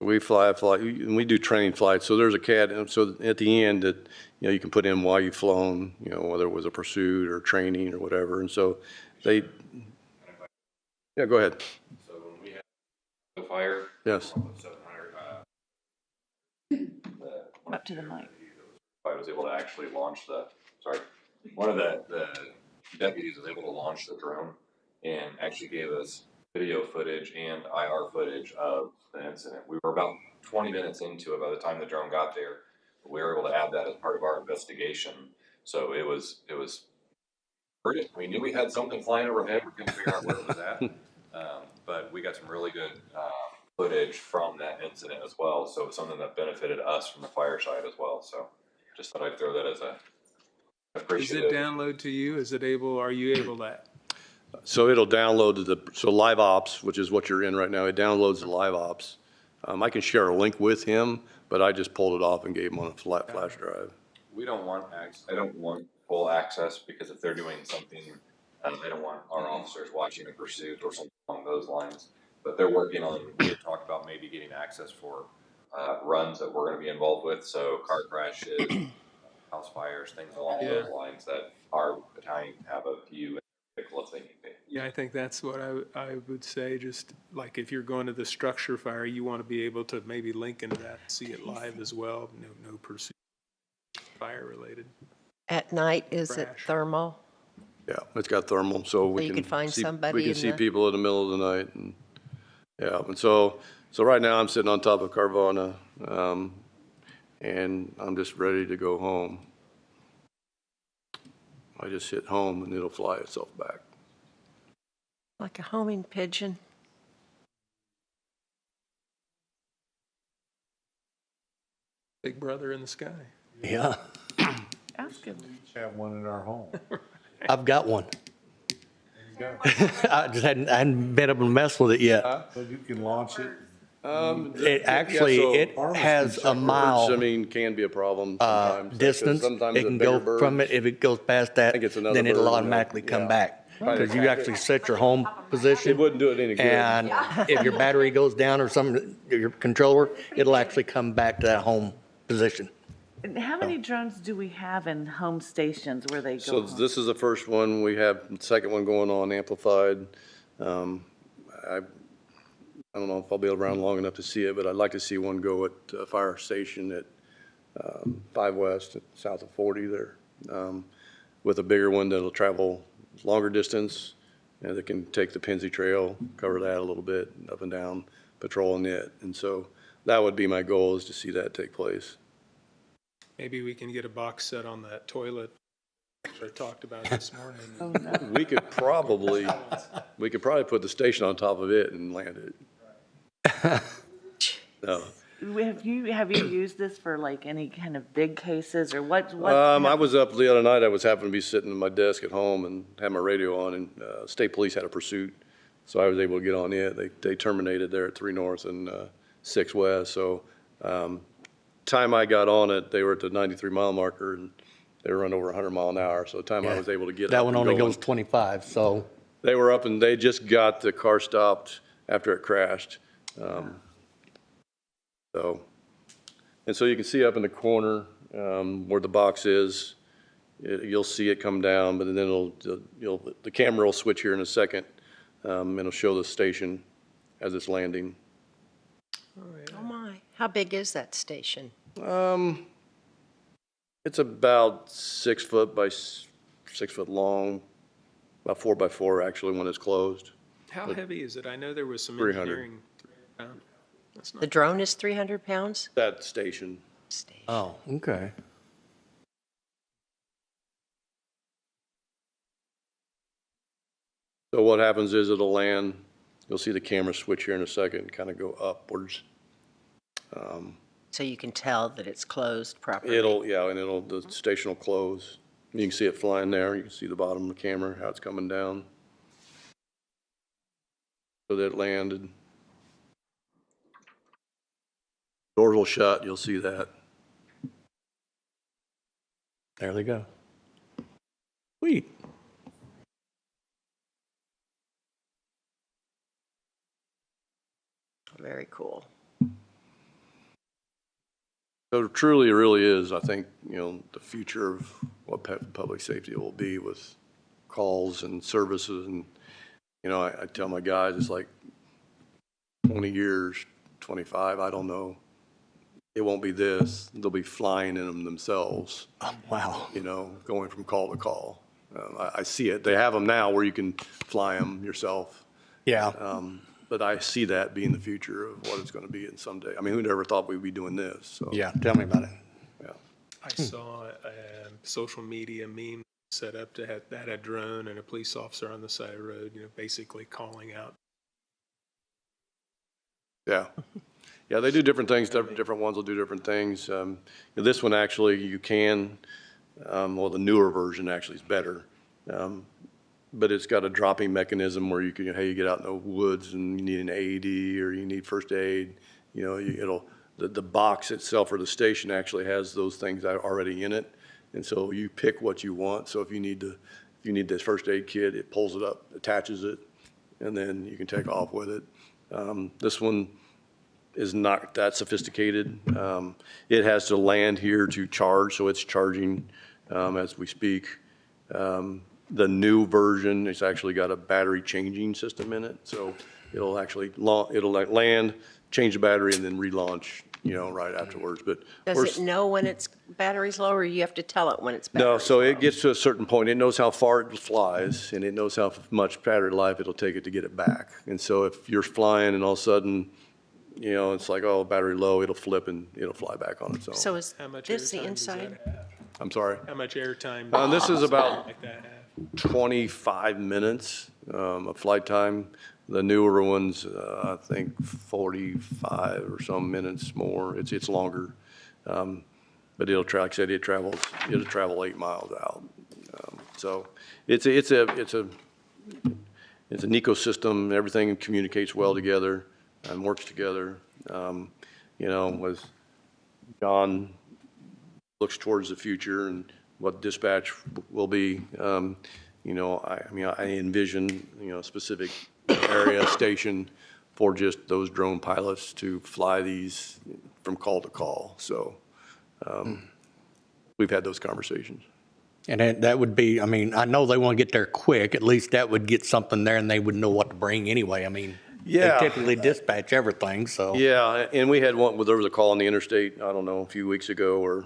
We fly, and we do training flights. So there's a CAD. So at the end, that you can put in why you've flown, whether it was a pursuit or training or whatever. And so yeah, go ahead. So when we had the fire, Yes. 700, Up to the mic. I was able to actually launch one of the deputies was able to launch the drone and actually gave us video footage and IR footage of the incident. We were about 20 minutes into it by the time the drone got there. We were able to add that as part of our investigation. So it was we knew we had something flying overhead. We couldn't figure out where it was at. But we got some really good footage from that incident as well. So it's something that benefited us from the fire side as well. So just thought I'd throw that as a Does appreciative. it download to you? Are you able to? So it'll download so Live Ops, which is what you're in right now, it downloads the Live Ops. I can share a link with him, but I just pulled it off and gave him on a flash drive. We don't want I don't want full access because if they're doing something, I don't want our officers watching a pursuit or something along those lines. But they're working on, we had talked about maybe getting access for runs that we're going to be involved with. So car crashes, house fires, things along those lines that our battalion have a few if they need to. Yeah, I think that's what I would say. Just like if you're going to the structure fire, you want to be able to maybe link into that, see it live as well. No pursuit fire related. At night, is it thermal? Yeah, it's got thermal, so we you can can find see, somebody we can in see the- people in the middle of the night. And, yeah, and so right now I'm sitting on top of Carvana, and I'm just ready to go home. I just hit home and it'll fly itself back. Like a homing pigeon? Big brother in the sky. Yeah. Ask him. We have one in our home. I've got one. I just hadn't been able to mess with it yet. So you can launch it. It actually, it has a mile. Birds, I mean, can be a problem sometimes. Distance. Sometimes It the can bigger go from birds- it, if it goes past that, think it's another then it'll bird, automatically come yeah. back. Because you actually set your home position. It wouldn't do it any good. And if your battery goes down or something, your controller, it'll actually come back to that home position. And how many drones do we have in home stations where they go So home? this is the first one. We have the second one going on, Amplified. I don't know if I'll be around long enough to see it, but I'd like to see one go at fire station at 5 West, south of 40 there, with a bigger one that'll travel longer distance, and that can take the Pennsy Trail, cover that a little bit, up and down, patrolling it. And so that would be my goal, is to see that take place. Maybe we can get a box set on that toilet I talked about this morning. Oh, no. We could probably put the station on top of it and land it. No. Have you used this for like any kind of big cases or what? I was up the other night. I was happened to be sitting at my desk at home and had my radio on, and state police had a pursuit, so I was able to get on it. They terminated there at 3 North and 6 West. So time I got on it, they were at the 93-mile marker, and they were running over 100 mile an hour. So the time I was able to get That up one and only going. goes 25, so. They were up and they just got the car stopped after it crashed. So you can see up in the corner where the box is, you'll see it come down, but then the camera will switch here in a second, and it'll show the station as it's landing. Oh my, how big is that station? It's about 6 foot by 6 foot long, about 4 by 4 actually when it's closed. How But heavy is it? I know there was some 300. engineering. That's not The drone is 300 pounds? That station. Oh, okay. So what happens is it'll land, you'll see the camera switch here in a second, kind of go upwards. So you can tell that it's closed properly? The station will close. You can see it flying there. You can see the bottom of the camera, how it's coming down. So that it landed. Doors will shut, you'll see that. There they go. Sweet. Very cool. So truly, it really is, I think, the future of what public safety will be with calls and services. And, I tell my guys, it's like 20 years, 25, I don't know. It won't be this. They'll be flying in them themselves. Oh, wow. Going from call to call. I see it. They have them now where you can fly them yourself. Yeah. But I see that being the future of what it's going to be in someday. I mean, who never thought we'd be doing this? So. Yeah, tell me about it. Yeah. saw a social media meme set up to have that a drone and a police officer on the side of the road, basically calling out. Yeah. Yeah, they do different things. Different ones will do different things. This one actually, you can, well, the newer version actually is better. But it's got a dropping mechanism where you can, hey, you get out in the woods and you need an AED or you need first aid, the box itself or the station actually has those things already in it. And so you pick what you want. So if you need this first aid kit, it pulls it up, attaches it, and then you can take off with it. This one is not that sophisticated. It has to land here to charge, so it's charging as we speak. The new version, it's actually got a battery changing system in it, so it'll actually land, change the battery, and then relaunch, right afterwards. But Does it know when its battery's low, or you have to tell it when it's battery's no, so low? it gets to a certain point. It knows how far it flies, and it knows how much battery life it'll take it to get it back. And so if you're flying and all of a sudden, it's like, oh, battery low, it'll flip and it'll fly back on its own. So is this the inside? I'm sorry? How much airtime? This is about like that have? 25 minutes of flight time. The newer ones, I think 45 or some minutes more. It's longer, but it'll like I said, it'll travel 8 miles out. So it's an ecosystem. Everything communicates well together and works together. As John looks towards the future and what dispatch will be, I envision, a specific area station for just those drone pilots to fly these from call to call. So we've had those conversations. And that would be, I know they want to get there quick. At least that would get something there and they would know what to bring anyway. Yeah. They typically dispatch everything, so. Yeah, and we had there was a call on the interstate, I don't know, a few weeks ago, or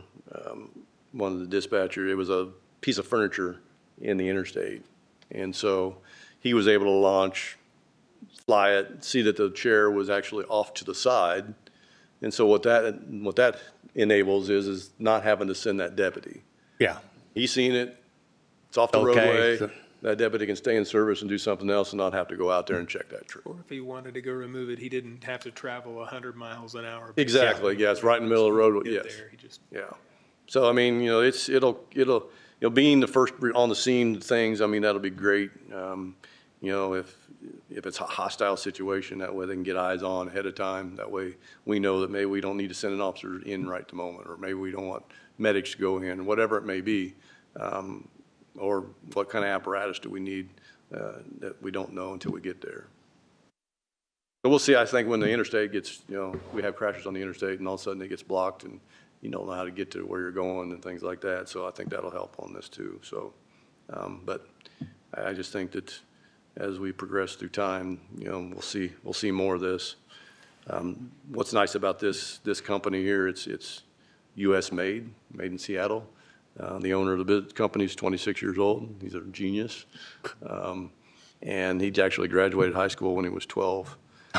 one of the dispatchers, it was a piece of furniture in the interstate. And so he was able to launch, fly it, see that the chair was actually off to the side. And so what that enables is not having to send that deputy. Yeah. He's seen it, it's off the roadway. That deputy can stay in service and do something else and not have to go out there and check that tree. Or if he wanted to go remove it, he didn't have to travel 100 miles an hour. Exactly, yes, right in the middle of the road, yes. Yeah. So, it'll being the first on the scene things, that'll be great. If it's a hostile situation, that way they can get eyes on ahead of time. That way we know that maybe we don't need to send an officer in right the moment, or maybe we don't want medics to go in, whatever it may be. Or what kind of apparatus do we need that we don't know until we get there. But we'll see, I think, when the interstate gets, we have crashes on the interstate and all of a sudden it gets blocked and you don't know how to get to where you're going and things like that. So I think that'll help on this too. So, but I just think that as we progress through time, we'll see more of this. What's nice about this company here, it's U.S. made in Seattle. The owner of the company is 26 years old. He's a genius. And he actually graduated high school when he was 12.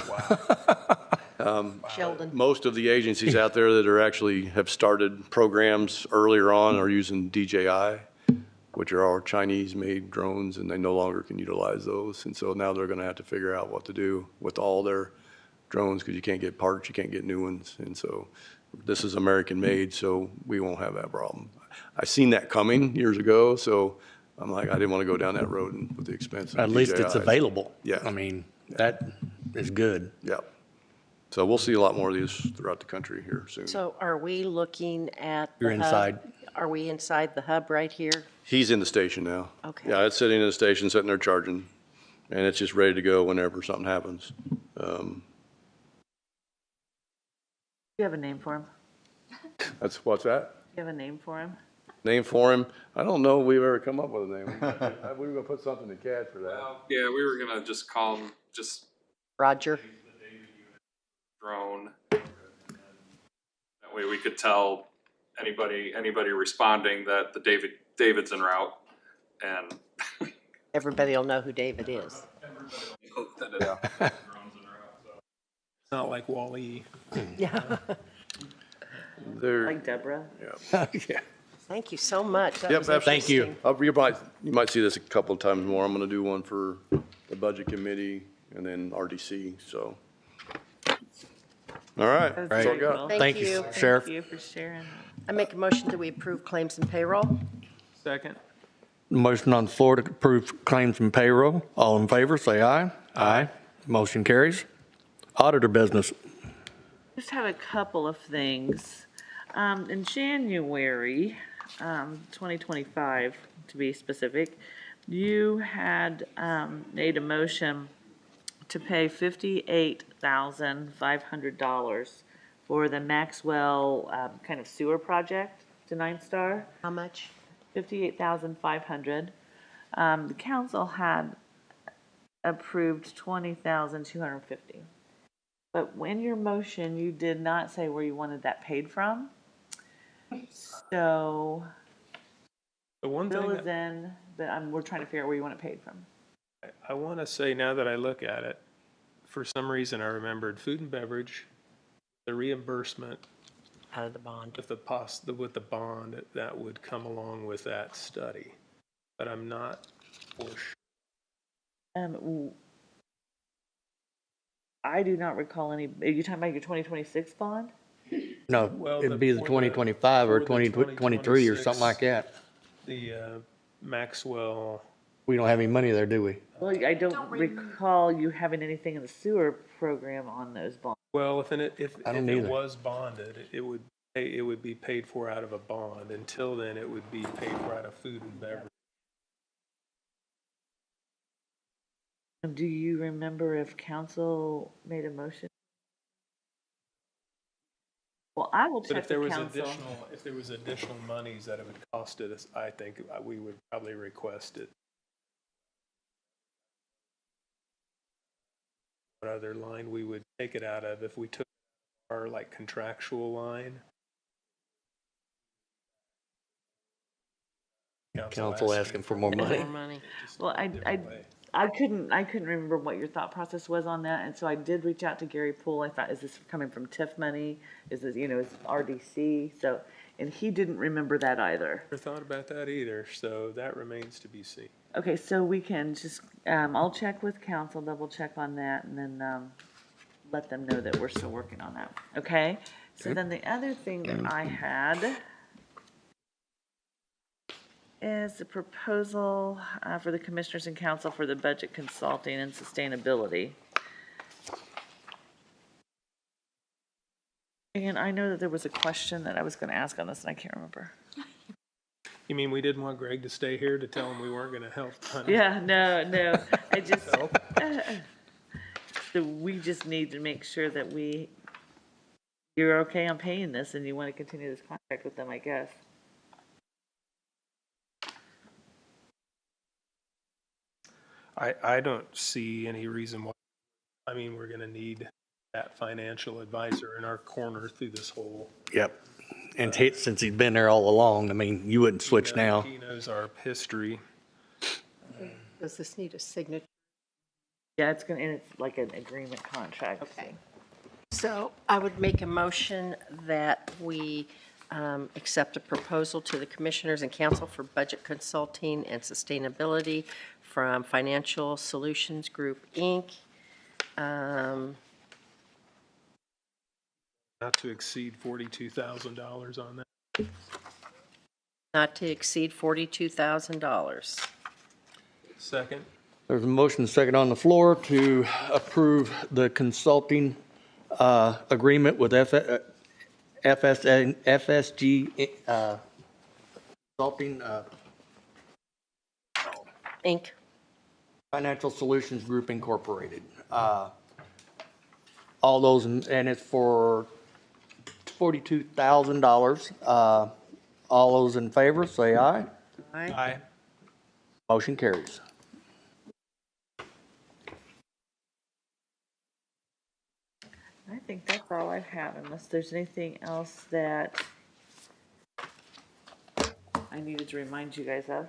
Wow. Sheldon. Most of the agencies out there that have started programs earlier on are using DJI, which are our Chinese-made drones, and they no longer can utilize those. And so now they're going to have to figure out what to do with all their drones, because you can't get parts, you can't get new ones. And so this is American-made, so we won't have that problem. I seen that coming years ago, so I'm like, I didn't want to go down that road and with the expense of At least it's DJI. available. Yeah. That is good. Yeah. So we'll see a lot more of these throughout the country here soon. So are we looking at the You're hub? inside. Are we inside the hub right here? He's in the station now. Okay. Yeah, it's sitting in the station, sitting there charging, and it's just ready to go whenever something happens. Do you have a name for him? What's that? Do you have a name for him? Name for him? I don't know if we've ever come up with a name. We were gonna put something in CAD for that. Well, yeah, we were gonna just call him just Roger. drone. That way we could tell anybody responding that the David's en route, and Everybody will know who David is. Not like Wall-E. Yeah. They're, Like Deborah? yeah. Yeah. Thank you so much. That Yep, was absolutely. Thank you. interesting. You might see this a couple of times more. I'm going to do one for the Budget Committee and then RDC, so. All right. That's That's all I very got. cool. Thank you, Sheriff. Thank you for sharing. I make a motion that we approve claims and payroll. Second. Motion on the floor to approve claims and payroll. All in favor, say aye. Aye. Motion carries. Auditor business. Just have a couple of things. In January, 2025, to be specific, you had made a motion to pay $58,500 for the Maxwell kind of sewer project to Nine Star. How much? $58,500. The council had approved $20,250. But in your motion, you did not say where you wanted that paid from. So The one bill thing is in, but we're trying to figure out where you want it paid from. I want to say, now that I look at it, for some reason I remembered food and beverage, the reimbursement Out of the bond. with the bond that would come along with that study, but I'm not for sure. I do not recall any. Are you talking about your 2026 bond? No, Well, it'd be the for 2025 or for the 2023 or something like that. The Maxwell, We don't have any money there, do we? Well, I don't recall you having anything in the sewer program on those bonds. well, if I don't it either. was bonded, it would be paid for out of a bond. Until then, it would be paid for out of food and beverage. Do you remember if council made a motion? Well, I will But check if there with was council. additional monies that it would cost us, I think we would probably request it. What other line we would take it out of if we took our like contractual line? Council asking for more money. More money. Well, I couldn't remember what your thought process was on that, and so I did reach out to Gary Poole. I thought, is this coming from TIF money? Is this, is RDC? So, and he didn't remember that either. Never thought about that either, so that remains to be seen. Okay, so we can just, I'll check with council, double check on that, and then, let them know that we're still working on that, okay? So then the other thing that I had is the proposal for the commissioners and council for the budget consulting and sustainability. And I know that there was a question that I was going to ask on this, and I can't remember. You mean we didn't want Greg to stay here to tell him we weren't going to help? Honey? Yeah, no, I just, so we just need to make sure that you're okay on paying this, and you want to continue this contract with them, I guess. I don't see any reason why. I mean, we're going to need that financial advisor in our corner through this whole. Yep. And since he's been there all along, I mean, you wouldn't switch now. He knows our history. Does this need a signature? Yeah, it's like an agreement contract. Okay. So I would make a motion that we accept a proposal to the Commissioners and Council for Budget Consulting and Sustainability from Financial Solutions Group, Inc. Not to exceed $42,000 on that. Not to exceed $42,000. Second. There's a motion second on the floor to approve the consulting agreement with FSG Consulting Inc. Financial Solutions Group Incorporated. All those, and it's for $42,000. All those in favor, say aye. Aye. Motion carries. I think that's all I have, unless there's anything else that I needed to remind you guys of.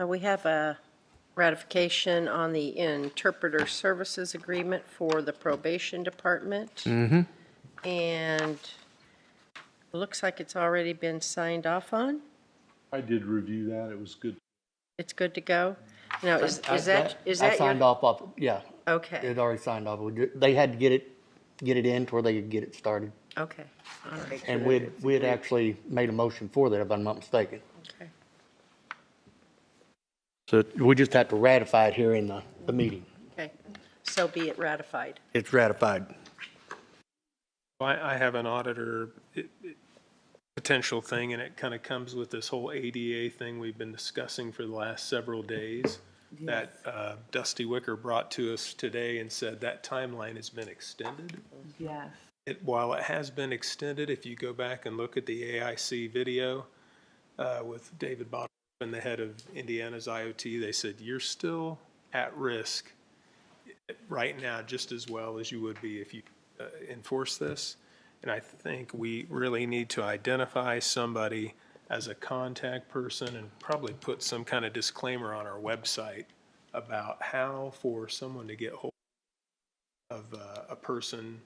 We have a ratification on the interpreter services agreement for the probation department. Mm-hmm. And it looks like it's already been signed off on. I did review that. It was good. It's good to go? Now, is I that I signed your? off, yeah. Okay. It already signed off. They had to get it in to where they could get it started. Okay, all right. And we had actually made a motion for that, if I'm not mistaken. Okay. So we just have to ratify it here in the meeting. Okay, so be it ratified. It's ratified. I have an auditor potential thing, and it kind of comes with this whole ADA thing we've been discussing for the last several days. Yes. That Dusty Wicker brought to us today and said that timeline has been extended. Yes. While it has been extended, if you go back and look at the AIC video with David Bottom and the head of Indiana's IoT, they said you're still at risk right now just as well as you would be if you enforce this. And I think we really need to identify somebody as a contact person and probably put some kind of disclaimer on our website about how for someone to get hold of a person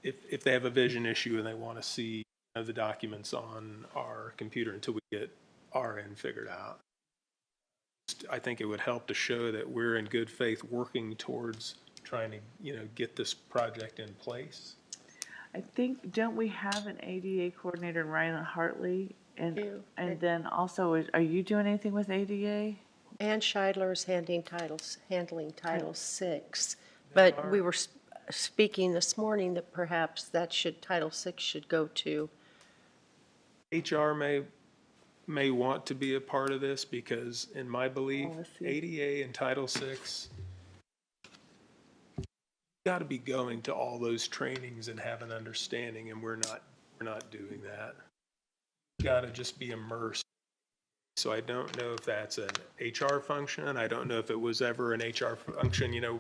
if they have a vision issue and they want to see the documents on our computer until we get our end figured out. I think it would help to show that we're in good faith working towards trying to, get this project in place. I think, don't we have an ADA coordinator in Ryan Hartley? And then also, are you doing anything with ADA? Ann Scheidler is handling Title VI, but we were speaking this morning that perhaps Title VI should go to. HR may want to be a part of this because, in my belief, ADA and Title VI got to be going to all those trainings and have an understanding, and we're not doing that. Got to just be immersed. So I don't know if that's an HR function. I don't know if it was ever an HR function,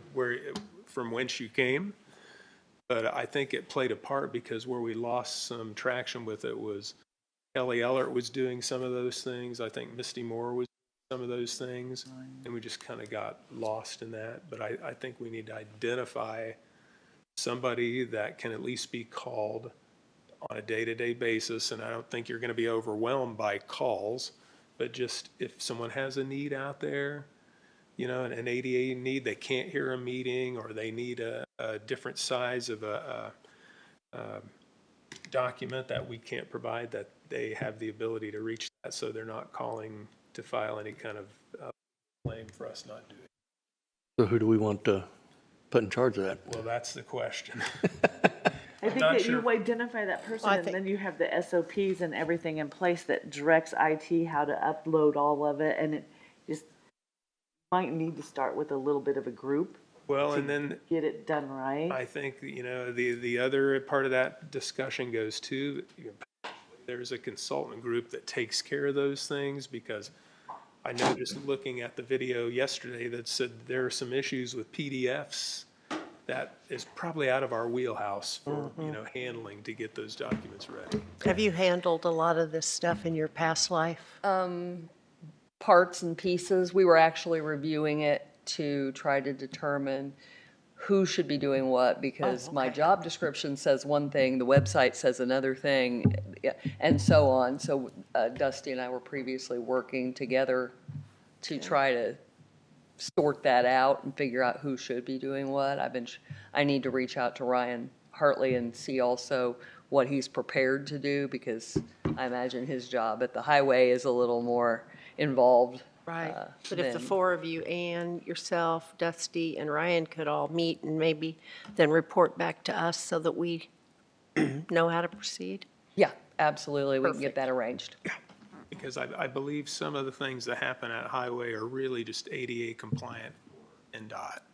from whence you came. But I think it played a part because where we lost some traction with it was Kelly Ellert was doing some of those things. I think Misty Moore was doing some of those things. And we just kind of got lost in that. But I think we need to identify somebody that can at least be called on a day-to-day basis. And I don't think you're going to be overwhelmed by calls. But just if someone has a need out there, an ADA need, they can't hear a meeting or they need a different size of a document that we can't provide, that they have the ability to reach that so they're not calling to file any kind of claim for us not doing it. So who do we want to put in charge of that? Well, that's the question. I think that you identify that person and then you have the SOPs and everything in place that directs IT how to upload all of it, and it just might need to start with a little bit of a group. Well, and then get it done right. I think, the other part of that discussion goes to, there's a consultant group that takes care of those things, because I noticed looking at the video yesterday that said there are some issues with PDFs that is probably out of our wheelhouse for, handling to get those documents ready. Have you handled a lot of this stuff in your past life? Parts and pieces. We were actually reviewing it to try to determine who should be doing what, because my job description says one thing, the website says another thing, and so on. So Dusty and I were previously working together to try to sort that out and figure out who should be doing what. I need to reach out to Ryan Hartley and see also what he's prepared to do, because I imagine his job at the highway is a little more involved. Right, but if the four of you, Ann, yourself, Dusty, and Ryan could all meet and maybe then report back to us so that we know how to proceed? Yeah, absolutely, we can get that arranged. Because I believe some of the things that happen at highway are really just ADA compliant and dot.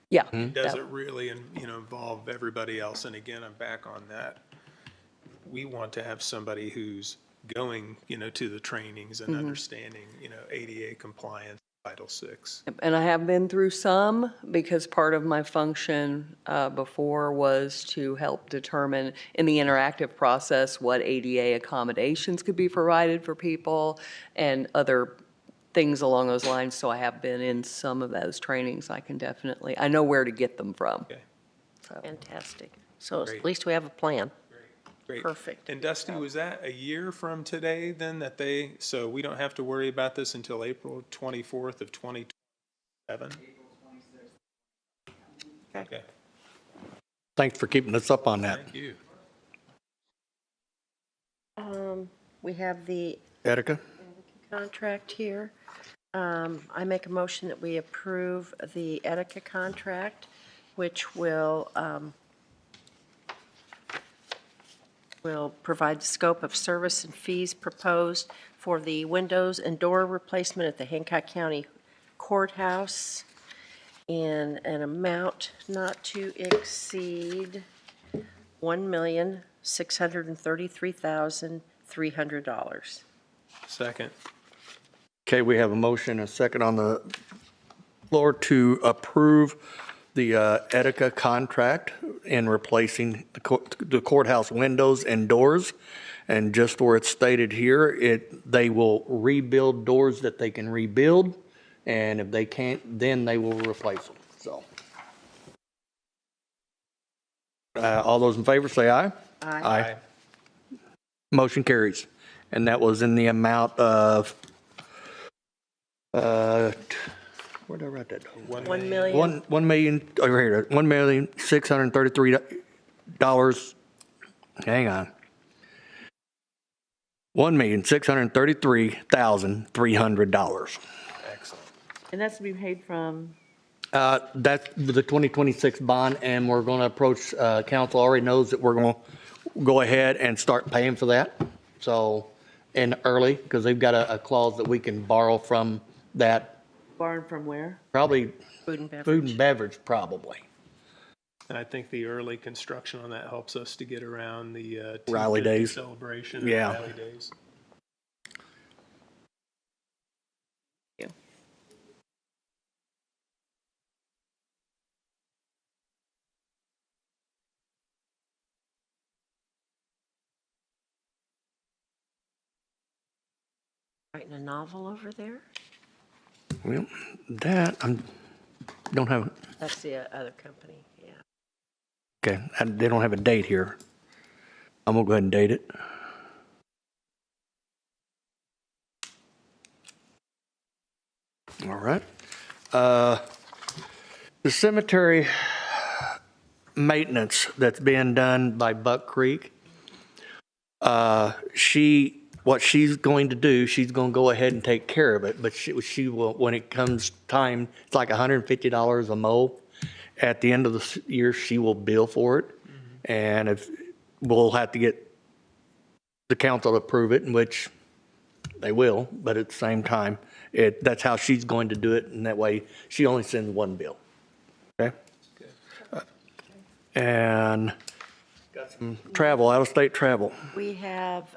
Yeah. It doesn't really, involve everybody else. And again, I'm back on that. We want to have somebody who's going, to the trainings and understanding, ADA compliance, Title VI. And I have been through some, because part of my function before was to help determine in the interactive process what ADA accommodations could be provided for people and other things along those lines. So I have been in some of those trainings. I know where to get them from. Okay. So. Fantastic. So at least we have a plan. Great. Perfect. And Dusty, was that a year from today then so we don't have to worry about this until April 24th of 2027? Okay. Thanks for keeping us up on that. Thank you. We have the Etica? contract here. I make a motion that we approve the Etica contract, which will provide the scope of service and fees proposed for the windows and door replacement at the Hancock County Courthouse in an amount not to exceed $1,633,300. Second. Okay, we have a motion, a second on the floor to approve the Etica contract in replacing the courthouse windows and doors. And just where it's stated here, they will rebuild doors that they can rebuild, and if they can't, then they will replace them. So, all those in favor say aye. Aye. Motion carries. And that was in the amount of, where did I write that? $1 million. $1 million, over here, $1,633, hang on. $1,633,300. Excellent. And that's to be paid from? That's the 2026 bond, and we're going to approach, council already knows that we're going to go ahead and start paying for that. So, and early, because they've got a clause that we can borrow from that. Borrowed from where? Probably Food and beverage. food and beverage, probably. And I think the early construction on that helps us to get around the Rally 250 days. celebration and Yeah. rally days. Writing a novel over there? Well, that, don't have, That's the other company, yeah. okay, they don't have a date here. I'm going to go ahead and date it. All right. The cemetery maintenance that's being done by Buck Creek, what she's going to do, she's going to go ahead and take care of it, but she will, when it comes time, it's like $150 a mow. At the end of the year, she will bill for it. And if, we'll have to get the council to approve it, in which they will, but at the same time, that's how she's going to do it, and that way, she only sends one bill. Okay? And got some travel, out-of-state travel. We have,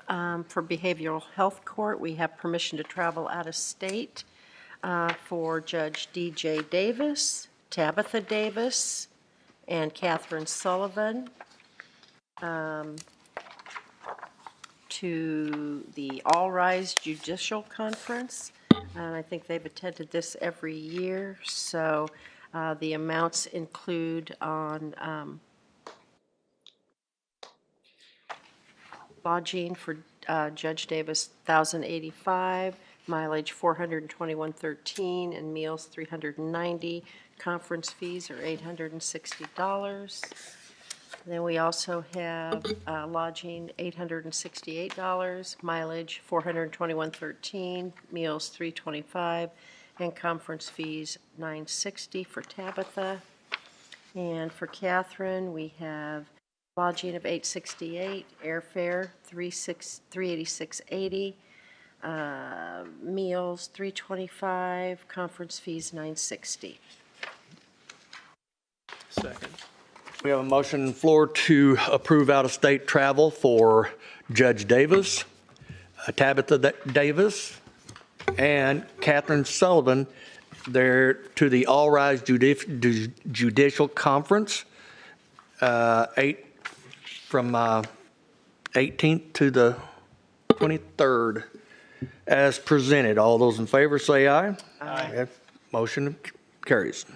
for behavioral health court, we have permission to travel out of state for Judge DJ Davis, Tabitha Davis, and Catherine Sullivan to the All Rise Judicial Conference. And I think they've attended this every year. So the amounts include on lodging for Judge Davis, $1,085, mileage $421.13, and meals $390. Conference fees are $860. Then we also have lodging $868, mileage $421.13, meals $325, and conference fees $960 for Tabitha. And for Catherine, we have lodging of $868, airfare $386.80, meals $325, conference fees $960. Second. We have a motion on the floor to approve out-of-state travel for Judge Davis, Tabitha Davis, and Catherine Sullivan. They're to the All Rise Judicial Conference, from 18th to the 23rd, as presented. All those in favor say aye. Aye. Motion carries.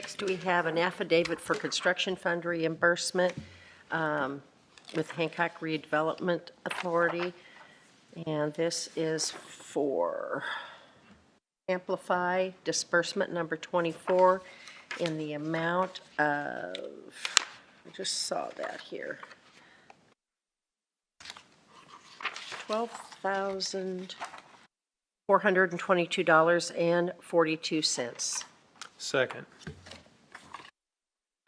Next, we have an affidavit for construction fund reimbursement with Hancock Redevelopment Authority. And this is for Amplify Disbursement number 24 in the amount of, I just saw that here, $12,422.42. Second.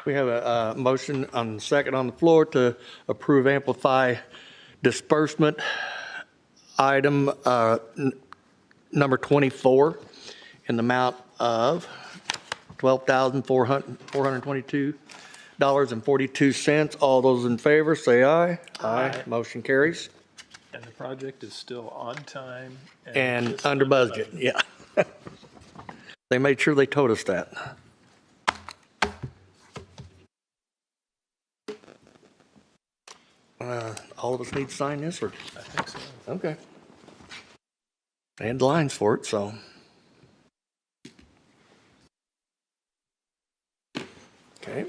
We have a motion on the second on the floor to approve Amplify Disbursement item number 24 in the amount of $12,422.42. All those in favor, say aye. Aye. Motion carries. And the project is still on time. And just under budget, yeah. They made sure they told us that. All of us need to sign this, or? I think so. Okay. They had lines for it, so. Okay.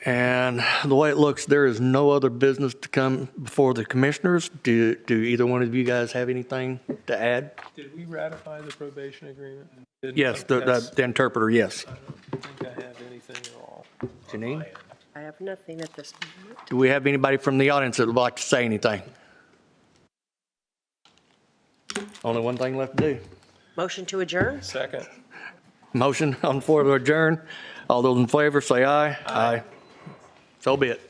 And the way it looks, there is no other business to come before the commissioners. Do either one of you guys have anything to add? Did we ratify the probation agreement? Yes, the interpreter, yes. I don't think I have anything at all. Janine? I have nothing at this moment. Do we have anybody from the audience that would like to say anything? Only one thing left to do. Motion to adjourn? Second. Motion on the floor to adjourn. All those in favor, say aye. Aye. So be it.